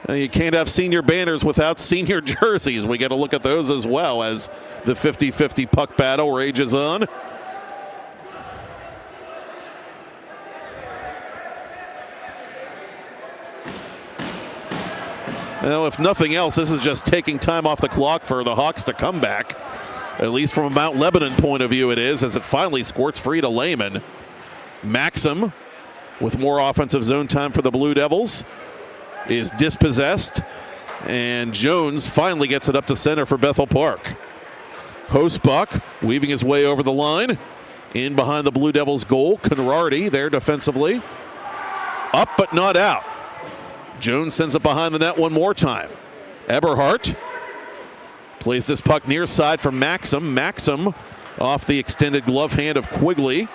And you can't have senior banners without senior jerseys. We got to look at those as well as the 50-50 puck battle rages on. Now, if nothing else, this is just taking time off the clock for the Hawks to come back. At least from a Mount Lebanon point of view it is, as it finally squirts free to Lehman. Maxim, with more offensive zone time for the Blue Devils, is dispossessed. And Jones finally gets it up to center for Bethel Park. Hostbuck weaving his way over the line. In behind the Blue Devils goal. Conradi there defensively. Up but not out. Jones sends it behind the net one more time. Eberhardt plays this puck near side for Maxim. Maxim off the extended glove hand of Quigley.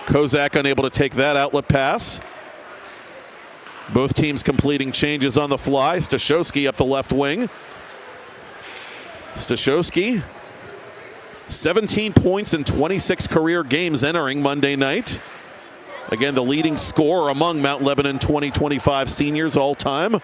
Kozak unable to take that outlet pass. Both teams completing changes on the fly. Stashowski up the left wing. Stashowski, 17 points in 26 career games entering Monday night. Again, the leading scorer among Mount Lebanon 2025 seniors all time.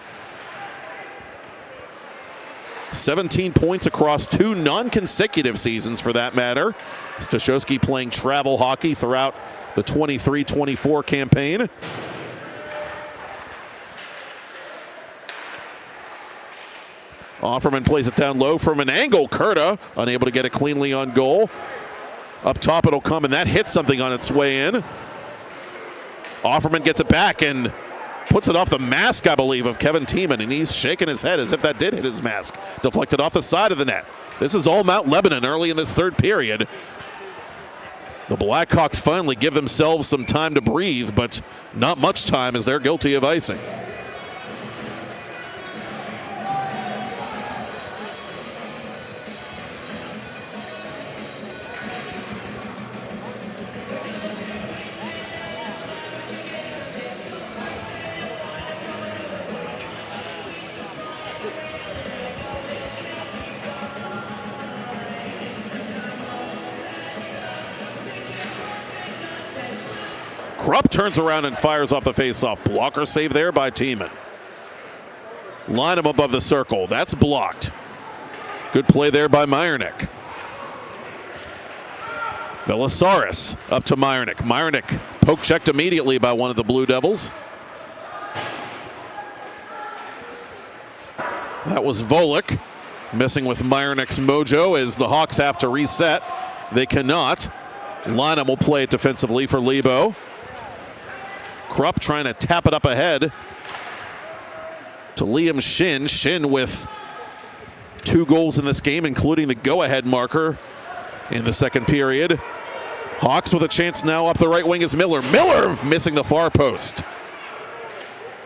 17 points across 2 non-consecutive seasons for that matter. Stashowski playing travel hockey throughout the 23-24 campaign. Offerman plays it down low from an angle. Kurta unable to get it cleanly on goal. Up top it'll come, and that hits something on its way in. Offerman gets it back and puts it off the mask, I believe, of Kevin Tiemann, and he's shaking his head as if that did hit his mask. Deflected off the side of the net. This is all Mount Lebanon early in this third period. The Blackhawks finally give themselves some time to breathe, but not much time as they're guilty of icing. Krupp turns around and fires off the faceoff. Blocker save there by Tiemann. Line him above the circle. That's blocked. Good play there by Meyernick. Velasaris up to Meyernick. Meyernick poke checked immediately by one of the Blue Devils. That was Volek messing with Meyernick's mojo as the Hawks have to reset. They cannot. Lynham will play it defensively for Lebo. Krupp trying to tap it up ahead to Liam Shin. Shin with 2 goals in this game, including the go-ahead marker in the second period. Hawks with a chance now up the right wing is Miller. Miller missing the far post.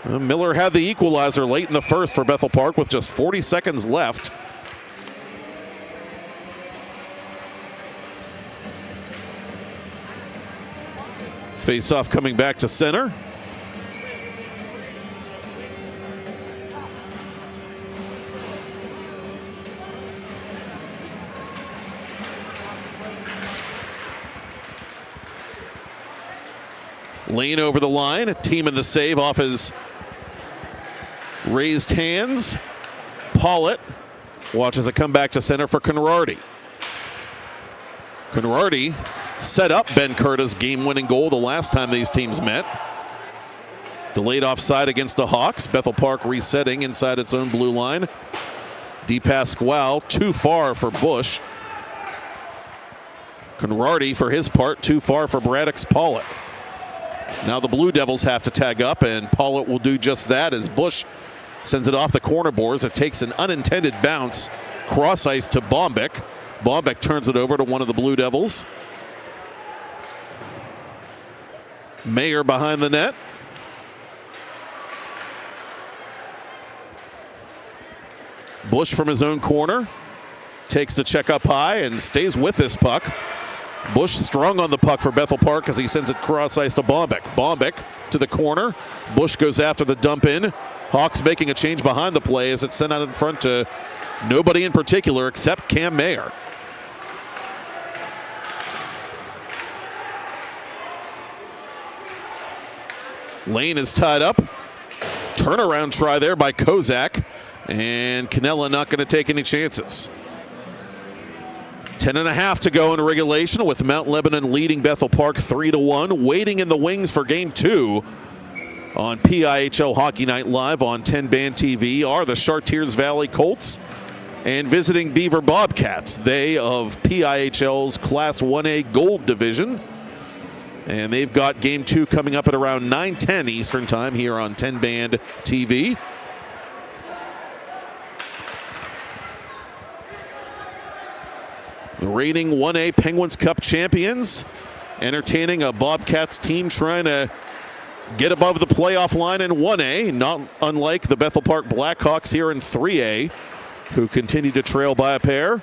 Miller had the equalizer late in the first for Bethel Park with just 40 seconds left. Face-off coming back to center. Lane over the line, a team in the save off his raised hands. Pollitt watches it come back to center for Conrarty. Conrarty set up Ben Curta's game-winning goal the last time these teams met. Delayed offside against the Hawks. Bethel Park resetting inside its own blue line. DePasquale too far for Bush. Conrarty, for his part, too far for Braddock's Pollitt. Now the Blue Devils have to tag up, and Pollitt will do just that as Bush sends it off the corner boards. It takes an unintended bounce cross ice to Bombeck. Bombeck turns it over to one of the Blue Devils. Mayer behind the net. Bush from his own corner takes the check up high and stays with this puck. Bush strong on the puck for Bethel Park as he sends it cross ice to Bombeck. Bombeck to the corner. Bush goes after the dump in. Hawks making a change behind the play as it's sent out in front to nobody in particular except Cam Mayer. Lane is tied up. Turnaround try there by Kozak. And Canella not going to take any chances. 10.5 to go in regulation with Mount Lebanon leading Bethel Park 3-1. Waiting in the wings for game 2 on PIHL Hockey Night Live on TenbandTV are the Chartiers Valley Colts and visiting Beaver Bobcats. They of PIHL's Class 1A Gold Division. And they've got game 2 coming up at around 9:10 Eastern Time here on TenbandTV. The reigning 1A Penguins Cup champions entertaining a Bobcats team trying to get above the playoff line in 1A, not unlike the Bethel Park Blackhawks here in 3A, who continue to trail by a pair.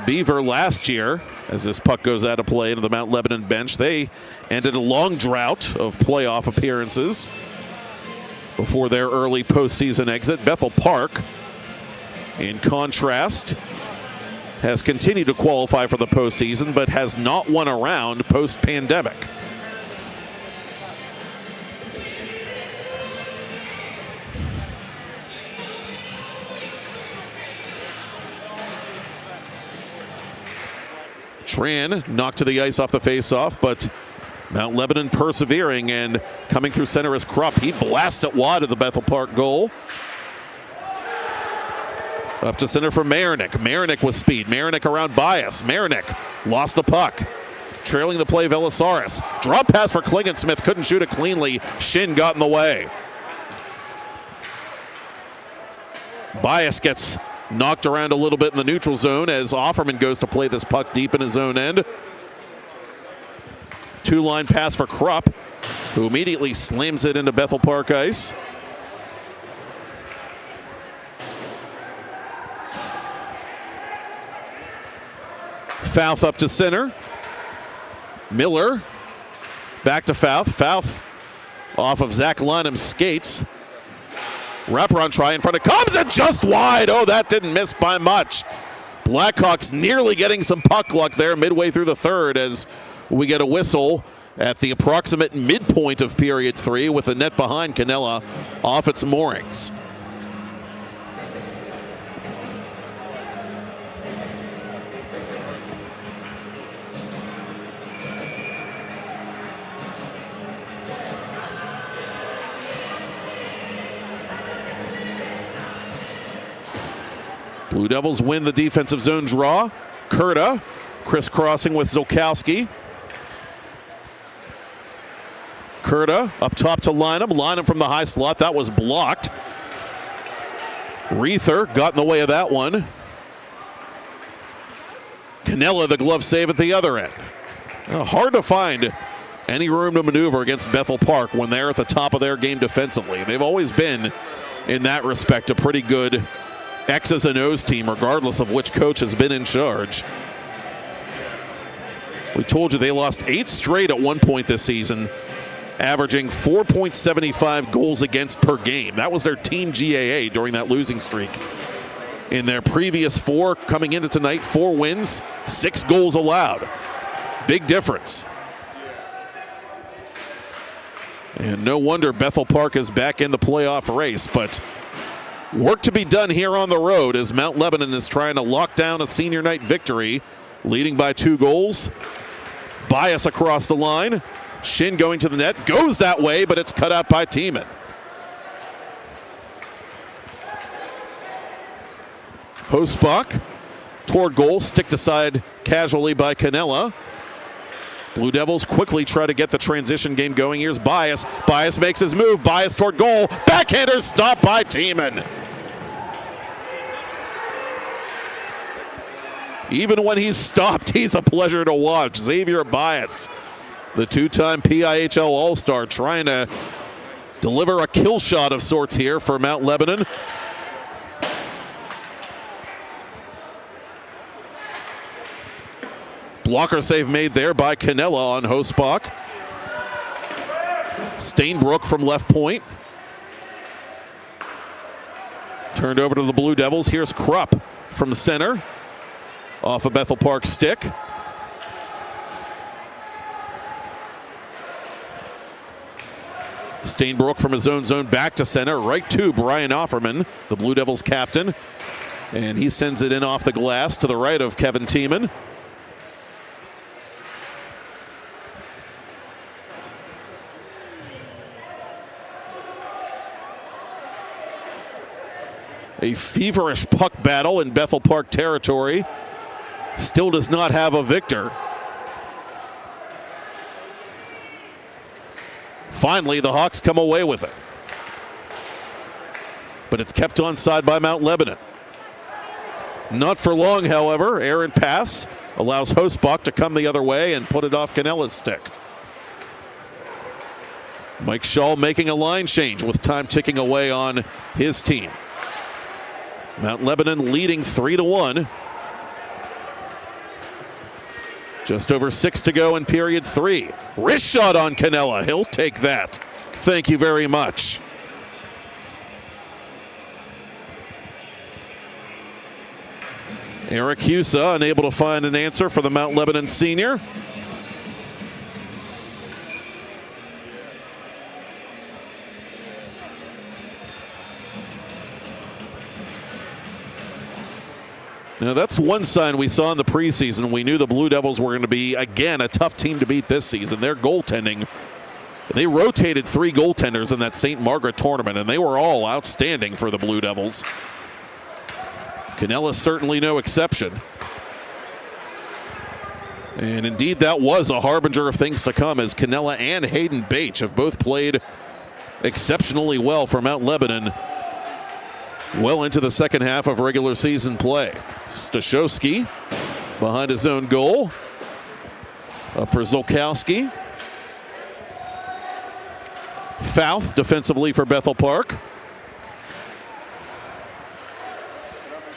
Beaver last year, as this puck goes out of play into the Mount Lebanon bench, they ended a long drought of playoff appearances before their early postseason exit. Bethel Park, in contrast, has continued to qualify for the postseason, but has not won a round post-pandemic. Tran knocked to the ice off the faceoff, but Mount Lebanon persevering, and coming through center is Krupp. He blasts it wide of the Bethel Park goal. Up to center for Marinick. Marinick with speed. Marinick around Bias. Marinick lost the puck. Trailing the play, Velisaris. Drop pass for Klingensmith. Couldn't shoot it cleanly. Shin got in the way. Bias gets knocked around a little bit in the neutral zone as Offerman goes to play this puck deep in his own end. Two-line pass for Krupp, who immediately slams it into Bethel Park ice. Fouth up to center. Miller back to Fouth. Fouth off of Zach Lynham's skates. Wraparound try in front of comes and just wide. Oh, that didn't miss by much. Blackhawks nearly getting some puck luck there midway through the third as we get a whistle at the approximate midpoint of period 3 with the net behind Canella off its moorings. Blue Devils win the defensive zone draw. Kurta crisscrossing with Zolkowski. Kurta up top to Lynham. Lynham from the high slot. That was blocked. Reether got in the way of that one. Canella, the glove save at the other end. Hard to find any room to maneuver against Bethel Park when they're at the top of their game defensively. They've always been, in that respect, a pretty good X's and O's team, regardless of which coach has been in charge. We told you they lost 8 straight at one point this season, averaging 4.75 goals against per game. That was their team GAA during that losing streak. In their previous 4 coming into tonight, 4 wins, 6 goals allowed. Big difference. And no wonder Bethel Park is back in the playoff race, but work to be done here on the road as Mount Lebanon is trying to lock down a senior night victory, leading by 2 goals. Bias across the line. Shin going to the net, goes that way, but it's cut out by Tiemann. Hosbach toward goal, sticked aside casually by Canella. Blue Devils quickly try to get the transition game going. Here's Bias. Bias makes his move. Bias toward goal. Backhander stopped by Tiemann. Even when he's stopped, he's a pleasure to watch. Xavier Bias, the 2-time PIHL All-Star, trying to deliver a kill shot of sorts here for Mount Lebanon. Blocker save made there by Canella on Hosbach. Stainbrook from left point. Turned over to the Blue Devils. Here's Krupp from center. Off a Bethel Park stick. Stainbrook from his own zone back to center. Right to Brian Offerman, the Blue Devils captain. And he sends it in off the glass to the right of Kevin Tiemann. A feverish puck battle in Bethel Park territory. Still does not have a victor. Finally, the Hawks come away with it. But it's kept onside by Mount Lebanon. Not for long, however. Errant pass allows Hosbach to come the other way and put it off Canella's stick. Mike Shaw making a line change with time ticking away on his team. Mount Lebanon leading 3-1. Just over 6 to go in period 3. Wrist shot on Canella. He'll take that. Thank you very much. Eric Husa unable to find an answer for the Mount Lebanon senior. Now that's one sign we saw in the preseason. We knew the Blue Devils were going to be, again, a tough team to beat this season. Their goaltending, they rotated 3 goaltenders in that St. Margaret tournament, and they were all outstanding for the Blue Devils. Canella certainly no exception. And indeed, that was a harbinger of things to come, as Canella and Hayden Bache have both played exceptionally well for Mount Lebanon well into the second half of regular season play. Stashowski behind his own goal. Up for Zolkowski. Fouth defensively for Bethel Park.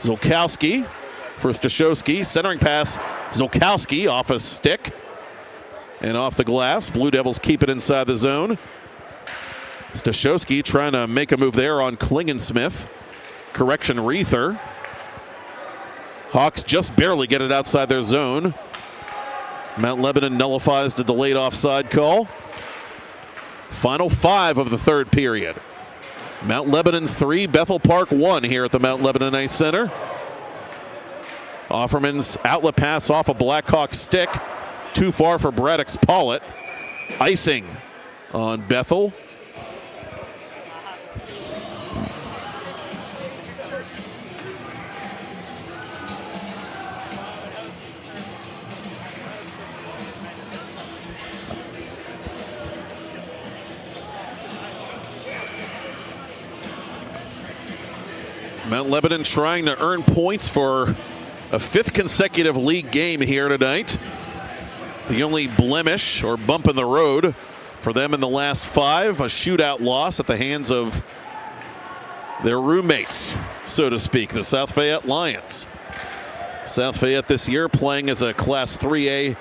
Zolkowski for Stashowski. Centering pass. Zolkowski off a stick and off the glass. Blue Devils keep it inside the zone. Stashowski trying to make a move there on Klingensmith. Correction, Reether. Hawks just barely get it outside their zone. Mount Lebanon nullifies the delayed offside call. Final 5 of the third period. Mount Lebanon 3, Bethel Park 1 here at the Mount Lebanon Ice Center. Offerman's outlet pass off a Blackhawk stick. Too far for Braddock's Pollitt. Icing on Bethel. Mount Lebanon trying to earn points for a 5th consecutive league game here tonight. The only blemish or bump in the road for them in the last 5, a shootout loss at the hands of their roommates, so to speak, the South Fayette Lions. South Fayette this year playing as a Class 3A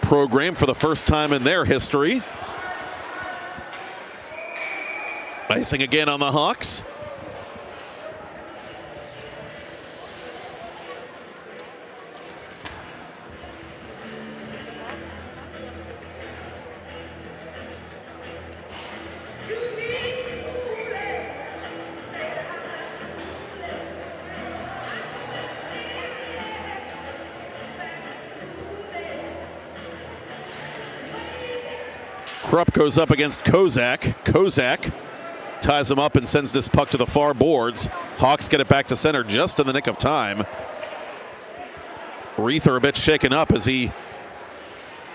program for the first time in their history. Icing again on the Hawks. Krupp goes up against Kozak. Kozak ties him up and sends this puck to the far boards. Hawks get it back to center just in the nick of time. Reether a bit shaken up as he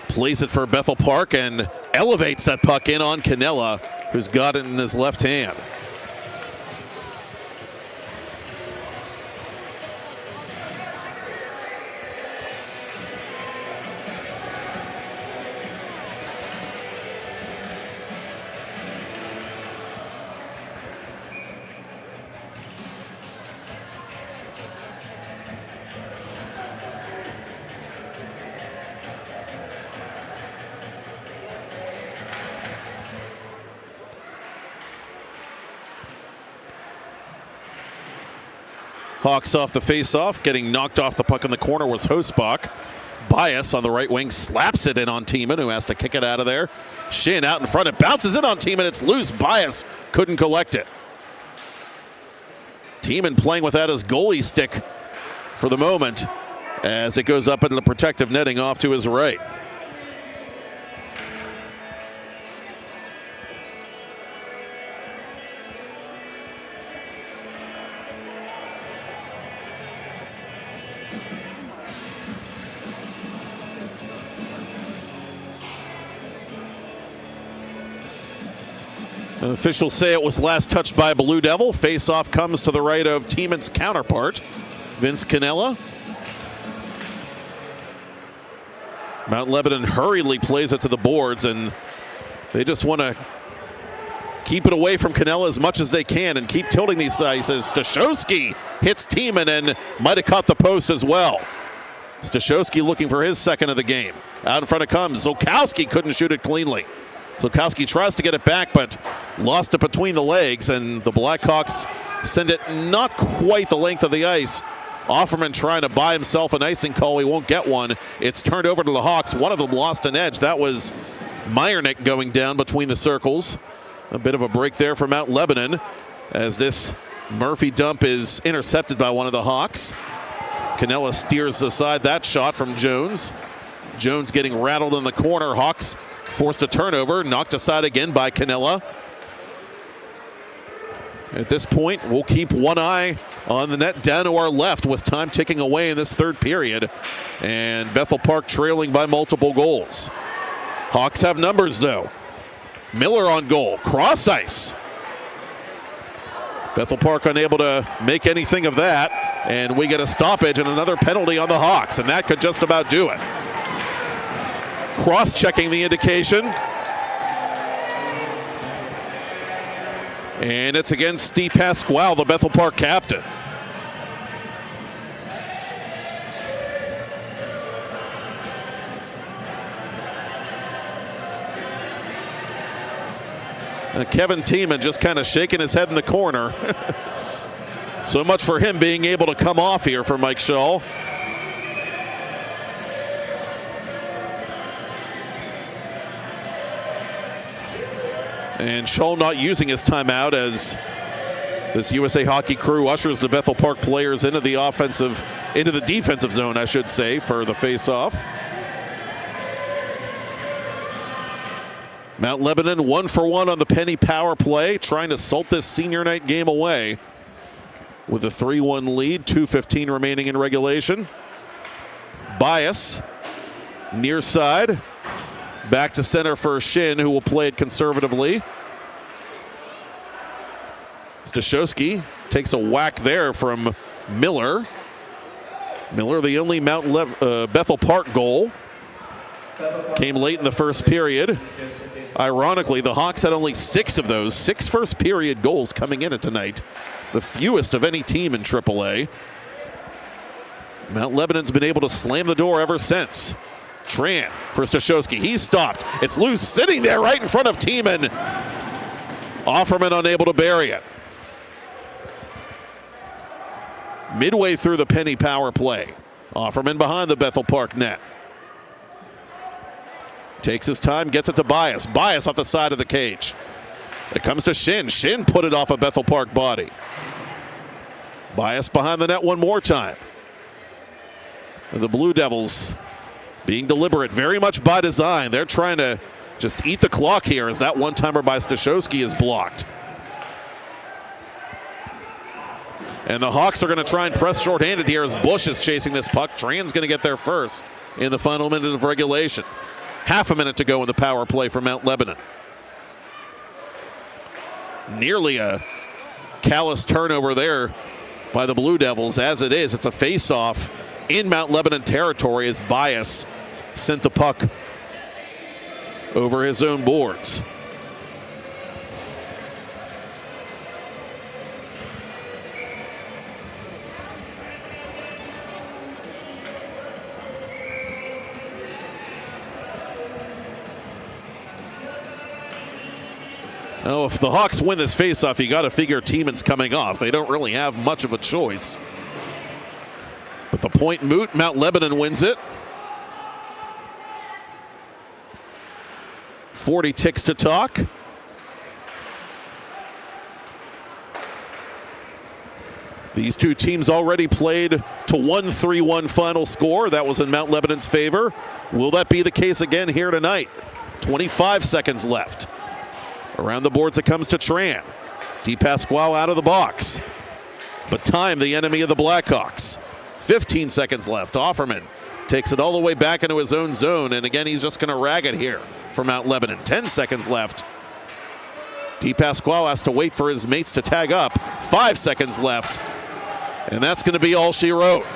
plays it for Bethel Park and elevates that puck in on Canella, who's got it in his left hand. Hawks off the face-off, getting knocked off the puck in the corner was Hosbach. Bias on the right wing slaps it in on Tiemann, who has to kick it out of there. Shin out in front, it bounces in on Tiemann, it's loose. Bias couldn't collect it. Tiemann playing without his goalie stick for the moment as it goes up into the protective netting off to his right. Officials say it was last touched by Blue Devil. Face-off comes to the right of Tiemann's counterpart, Vince Canella. Mount Lebanon hurriedly plays it to the boards, and they just want to keep it away from Canella as much as they can and keep tilting these sides as Stashowski hits Tiemann and might have caught the post as well. Stashowski looking for his second of the game. Out in front it comes. Zolkowski couldn't shoot it cleanly. Zolkowski tries to get it back, but lost it between the legs, and the Blackhawks send it not quite the length of the ice. Offerman trying to buy himself an icing call. He won't get one. It's turned over to the Hawks. One of them lost an edge. That was Meyernick going down between the circles. A bit of a break there for Mount Lebanon as this Murphy dump is intercepted by one of the Hawks. Canella steers aside that shot from Jones. Jones getting rattled in the corner. Hawks forced a turnover, knocked aside again by Canella. At this point, we'll keep one eye on the net down to our left with time ticking away in this third period. And Bethel Park trailing by multiple goals. Hawks have numbers though. Miller on goal, cross ice. Bethel Park unable to make anything of that. And we get a stoppage and another penalty on the Hawks, and that could just about do it. Cross-checking the indication. And it's against Steve Pasquale, the Bethel Park captain. Kevin Tiemann just kind of shaking his head in the corner. So much for him being able to come off here for Mike Shull. And Shull not using his timeout as this USA Hockey crew ushers the Bethel Park players into the defensive zone, I should say, for the face-off. Mount Lebanon 1-for-1 on the penny power play, trying to salt this senior night game away with a 3-1 lead, 2:15 remaining in regulation. Bias, near side. Back to center for Shin, who will play it conservatively. Stashowski Takes a whack there from Miller. Miller, the only Bethel Park goal, came late in the first period. Ironically, the Hawks had only 6 of those, 6 first period goals coming in tonight, the fewest of any team in AAA. Mount Lebanon's been able to slam the door ever since. Tran for Stashowski. He's stopped. It's loose, sitting there right in front of Tiemann. Offerman unable to bury it. Midway through the Penny power play. Offerman behind the Bethel Park net. Takes his time, gets it to Bias. Bias off the side of the cage. It comes to Shin. Shin put it off a Bethel Park body. Bias behind the net one more time. And the Blue Devils being deliberate, very much by design. They're trying to just eat the clock here as that one-timer by Stashowski is blocked. And the Hawks are going to try and press shorthanded here as Bush is chasing this puck. Tran's going to get there first in the final minute of regulation. Half a minute to go in the power play for Mount Lebanon. Nearly a callous turnover there by the Blue Devils. As it is, it's a face-off in Mount Lebanon territory as Bias sent the puck over his own boards. Now, if the Hawks win this faceoff, you got to figure Tiemann's coming off. They don't really have much of a choice. But the point moot, Mount Lebanon wins it. 40 ticks to talk. These two teams already played to 1-3-1 final score. That was in Mount Lebanon's favor. Will that be the case again here tonight? 25 seconds left. Around the boards it comes to Tran. DePasquale out of the box. But time, the enemy of the Blackhawks. 15 seconds left. Offerman takes it all the way back into his own zone, and again he's just going to rag it here for Mount Lebanon. 10 seconds left. DePasquale has to wait for his mates to tag up. 5 seconds left, and that's going to be all she wrote.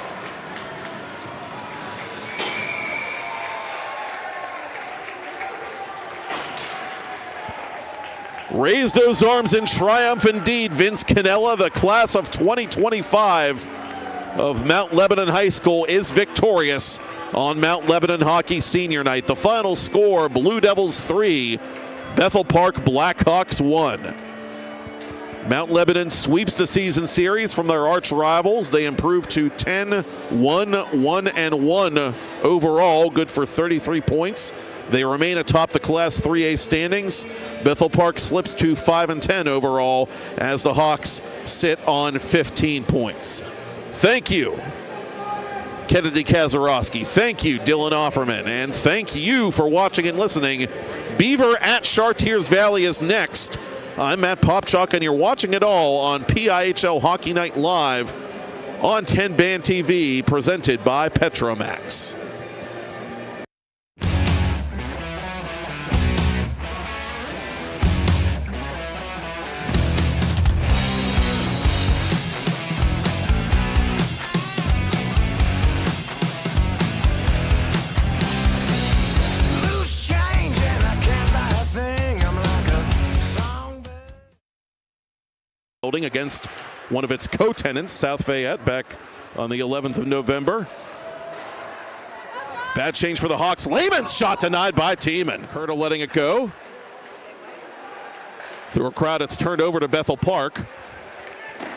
Raise those arms in triumph indeed. Vince Cannella, the class of 2025 of Mount Lebanon High School, is victorious on Mount Lebanon Hockey Senior Night. The final score, Blue Devils 3, Bethel Park Blackhawks 1. Mount Lebanon sweeps the season series from their arch rivals. They improve to 10-1-1-1 overall, good for 33 points. They remain atop the Class 3A standings. Bethel Park slips to 5-10 overall as the Hawks sit on 15 points. Thank you, Kennedy Kazarowski. Thank you, Dylan Offerman. And thank you for watching and listening. Beaver at Chartiers Valley is next. I'm Matt Popchalk, and you're watching it all on PIHL Hockey Night Live on TenbandTV, presented by Petromax. Against one of its co-tenants, South Fayette, back on the 11th of November. Bad change for the Hawks. Lehman's shot denied by Tiemann. Curta letting it go. Through a crowd, it's turned over to Bethel Park.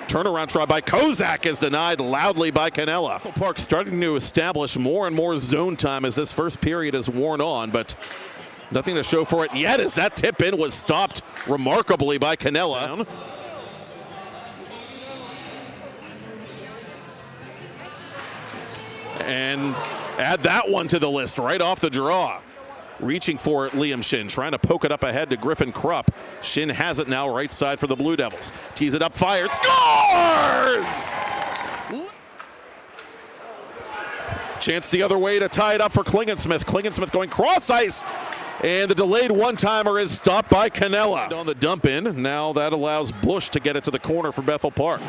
Turnaround try by Kozak is denied loudly by Cannella. Bethel Park starting to establish more and more zone time as this first period has worn on, but nothing to show for it yet as that tip in was stopped remarkably by Cannella. And add that one to the list right off the draw. Reaching for it, Liam Shin, trying to poke it up ahead to Griffin Krupp. Shin has it now right side for the Blue Devils. Tees it up, fired, scores! Chance the other way to tie it up for Klingensmith. Klingensmith going cross ice. And the delayed one-timer is stopped by Canella. On the dump in, now that allows Bush to get it to the corner for Bethel Park.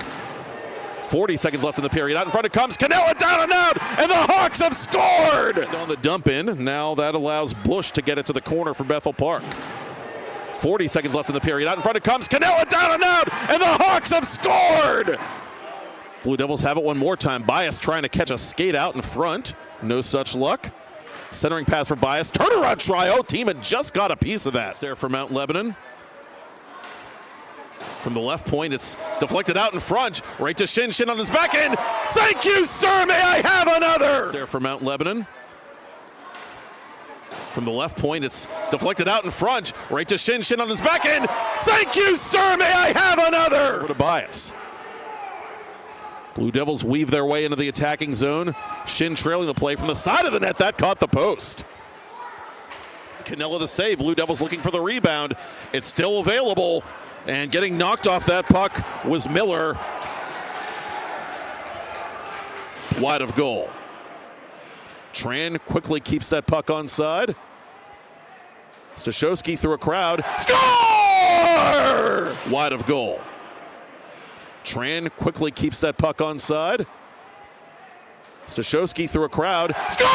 40 seconds left in the period. Out in front it comes. Canella down and out, and the Hawks have scored! And on the dump in, now that allows Bush to get it to the corner for Bethel Park. 40 seconds left in the period. Out in front it comes. Canella down and out, and the Hawks have scored! Blue Devils have it one more time. Bias trying to catch a skate out in front. No such luck. Centering pass for Bias. Turnaround try. Oh, team had just got a piece of that. There for Mount Lebanon. From the left point, it's deflected out in front. Right to Shin. Shin on his back end. Thank you, sir. May I have another? There for Mount Lebanon. From the left point, it's deflected out in front. Right to Shin. Shin on his back end. Thank you, sir. May I have another? Over to Bias. Blue Devils weave their way into the attacking zone. Shin trailing the play from the side of the net. That caught the post. Canella the save. Blue Devils looking for the rebound. It's still available. And getting knocked off that puck was Miller. Wide of goal. Tran quickly keeps that puck onside. Stashowski through a crowd. Score! Wide of goal. Tran quickly keeps that puck onside. Stashowski through a crowd. Score!